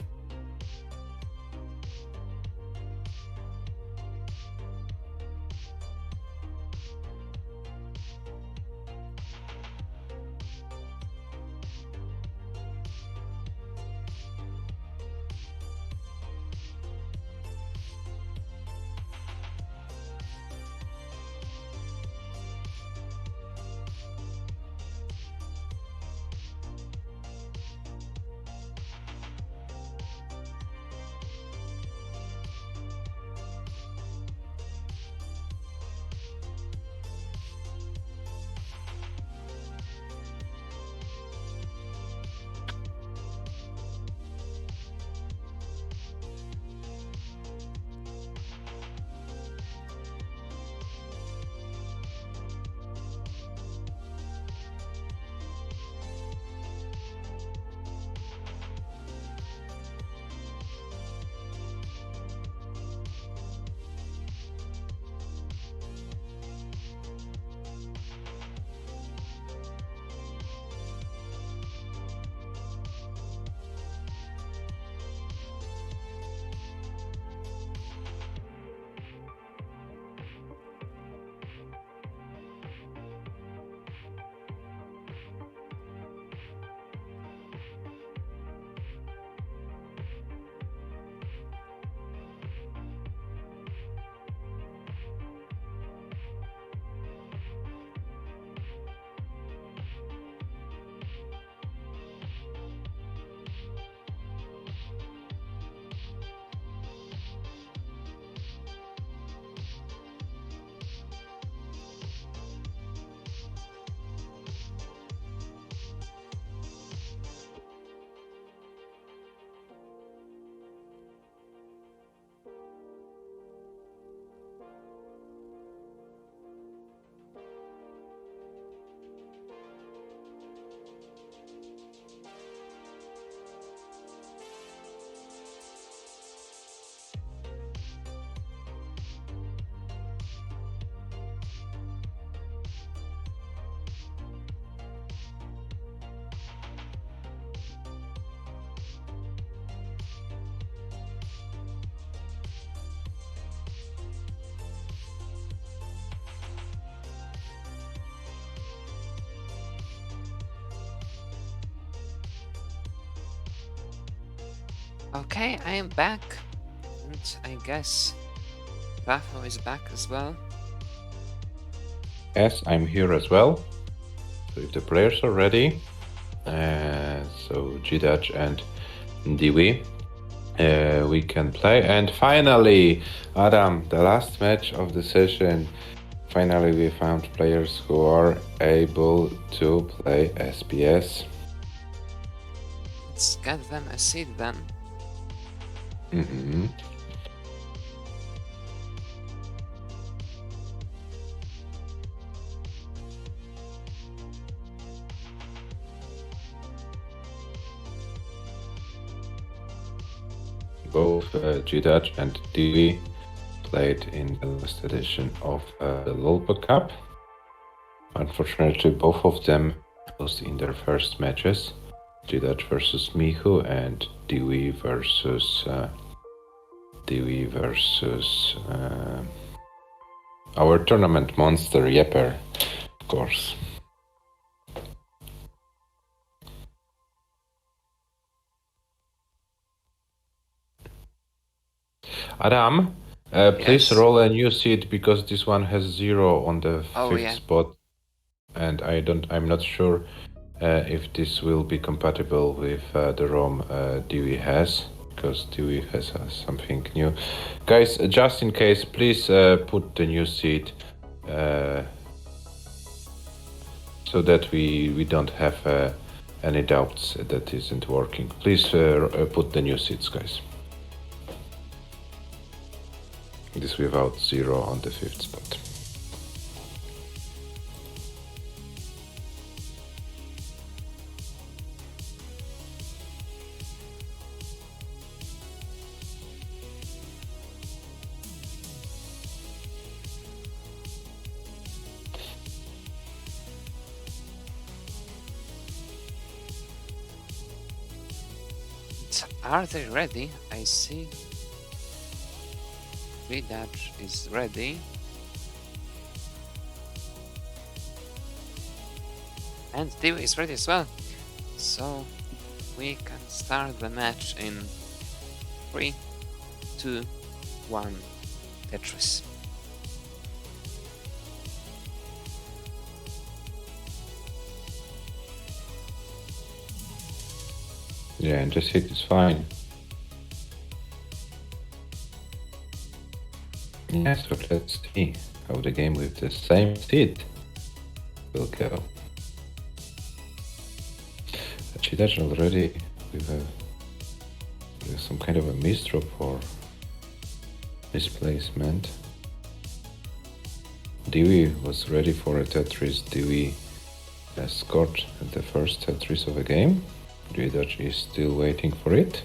Speaker 1: Okay, I am back. And I guess Rafa is back as well.
Speaker 2: Yes, I'm here as well. So if the players are ready, so G-Dutch and Dewey, we can play. And finally, Adam, the last match of the session. Finally, we found players who are able to play SPS.
Speaker 1: Let's get them a seat then.
Speaker 2: Mm-hmm. Both G-Dutch and Dewey played in the last edition of the Lolpa Cup. Unfortunately, both of them lost in their first matches. G-Dutch versus Mihu and Dewey versus our tournament monster Yepper, of course. Adam, please
Speaker 1: Yes.
Speaker 2: roll a new seed because this one has 0 on the fifth spot, and I'm not sure if this will be compatible with the ROM Dewey has, because Dewey has something new. Guys, just in case, please put the new seed so that we don't have any doubts that isn't working. Please put the new seeds, guys. This without 0 on the fifth spot.
Speaker 1: Are they ready? I see. G-Dutch is ready. And Dewey is ready as well. So we can start the match in 3, 2, 1, Tetris.
Speaker 2: Yeah, and just hit is fine. Yeah, so let's see how the game with the same seed will go. G-Dutch already with some kind of a misdrop or misplacement. Dewey was ready for a Tetris. Dewey scored the first Tetris of the game. G-Dutch is still waiting for it.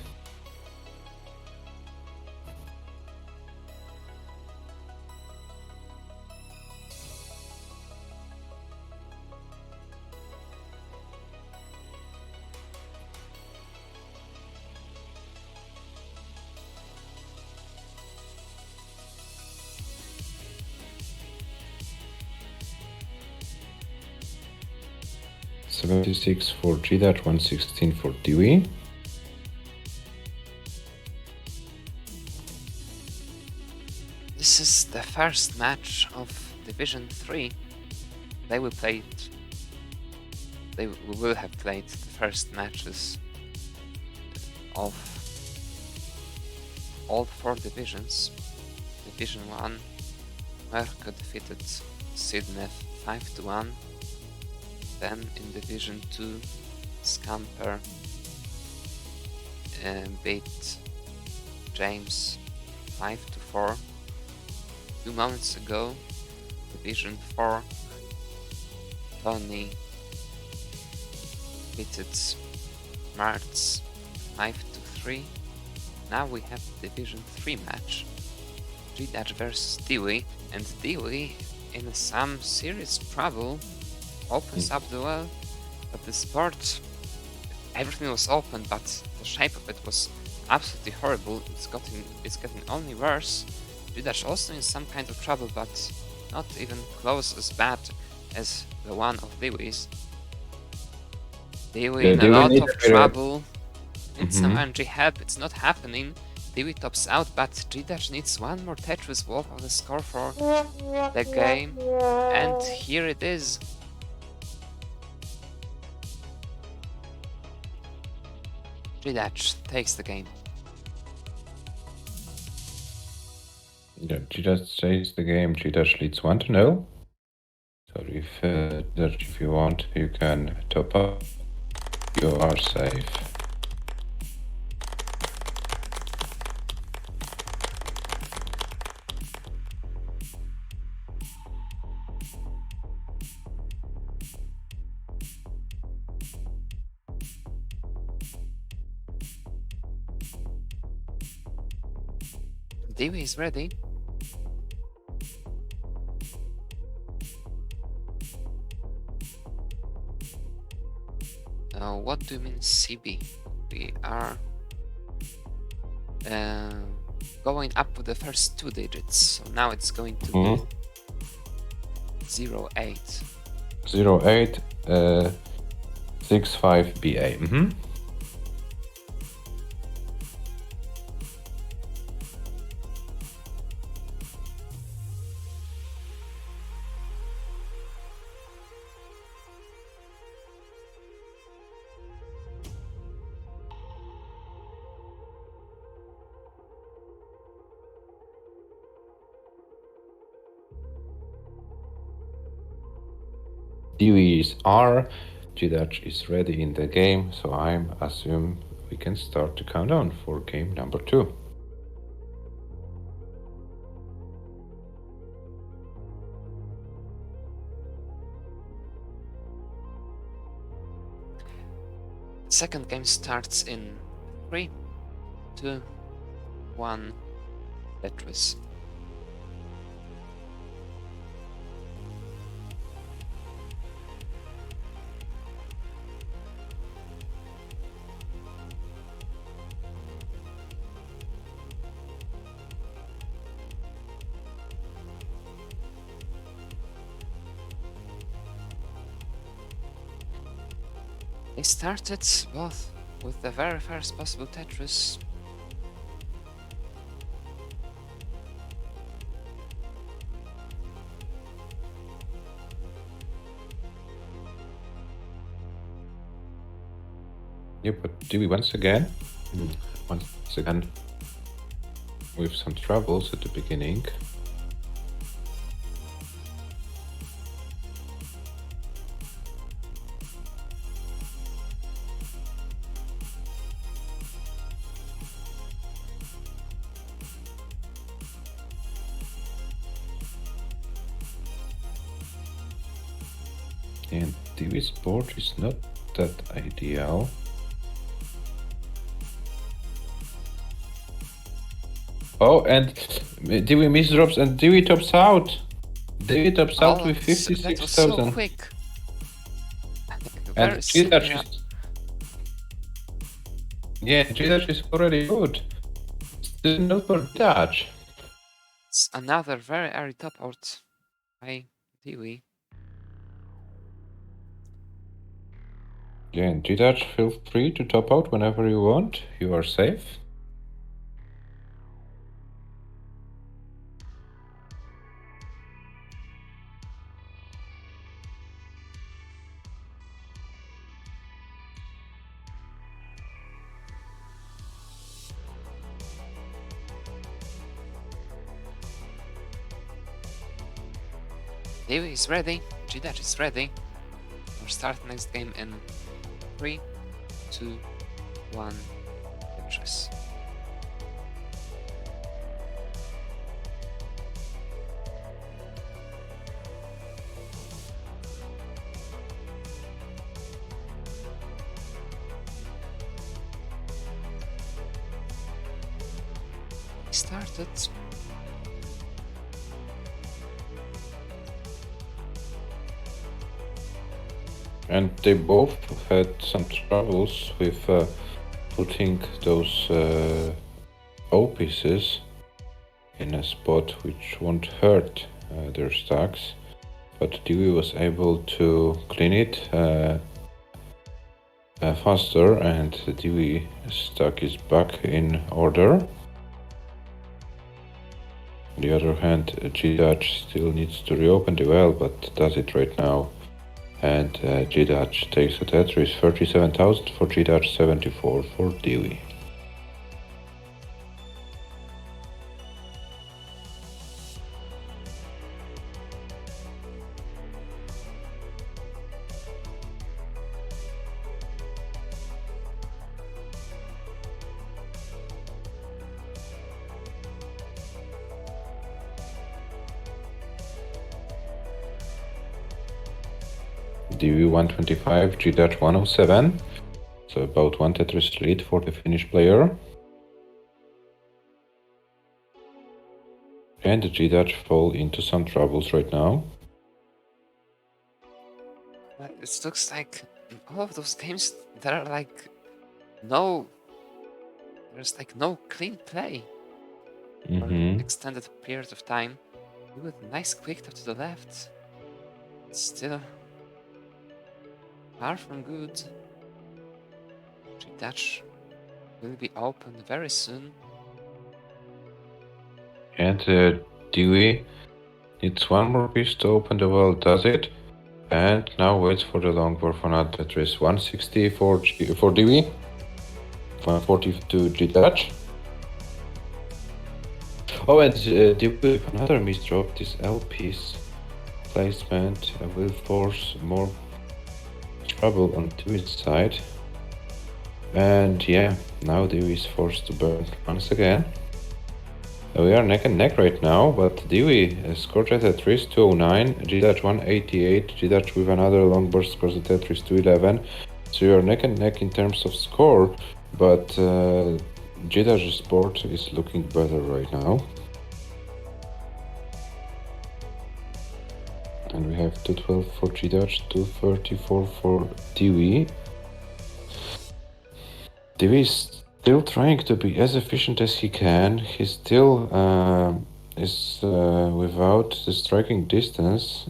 Speaker 2: $76 for G-Dutch, $116 for Dewey.
Speaker 1: This is the first match of Division 3. They will have played the first matches of all 4 divisions. Division 1, Merca defeated Sidney 5-1. Then in Division 2, Scamper beat James 5-4. 2 months ago, Division 4, Tony beated Martz 5-3. Now we have Division 3 match, G-Dutch versus Dewey, and Dewey in some serious trouble opens up the well, but the sport, everything was open, but the shape of it was absolutely horrible. It's getting only worse. G-Dutch also in some kind of trouble, but not even close as bad as the one of Dewey's. Dewey in a lot of trouble. Need some RNG help, it's not happening. Dewey tops out, but G-Dash needs one more Tetris Wolf on the score for the game. And here it is. G-Dash takes the game.
Speaker 2: Yeah, G-Dash takes the game. G-Dash leads 1-0. So if you want, you can top up. You are safe.
Speaker 1: Dewey is ready. What do you mean CB? We are going up with the first 2 digits, so now it's going to be 08.
Speaker 2: 08 65 BA. Dewey is R, G-Dash is ready in the game, so I assume we can start the countdown for game number 2.
Speaker 1: Second game starts in 3, 2, 1, Tetris. They started both with the very first possible Tetris.
Speaker 2: Yeah, but Dewey once again with some troubles at the beginning. And Dewey's board is not that ideal. Oh, and Dewey misdrops and Dewey tops out. Dewey tops out with 56,000.
Speaker 1: That was so quick.
Speaker 2: And G-Dash is... Yeah, G-Dash is already good. Still not for touch.
Speaker 1: It's another very early top out by Dewey.
Speaker 2: Yeah, and G-Dash, feel free to top out whenever you want. You are safe.
Speaker 1: Dewey is ready, G-Dash is ready. We'll start next game in 3, 2, 1, Tetris. Started.
Speaker 2: And they both had some troubles with putting those O pieces in a spot which won't hurt their stacks. But Dewey was able to clean it faster, and Dewey stack is back in order. On the other hand, G-Dutch still needs to reopen the well, but does it right now. And G-Dutch takes a Tetris, 37,000 for G-Dutch, 74 for Dewey. Dewey 125, G-Dutch 107. So about one Tetris lead for the Finnish player. And the G-Dutch fall into some troubles right now.
Speaker 1: It looks like in all of those games there are there's no clean play for an extended period of time. With a nice quick tap to the left. It's still far from good. G-Dutch will be open very soon.
Speaker 2: And Dewey needs one more piece to open the well, does it? And now waits for the long board for another Tetris. 160 for Dewey, 140 to G-Dutch. Oh, and Dewey, another misdrop. This L piece placement will force more trouble on Dewey's side. And yeah, now Dewey is forced to burn once again. We are neck and neck right now, but Dewey scored at Tetris 209, G-Dutch 188, G-Dutch with another long burst scores at Tetris 211. So you are neck and neck in terms of score, but G-Dutch's board is looking better right now. And we have 212 for G-Dutch, 234 for Dewey. Dewey is still trying to be as efficient as he can. He still is without the striking distance,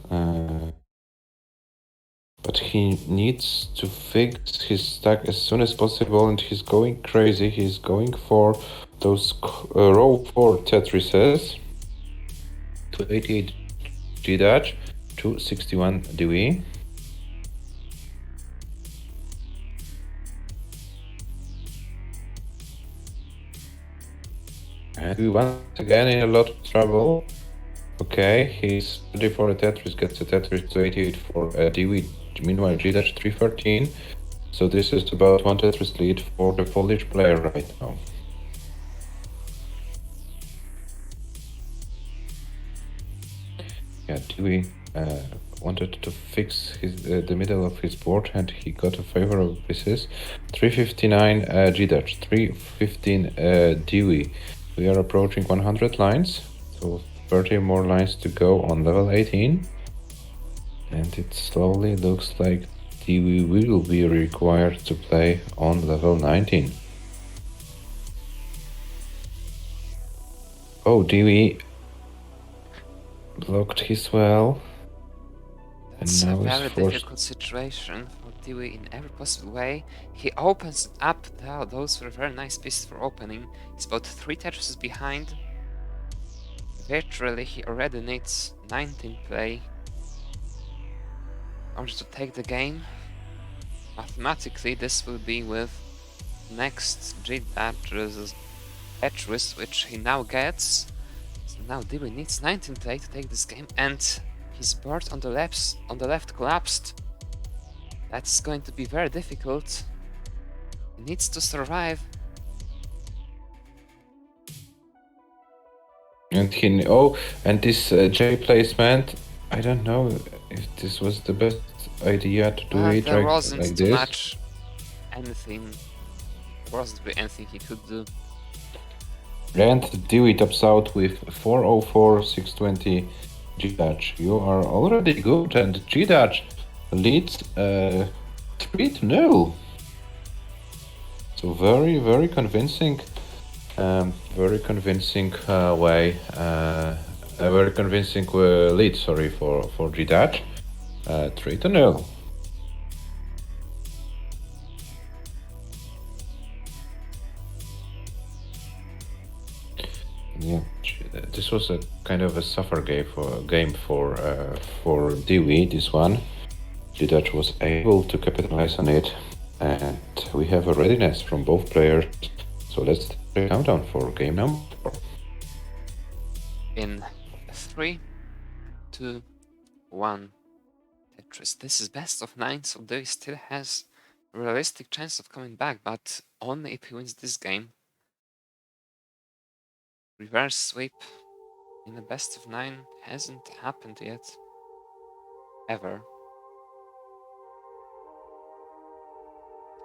Speaker 2: but he needs to fix his stack as soon as possible, and he's going crazy. He's going for those row 4 Tetrises. 288 G-Dutch, 261 Dewey. And we once again in a lot of trouble. Okay, he's ready for a Tetris, gets a Tetris 288 for Dewey. Meanwhile, G-Dutch 313. So this is about one Tetris lead for the Polish player right now. Yeah, Dewey wanted to fix the middle of his board, and he got a favorable pieces. 359 G-Dutch, 315 Dewey. We are approaching 100 lines, so 30 more lines to go on level 18. And it slowly looks like Dewey will be required to play on level 19. Oh, Dewey blocked his well.
Speaker 1: It's a very difficult situation for Dewey in every possible way. He opens up. Those were very nice pieces for opening. He's about 3 Tetrises behind. Virtually, he already needs 19 play in order to take the game. Mathematically, this will be with next G-Dutch's Tetris, which he now gets. So now Dewey needs 19 play to take this game, and his board on the left collapsed. That's going to be very difficult. He needs to survive.
Speaker 2: And and this J placement, I don't know if this was the best idea to do it
Speaker 1: there
Speaker 2: like
Speaker 1: wasn't too
Speaker 2: this.
Speaker 1: much anything. There wasn't really anything he could do.
Speaker 2: And Dewey tops out with 404, 620 G-Dutch. You are already good, and G-Dutch leads 3-0. So very, very convincing. Very convincing way. A very convincing lead. Sorry for G-Dutch. 3-0. this was a kind of a suffer game for Dewey. This one, G-Dutch was able to capitalize on it, and we have a readiness from both players. So let's take a countdown for game number 4.
Speaker 1: In 3, 2, 1. Tetris. This is best of 9, so Dewey still has a realistic chance of coming back, but only if he wins this game. Reverse sweep in the best of 9 hasn't happened yet. Ever.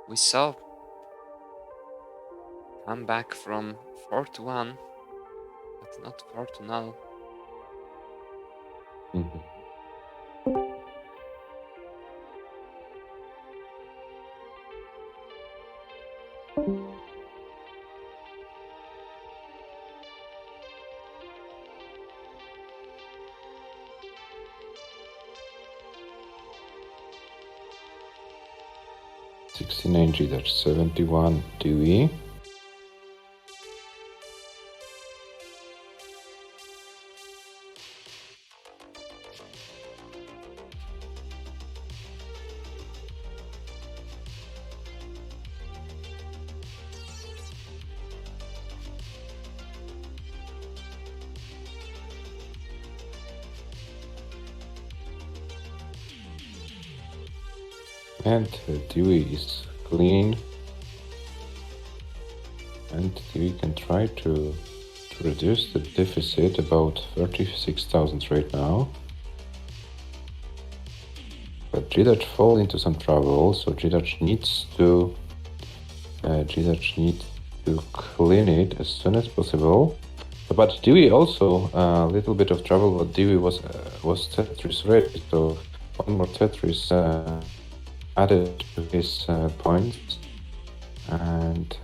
Speaker 1: We saw come back from 4-1, but not 4-0.
Speaker 2: Mhm. $69 G-Dutch, 71 Dewey. And Dewey is clean. And Dewey can try to reduce the deficit, about 36,000 right now. But G-Dutch fall into some trouble, so G-Dutch needs to clean it as soon as possible. But Dewey also a little bit of trouble. But Dewey was Tetris ready, so one more Tetris added to his points, and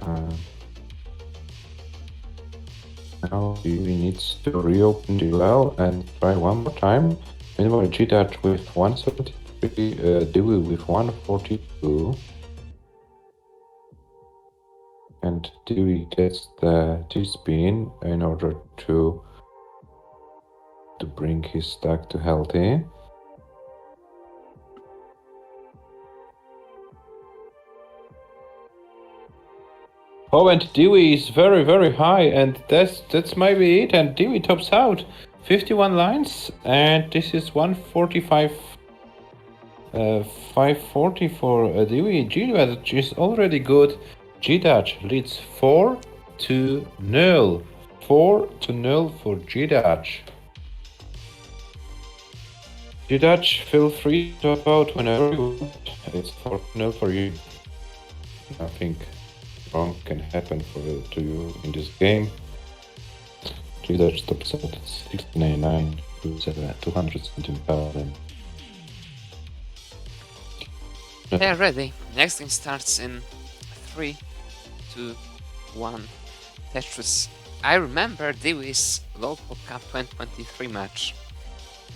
Speaker 2: now Dewey needs to reopen the well and try one more time. Meanwhile, G-Dutch with 173, Dewey with 142. And Dewey gets the T-spin in order to bring his stack to healthy. Oh, and Dewey is very, very high, and that's maybe it. And Dewey tops out 51 lines, and this is 145, 540 for Dewey. G-Dutch is already good. G-Dutch leads 4-0. 4-0 for G-Dutch. G-Dutch, feel free to top out whenever you want. It's 4-0 for you. Nothing wrong can happen to you in this game. G-Dutch tops out at 699 to 217,000.
Speaker 1: They're ready. Next game starts in 3, 2, 1. Tetris. I remember Dewey's Local Cup 2023 match.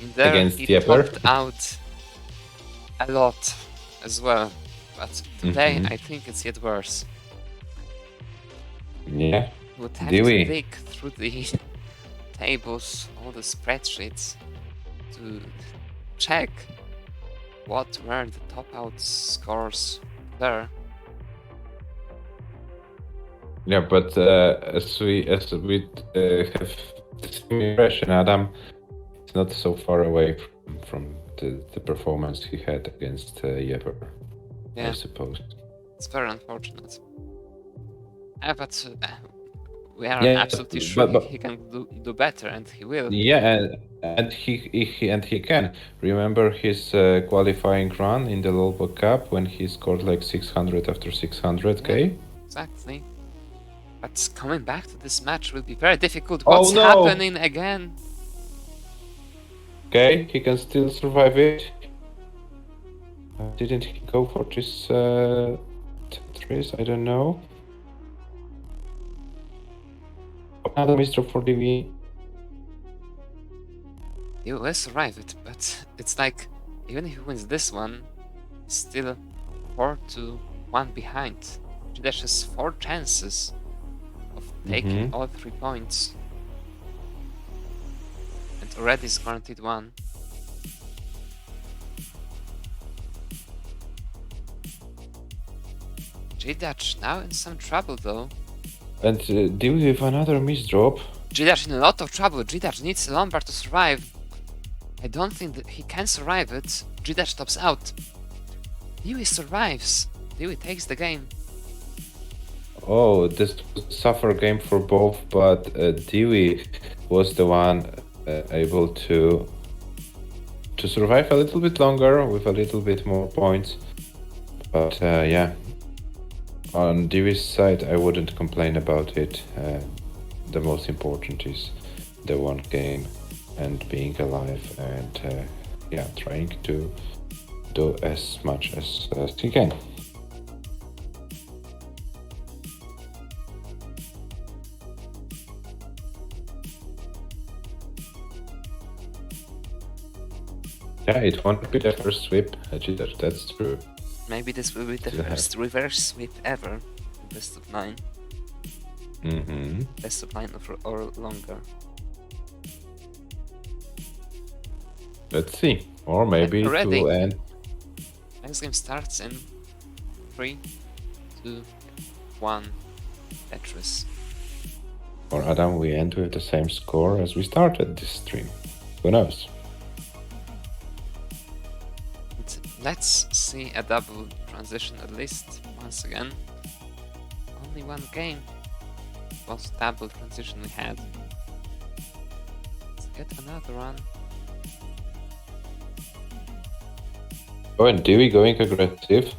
Speaker 1: In there,
Speaker 2: Against
Speaker 1: he
Speaker 2: Dieper?
Speaker 1: topped out a lot as well. But today, I think it's yet worse.
Speaker 2: Yeah.
Speaker 1: He would have
Speaker 2: Dewey.
Speaker 1: to dig through the tables, all the spreadsheets, to check what were the top out scores there.
Speaker 2: Yeah, but as we have the same impression, Adam, it's not so far away from the performance he had against Jever,
Speaker 1: Yeah,
Speaker 2: I suppose.
Speaker 1: it's very unfortunate. But we are
Speaker 2: Yeah,
Speaker 1: absolutely sure
Speaker 2: but-
Speaker 1: he can do better, and he will.
Speaker 2: Yeah, and he can. Remember his qualifying run in the Lolbo Cup when he scored like 600 after 600k?
Speaker 1: Exactly. But coming back to this match will be very difficult.
Speaker 2: Oh,
Speaker 1: What's
Speaker 2: no!
Speaker 1: happening again?
Speaker 2: Okay, he can still survive it. Didn't he go for this Tetris? I don't know. Another Mr. for DV.
Speaker 1: He will survive it, but it's like, even if he wins this one, he's still 4-1 behind. G-Dash has 4 chances of taking all 3 points. Red is guaranteed 1. G-Dutch now in some trouble though.
Speaker 2: And deal with another misdrop.
Speaker 1: G-Dutch in a lot of trouble. G-Dutch needs Lombard to survive. I don't think that he can survive it. G-Dutch tops out. Dewey survives. Dewey takes the game.
Speaker 2: Oh, this was a suffer game for both, but Dewey was the one able to survive a little bit longer with a little bit more points. But yeah, on Dewey's side, I wouldn't complain about it. The most important is the one game and being alive and yeah, trying to do as much as he can. Yeah, it won't be the first sweep, that's true.
Speaker 1: Maybe this will be the
Speaker 2: Yeah.
Speaker 1: first reverse sweep ever in best of 9.
Speaker 2: Mm-hmm.
Speaker 1: Best of 9 or longer.
Speaker 2: Let's see. Or maybe it
Speaker 1: Ready.
Speaker 2: will end.
Speaker 1: Next game starts in 3, 2, 1. Tetris.
Speaker 2: Or Adam, we end with the same score as we started this stream. Who knows?
Speaker 1: And let's see a double transition at least once again. Only one game was double transition we had. Let's get another one.
Speaker 2: Oh, and Dewey going aggressive.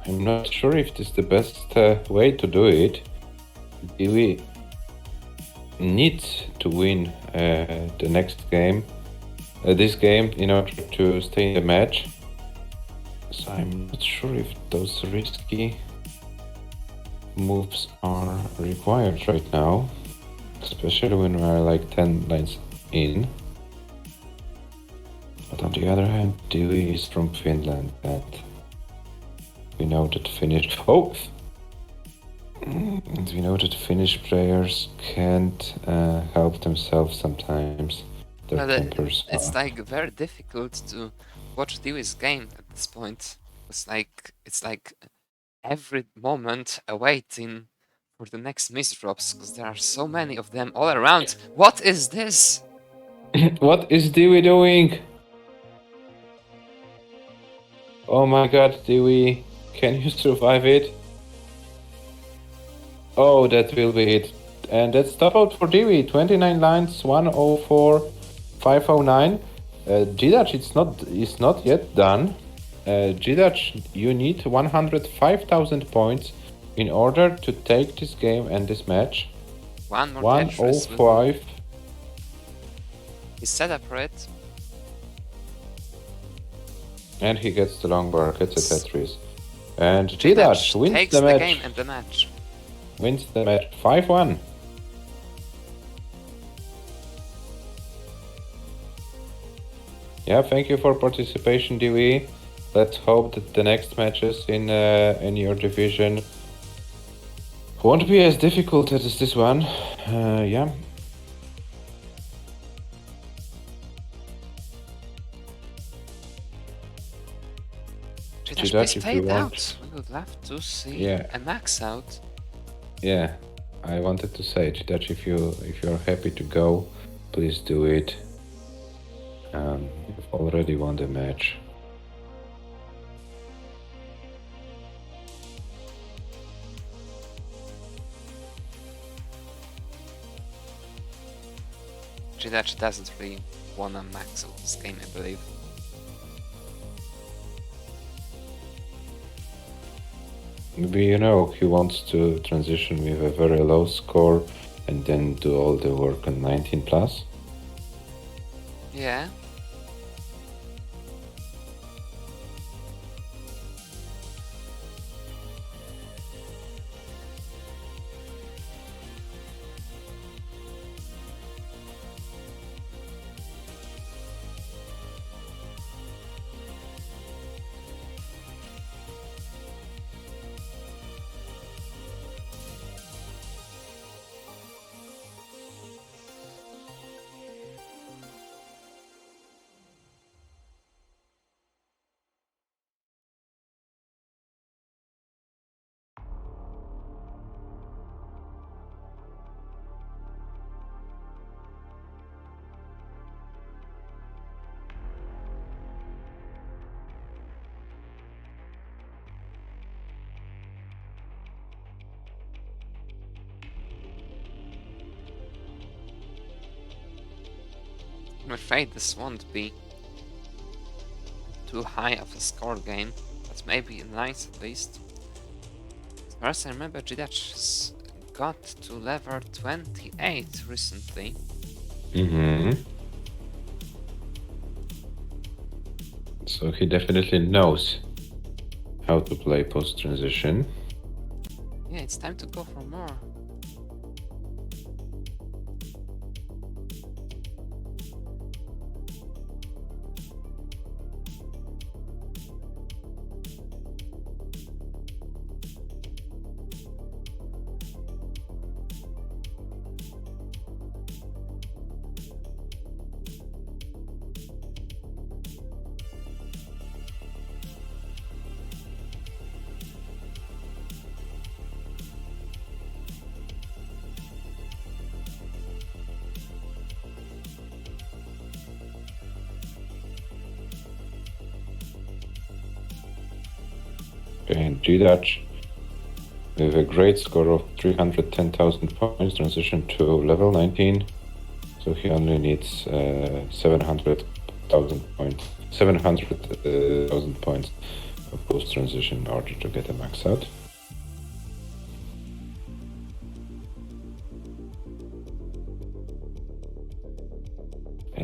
Speaker 2: I'm not sure if this is the best way to do it. Dewey needs to win the next game, this game, in order to stay in the match. So I'm not sure if those risky moves are required right now, especially when we're like 10 lines in. But on the other hand, Dewey is from Finland, and we know that Finnish... Oh! And we know that Finnish players can't help themselves sometimes. Their
Speaker 1: Well,
Speaker 2: tempers
Speaker 1: it's
Speaker 2: are...
Speaker 1: like very difficult to watch Dewey's game at this point. It's like every moment awaiting for the next misdrops because there are so many of them all around. What is this?
Speaker 2: What is Dewey doing? Oh my god, Dewey, can you survive it? Oh, that will be it. And that's top out for Dewey. 29 lines, 104, 509. G-Dutch, it's not yet done. G-Dutch, you need 105,000 points in order to take this game and this match.
Speaker 1: One more Tetris.
Speaker 2: 105.
Speaker 1: He's set up for it.
Speaker 2: And he gets the long bar, gets a Tetris. And G-Dutch wins
Speaker 1: takes
Speaker 2: the match.
Speaker 1: game and the match.
Speaker 2: Wins the match 5-1. Yeah, thank you for participation, Dewey. Let's hope that the next matches in your division won't be as difficult as this one. Yeah.
Speaker 1: G-Dutch
Speaker 2: if
Speaker 1: played
Speaker 2: you want.
Speaker 1: out. We would love to see
Speaker 2: Yeah.
Speaker 1: a max out.
Speaker 2: Yeah, I wanted to say that if you're happy to go, please do it. You've already won the match.
Speaker 1: G-Dutch doesn't really wanna max out this game, I believe.
Speaker 2: Maybe, you know, he wants to transition with a very low score and then do all the work on 19 plus.
Speaker 1: Yeah. I'm afraid this won't be too high of a score game, but maybe nice at least. As far as I remember, Jidach got to level 28 recently.
Speaker 2: Mm-hmm. So he definitely knows how to play post-transition.
Speaker 1: Yeah, it's time to go for more.
Speaker 2: And Jidach, with a great score of 310,000 points, transition to level 19. So he only needs 700,000 points. 700,000 points of post transition in order to get a max out.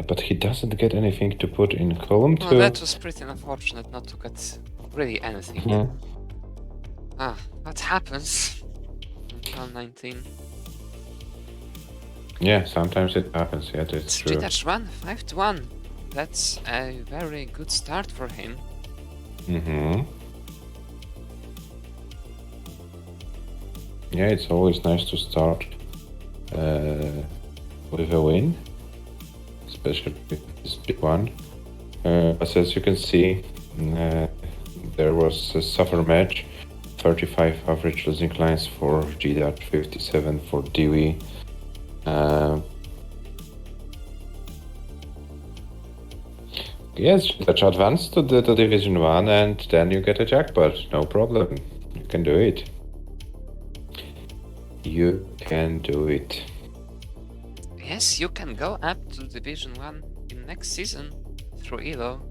Speaker 2: But he doesn't get anything to put in column 2.
Speaker 1: Well, that was pretty unfortunate not to get really anything.
Speaker 2: Mhm.
Speaker 1: Ah, what happens in round 19?
Speaker 2: Yeah, sometimes it happens. Yeah, that's true.
Speaker 1: Jidach 1, 5-1. That's a very good start for him.
Speaker 2: Mm-hmm. Yeah, it's always nice to start with a win, especially with this big one. But as you can see, there was a suffer match. 35 average losing lines for Jidach, 57 for Dewey. Yes, Jidach advanced to the Division 1 and then you get a jackpot. No problem. You can do it. You can do it.
Speaker 1: Yes, you can go up to Division 1 in next season through ELO.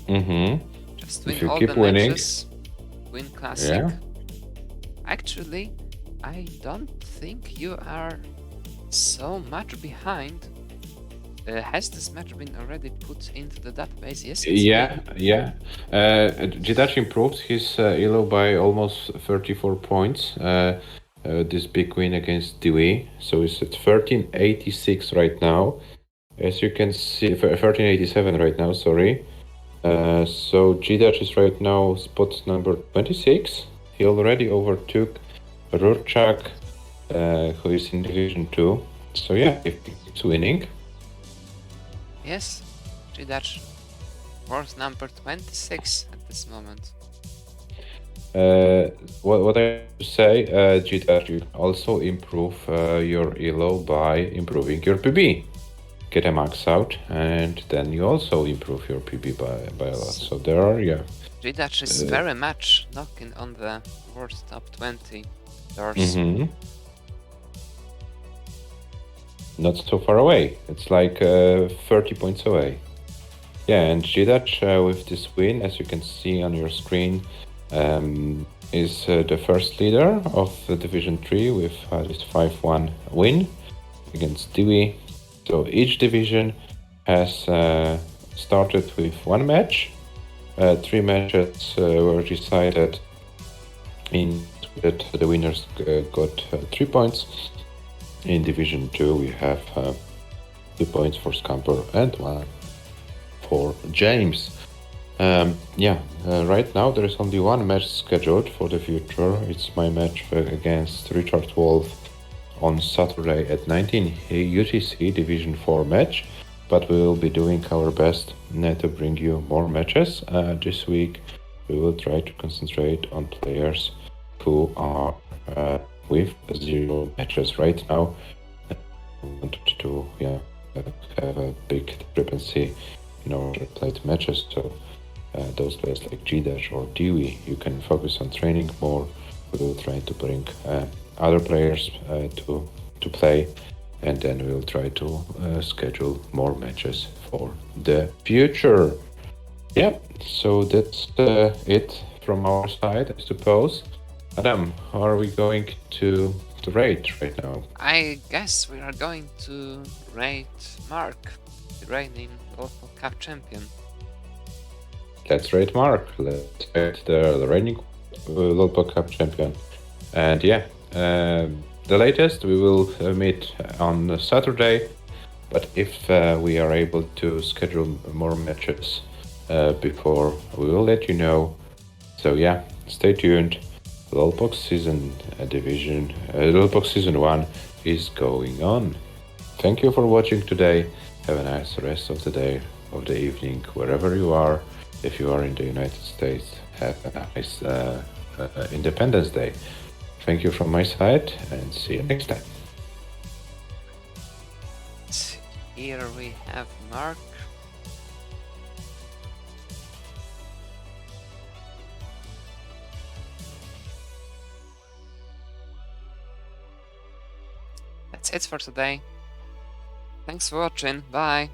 Speaker 2: Mm-hmm.
Speaker 1: Just
Speaker 2: If
Speaker 1: win
Speaker 2: you
Speaker 1: all
Speaker 2: keep
Speaker 1: the
Speaker 2: winning.
Speaker 1: matches, win Classic.
Speaker 2: Yeah.
Speaker 1: Actually, I don't think you are so much behind. Has this match been already put into the database? Yes, it's
Speaker 2: Yeah. Jidach improved his ELO by almost 34 points. This big win against Dewey. So it's at 1386 right now. As you can see, 1387 right now, sorry. So Jidach is right now spot number 26. He already overtook Rurchak, who is in Division 2. So yeah, he keeps winning.
Speaker 1: Yes, Jidach worth number 26 at this moment.
Speaker 2: What I have to say, Jidach, you also improve your ELO by improving your PB. Get a max out, and then you also improve your PB by a lot. So there are, yeah.
Speaker 1: Jidach is very much knocking on the world top 20 doors.
Speaker 2: Mm-hmm. Not so far away. It's like 30 points away. Yeah, and Jidach with this win, as you can see on your screen, is the first leader of the Division 3 with this 5-1 win against Dewey. So each division has started with one match. 3 matches were decided in that the winners got 3 points. In Division 2 we have 2 points for Scamper and 1 for James. Right now there is only one match scheduled for the future. It's my match against Richard Wolf on Saturday at 19 UTC Division 4 match, but we will be doing our best to bring you more matches. This week we will try to concentrate on players who are with 0 matches right now. We want to have a big discrepancy in order to play the matches, so those players like Jidach or Dewey, you can focus on training more. We will try to bring other players to play, and then we'll try to schedule more matches for the future. Yeah, so that's it from our side, I suppose. Adam, are we going to raid right now?
Speaker 1: I guess we are going to raid Mark, the reigning local cup champion.
Speaker 2: Let's raid Mark. Let's raid the reigning Local Cup champion. And yeah, the latest we will meet on Saturday. But if we are able to schedule more matches before, we will let you know. So yeah, stay tuned. Lolbox Season 1 is going on. Thank you for watching today. Have a nice rest of the day, of the evening, wherever you are. If you are in the United States, have a nice Independence Day. Thank you from my side, and see you next time.
Speaker 1: Here we have Mark. That's it for today. Thanks for watching. Bye.